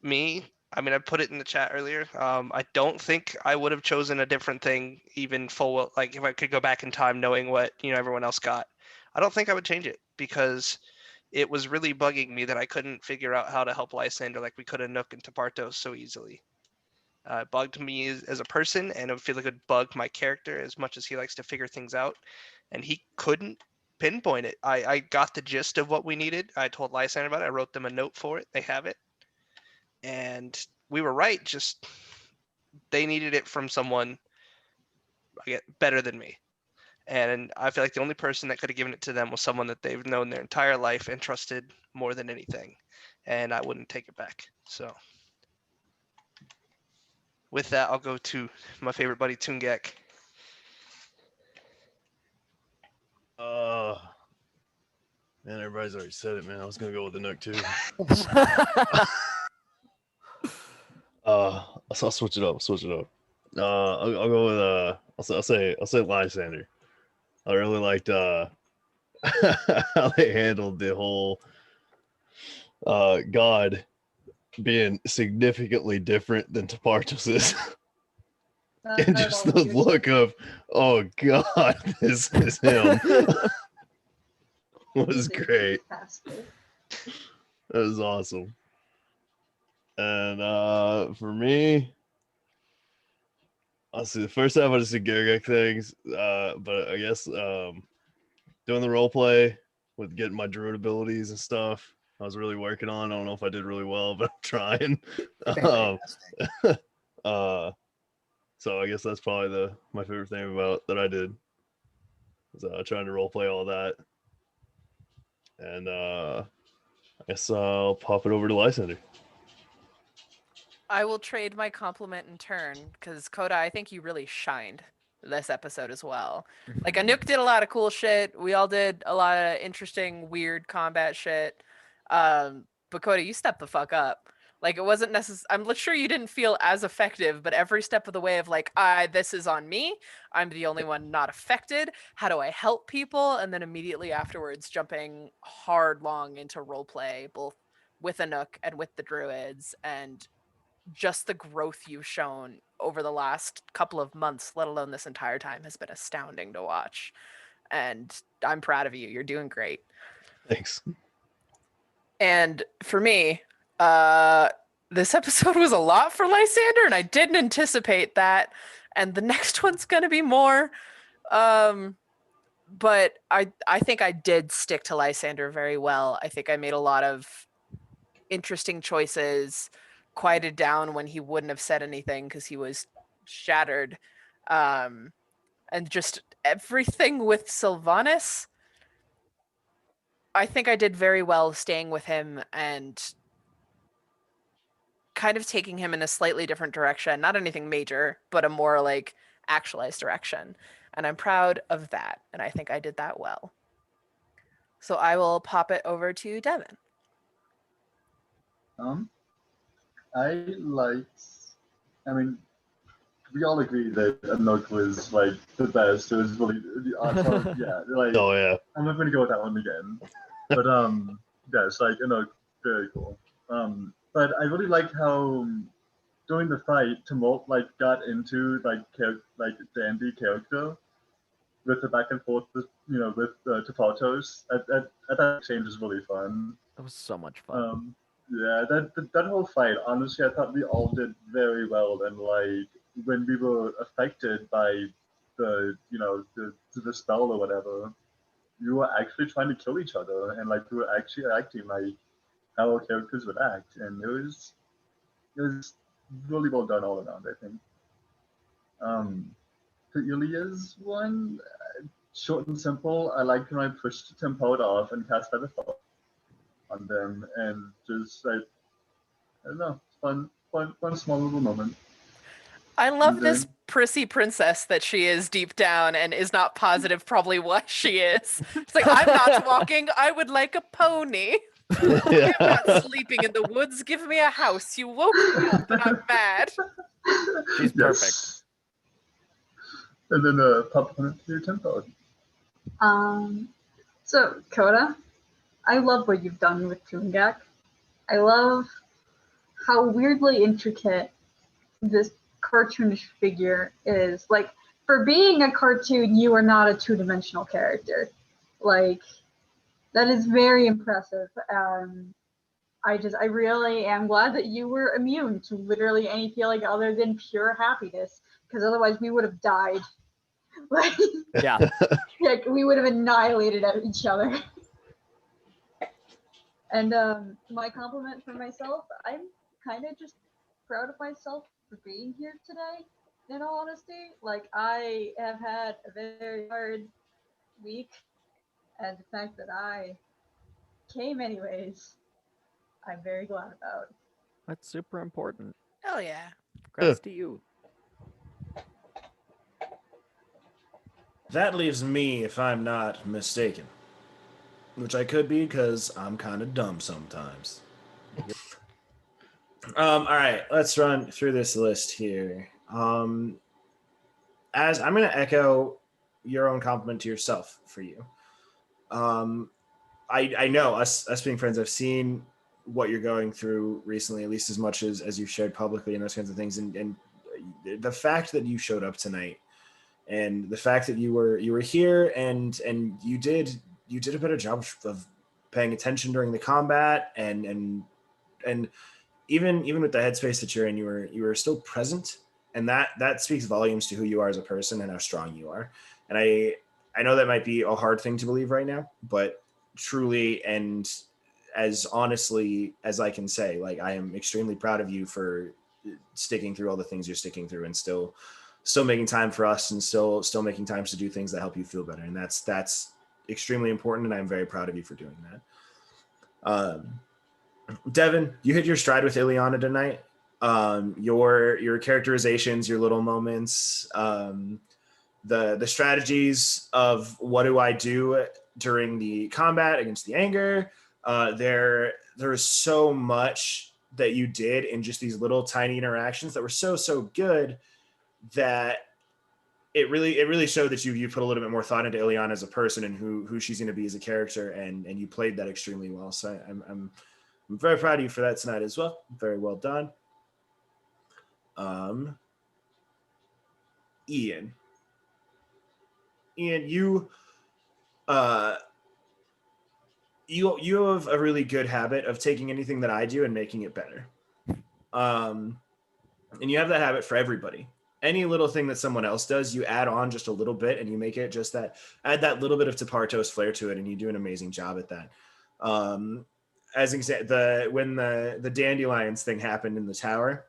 me, I mean, I put it in the chat earlier. I don't think I would have chosen a different thing, even full, like if I could go back in time knowing what, you know, everyone else got. I don't think I would change it, because it was really bugging me that I couldn't figure out how to help Lysander like we could have Nook and Tepartos so easily. It bugged me as a person, and I feel like it would bug my character as much as he likes to figure things out. And he couldn't pinpoint it. I got the gist of what we needed. I told Lysander about it. I wrote them a note for it. They have it. And we were right. Just they needed it from someone better than me. And I feel like the only person that could have given it to them was someone that they've known their entire life and trusted more than anything. and I wouldn't take it back. So with that, I'll go to my favorite buddy, Tungek. Man, everybody's already said it, man. I was gonna go with the Nook too. I'll switch it up. I'll go with I'll say Lysander. I really liked how they handled the whole God being significantly different than Tepartos is. And just the look of, oh God, this is him. Was great. That was awesome. And for me, I'll see the first half I just did Gargak things, but I guess doing the role play with getting my druid abilities and stuff, I was really working on. I don't know if I did really well, but I'm trying. So I guess that's probably my favorite thing about that I did. Was trying to role play all that. And I guess I'll pop it over to Lysander. I will trade my compliment in turn because Coda, I think you really shined this episode as well. Like Anouk did a lot of cool shit. We all did a lot of interesting, weird combat shit. But Coda, you stepped the fuck up. Like it wasn't necessary. I'm sure you didn't feel as effective, but every step of the way of like, this is on me. I'm the only one not affected. How do I help people? And then immediately afterwards, jumping hard long into roleplay, both with Anouk and with the druids, and just the growth you've shown over the last couple of months, let alone this entire time, has been astounding to watch. And I'm proud of you. You're doing great. Thanks. And for me, this episode was a lot for Lysander, and I didn't anticipate that. And the next one's gonna be more. But I think I did stick to Lysander very well. I think I made a lot of interesting choices, quieted down when he wouldn't have said anything because he was shattered. And just everything with Sylvanas, I think I did very well staying with him and kind of taking him in a slightly different direction. Not anything major, but a more like actualized direction. And I'm proud of that. And I think I did that well. So I will pop it over to Devin. I mean, we all agree that Anouk was like the best. It was really yeah, like Oh yeah. I'm not gonna go with that one again. But yeah, it's like Anouk, very cool. But I really liked how during the fight, Tumult like got into like Dandy character with the back and forth with Tepartos. At that exchange is really fun. That was so much fun. Yeah, that whole fight, honestly, I thought we all did very well. And like when we were affected by the spell or whatever, we were actually trying to kill each other, and like we were actually acting like how our characters would act, and it was really well done all around, I think. The Ilia's one, short and simple. I liked when I pushed Tempoed off and cast Featherfall on them, and just like I don't know, fun small little moment. I love this prissy princess that she is deep down and is not positive probably what she is. It's like, I'm not walking, I would like a pony. I'm not sleeping in the woods, give me a house. You woke me up and I'm mad. She's perfect. And then pop on to your tempo. So Coda, I love what you've done with Tungak. I love how weirdly intricate this cartoonish figure is. Like, for being a cartoon, you are not a two-dimensional character. Like, that is very impressive. I really am glad that you were immune to literally any feeling other than pure happiness, because otherwise we would have died. Like, Yeah. like we would have annihilated each other. And my compliment for myself, I'm kind of just proud of myself for being here today, in all honesty. Like, I have had a very hard week, and the fact that I came anyways, I'm very glad about. That's super important. Hell yeah. Congrats to you. That leaves me, if I'm not mistaken, which I could be because I'm kind of dumb sometimes. All right, let's run through this list here. As I'm going to echo your own compliment to yourself for you. I know us being friends, I've seen what you're going through recently, at least as much as you've shared publicly and those kinds of things. And the fact that you showed up tonight, and the fact that you were here and you did a better job of paying attention during the combat, and even with the headspace that you're in, you were still present, and that speaks volumes to who you are as a person and how strong you are. And I know that might be a hard thing to believe right now, but truly, and as honestly as I can say, like, I am extremely proud of you for sticking through all the things you're sticking through, and still making time for us, and still making times to do things that help you feel better. And that's extremely important, and I'm very proud of you for doing that. Devin, you hit your stride with Ileana tonight. Your characterizations, your little moments, the strategies of what do I do during the combat against the anger. There is so much that you did in just these little tiny interactions that were so good, that it really showed that you put a little bit more thought into Ileana as a person and who she's going to be as a character, and you played that extremely well. So I'm very proud of you for that tonight as well. Very well done. Ian, you you have a really good habit of taking anything that I do and making it better. And you have that habit for everybody. Any little thing that someone else does, you add on just a little bit, and you make it just add that little bit of Tapartos flair to it, and you do an amazing job at that. As an example, when the dandelions thing happened in the tower,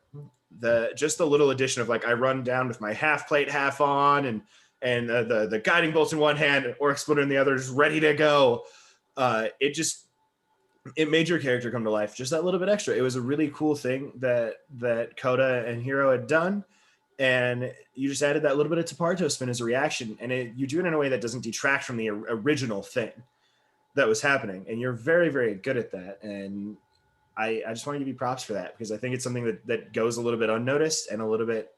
just the little addition of, like, I run down with my half plate half on, and the guiding bolts in one hand, orc splitter in the other, is ready to go. It made your character come to life just that little bit extra. It was a really cool thing that Coda and Hero had done, and you just added that little bit of Taparto spin as a reaction, and you do it in a way that doesn't detract from the original thing that was happening, and you're very, very good at that. And I just want to give you props for that, because I think it's something that goes a little bit unnoticed and a little bit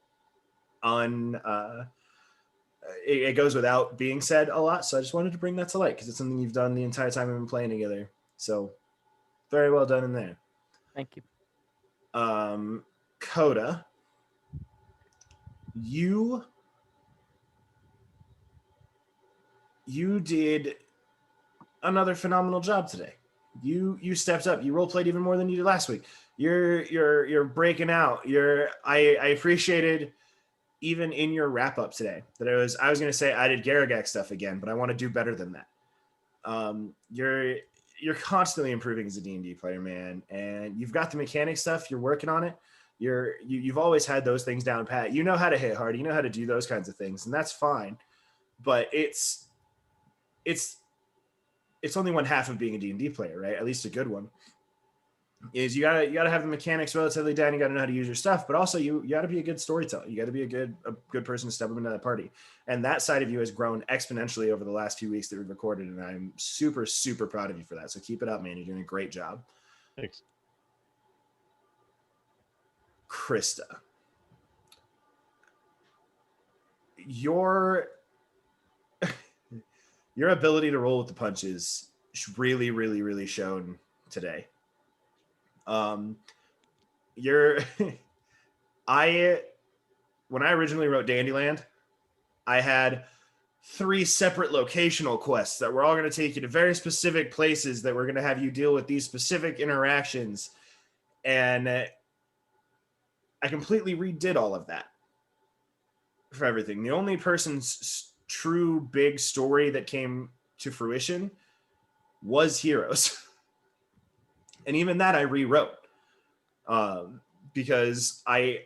it goes without being said a lot. So I just wanted to bring that to light, because it's something you've done the entire time we've been playing together. So very well done in there. Thank you. Coda, you did another phenomenal job today. You stepped up. You role played even more than you did last week. You're breaking out. I appreciated, even in your wrap up today, that I was going to say I did Garagak stuff again, but I want to do better than that. You're constantly improving as a D&D player, man, and you've got the mechanic stuff. You're working on it. You've always had those things down pat. You know how to hit hard. You know how to do those kinds of things, and that's fine. But it's only one half of being a D&D player, right? At least a good one. Is you gotta have the mechanics relatively down. You gotta know how to use your stuff, but also you gotta be a good storyteller. You gotta be a good person to step up into that party. And that side of you has grown exponentially over the last few weeks that we've recorded, and I'm super, super proud of you for that. So keep it up, man. You're doing a great job. Thanks. Krista, your ability to roll with the punches really, really, really shown today. When I originally wrote Dandyland, I had 3 separate locational quests that were all going to take you to very specific places that were going to have you deal with these specific interactions. And I completely redid all of that for everything. The only person's true big story that came to fruition was Heroes. And even that I rewrote, because I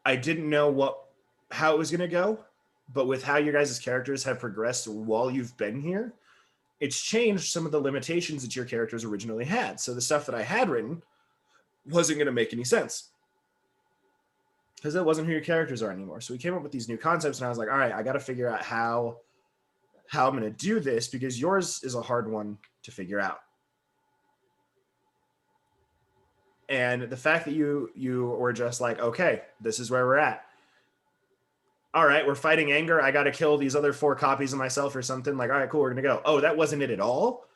didn't know how it was going to go, but with how your guys' characters have progressed while you've been here, it's changed some of the limitations that your characters originally had. So the stuff that I had written wasn't going to make any sense because that wasn't who your characters are anymore. So we came up with these new concepts, and I was like, all right, I got to figure out how I'm going to do this, because yours is a hard one to figure out. And the fact that you were just like, okay, this is where we're at. All right, we're fighting anger. I got to kill these other 4 copies of myself or something. Like, all right, cool, we're going to go. Oh, that wasn't it at all?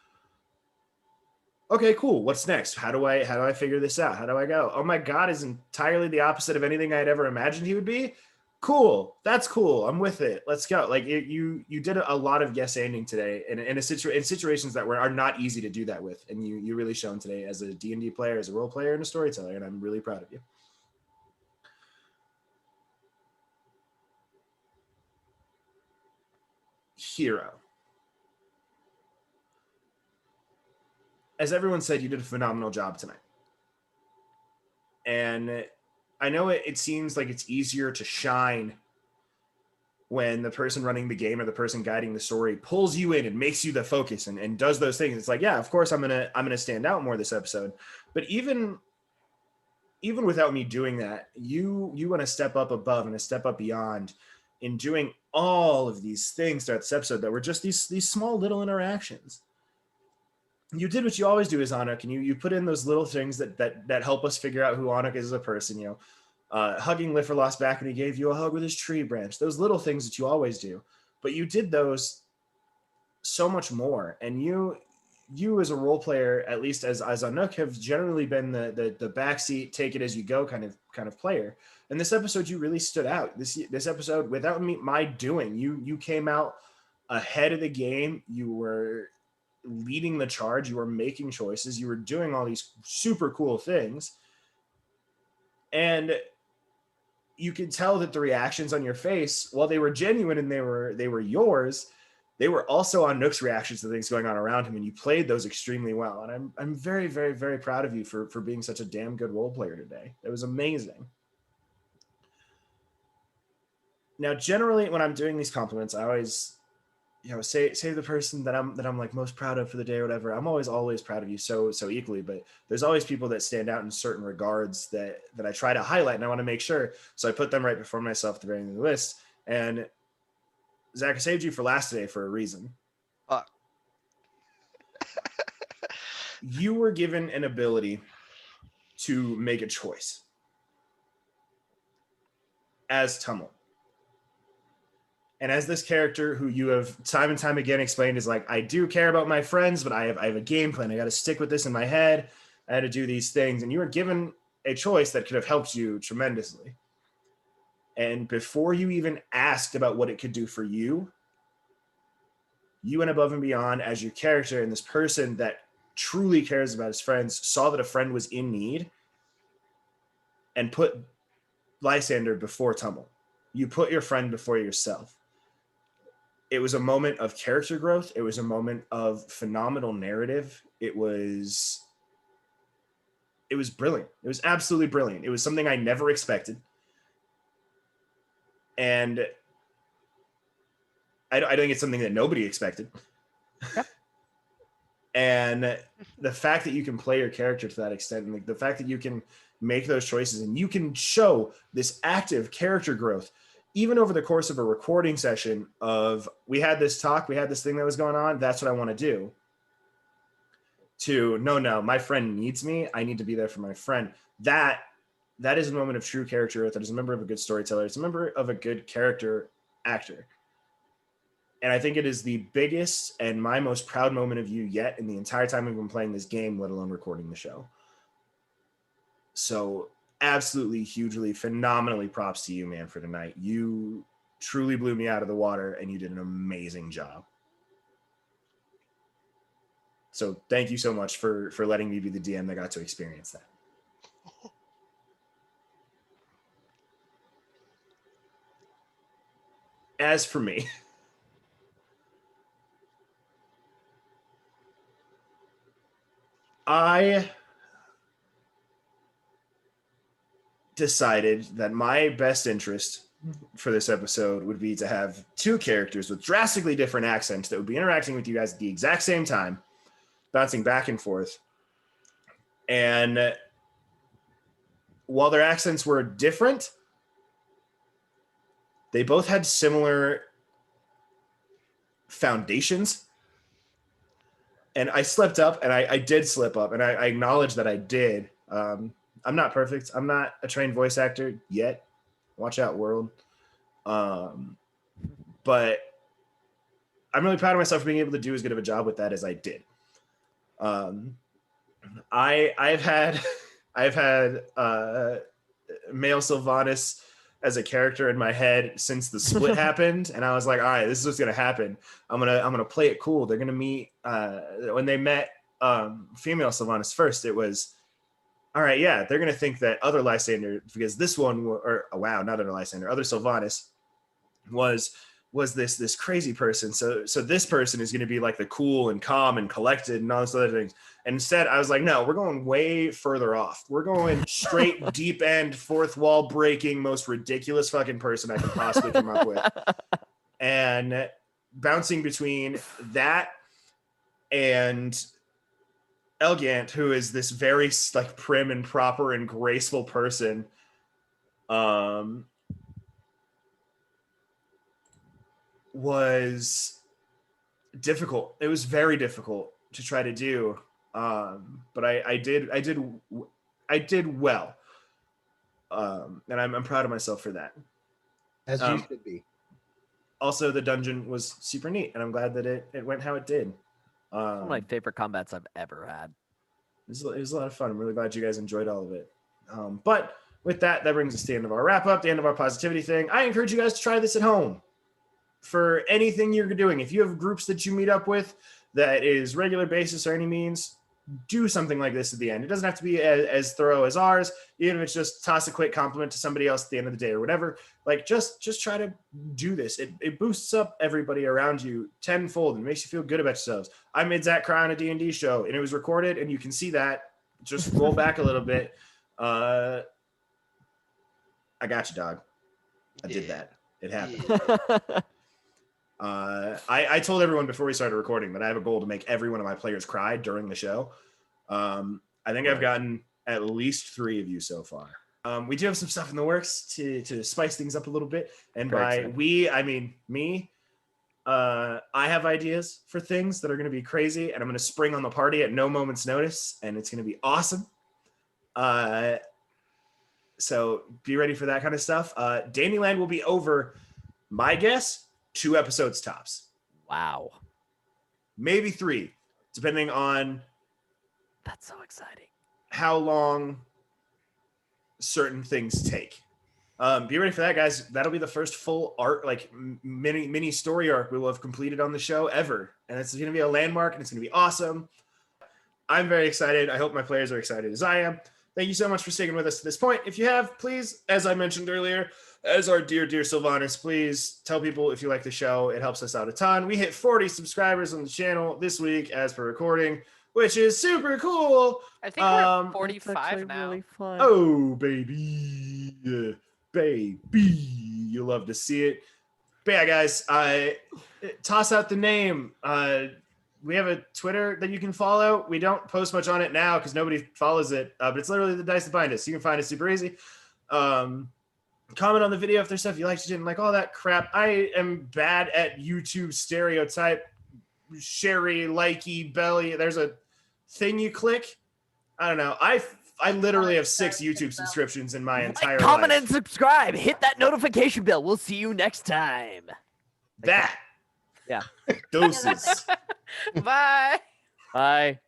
Okay, cool. What's next? How do I figure this out? How do I go? Oh my God, is entirely the opposite of anything I had ever imagined he would be. Cool. That's cool. I'm with it. Let's go. Like you did a lot of yes anding today in situations that are not easy to do that with. And you really shown today as a D&D player, as a role player, and a storyteller. And I'm really proud of you. Hero. As everyone said, you did a phenomenal job tonight. And I know it seems like it's easier to shine when the person running the game or the person guiding the story pulls you in and makes you the focus and does those things. It's like, yeah, of course I'm gonna stand out more this episode. But even without me doing that, you want to step up above and a step up beyond in doing all of these things throughout this episode that were just these small little interactions. You did what you always do as Anuk, and you put in those little things that help us figure out who Anuk is as a person. Hugging Liferlost back when he gave you a hug with his tree branch. Those little things that you always do, but you did those so much more. And you as a role player, at least as Anuk, have generally been the backseat, take it as you go kind of player. And this episode, you really stood out. This episode, without my doing, you came out ahead of the game. You were leading the charge. You were making choices. You were doing all these super cool things. And you could tell that the reactions on your face, while they were genuine and they were yours, they were also on Nook's reactions to things going on around him, and you played those extremely well. And I'm very, very, very proud of you for being such a damn good role player today. It was amazing. Now, generally, when I'm doing these compliments, I always, say the person that I'm like most proud of for the day or whatever. I'm always proud of you so equally, but there's always people that stand out in certain regards that I try to highlight, and I want to make sure. So I put them right before myself at the very end of the list. And Zach, I saved you for last today for a reason. You were given an ability to make a choice as Tummel. And as this character who you have time and time again explained is like, I do care about my friends, but I have a game plan. I got to stick with this in my head. I had to do these things. And you were given a choice that could have helped you tremendously. And before you even asked about what it could do for you, you went above and beyond as your character, and this person that truly cares about his friends saw that a friend was in need and put Lysander before Tummel. You put your friend before yourself. It was a moment of character growth. It was a moment of phenomenal narrative. It was brilliant. It was absolutely brilliant. It was something I never expected. And I think it's something that nobody expected. Yep. And the fact that you can play your character to that extent, and the fact that you can make those choices and you can show this active character growth, even over the course of a recording session of, we had this talk, we had this thing that was going on, that's what I want to do. To, no, my friend needs me. I need to be there for my friend. That is a moment of true character growth. That is a member of a good storyteller. It's a member of a good character actor. And I think it is the biggest and my most proud moment of you yet in the entire time we've been playing this game, let alone recording the show. So absolutely, hugely, phenomenally props to you, man, for tonight. You truly blew me out of the water, and you did an amazing job. So thank you so much for letting me be the DM that got to experience that. As for me, I decided that my best interest for this episode would be to have two characters with drastically different accents that would be interacting with you guys at the exact same time, bouncing back and forth. And while their accents were different, they both had similar foundations. And I slipped up, and I did slip up, and I acknowledge that I did. I'm not perfect. I'm not a trained voice actor yet. Watch out, world. But I'm really proud of myself for being able to do as good of a job with that as I did. I've had male Sylvanas as a character in my head since the split happened, and I was like, all right, this is what's gonna happen. I'm gonna play it cool. They're gonna meet when they met female Sylvanas first. It was all right, yeah, they're gonna think that other Lysander, because this one, not other Lysander, other Sylvanas was this crazy person. So this person is gonna be like the cool and calm and collected and all those other things. And instead, I was like, no, we're going way further off. We're going straight deep end, fourth wall breaking, most ridiculous fucking person I could possibly come up with. And bouncing between that and Elgant, who is this very like prim and proper and graceful person, was difficult. It was very difficult to try to do, but I did well, and I'm proud of myself for that. As you should be. Also, the dungeon was super neat, and I'm glad that it went how it did. One of my favorite combats I've ever had. It was a lot of fun. I'm really glad you guys enjoyed all of it. But with that brings us to the end of our wrap up, the end of our positivity thing. I encourage you guys to try this at home. For anything you're doing, if you have groups that you meet up with that is regular basis or any means, do something like this at the end. It doesn't have to be as thorough as ours, even if it's just toss a quick compliment to somebody else at the end of the day or whatever. Like just try to do this. It boosts up everybody around you tenfold and makes you feel good about yourselves. I made Zach cry on a D&D show, and it was recorded, and you can see that. Just roll back a little bit. I got you, dog. I did that. It happened. I told everyone before we started recording that I have a goal to make every one of my players cry during the show. I think I've gotten at least 3 of you so far. We do have some stuff in the works to spice things up a little bit. And by we, I mean me. I have ideas for things that are going to be crazy, and I'm going to spring on the party at no moment's notice, and it's going to be awesome. So be ready for that kind of stuff. Dandyland will be over, my guess, 2 episodes tops. Wow. Maybe 3, depending on That's so exciting. how long certain things take. Be ready for that, guys. That'll be the first full art, like mini story arc we will have completed on the show ever. And it's going to be a landmark, and it's going to be awesome. I'm very excited. I hope my players are excited as I am. Thank you so much for sticking with us to this point. If you have, please, as I mentioned earlier, as our dear Sylvanas, please tell people if you like the show. It helps us out a ton. We hit 40 subscribers on the channel this week as per recording, which is super cool. I think we're at 45 now. Really fun. Oh, baby. You love to see it. But yeah, guys, toss out the name. We have a Twitter that you can follow. We don't post much on it now because nobody follows it, but it's literally the Dice That Bind Us. You can find it super easy. Comment on the video if there's stuff you liked, you didn't like, all that crap. I am bad at YouTube stereotype. Sherry, likey, belly. There's a thing you click. I don't know. I literally have 6 YouTube subscriptions in my entire Comment life. and subscribe. Hit that notification bell. We'll see you next time. That. Yeah. Doses. Bye. Bye.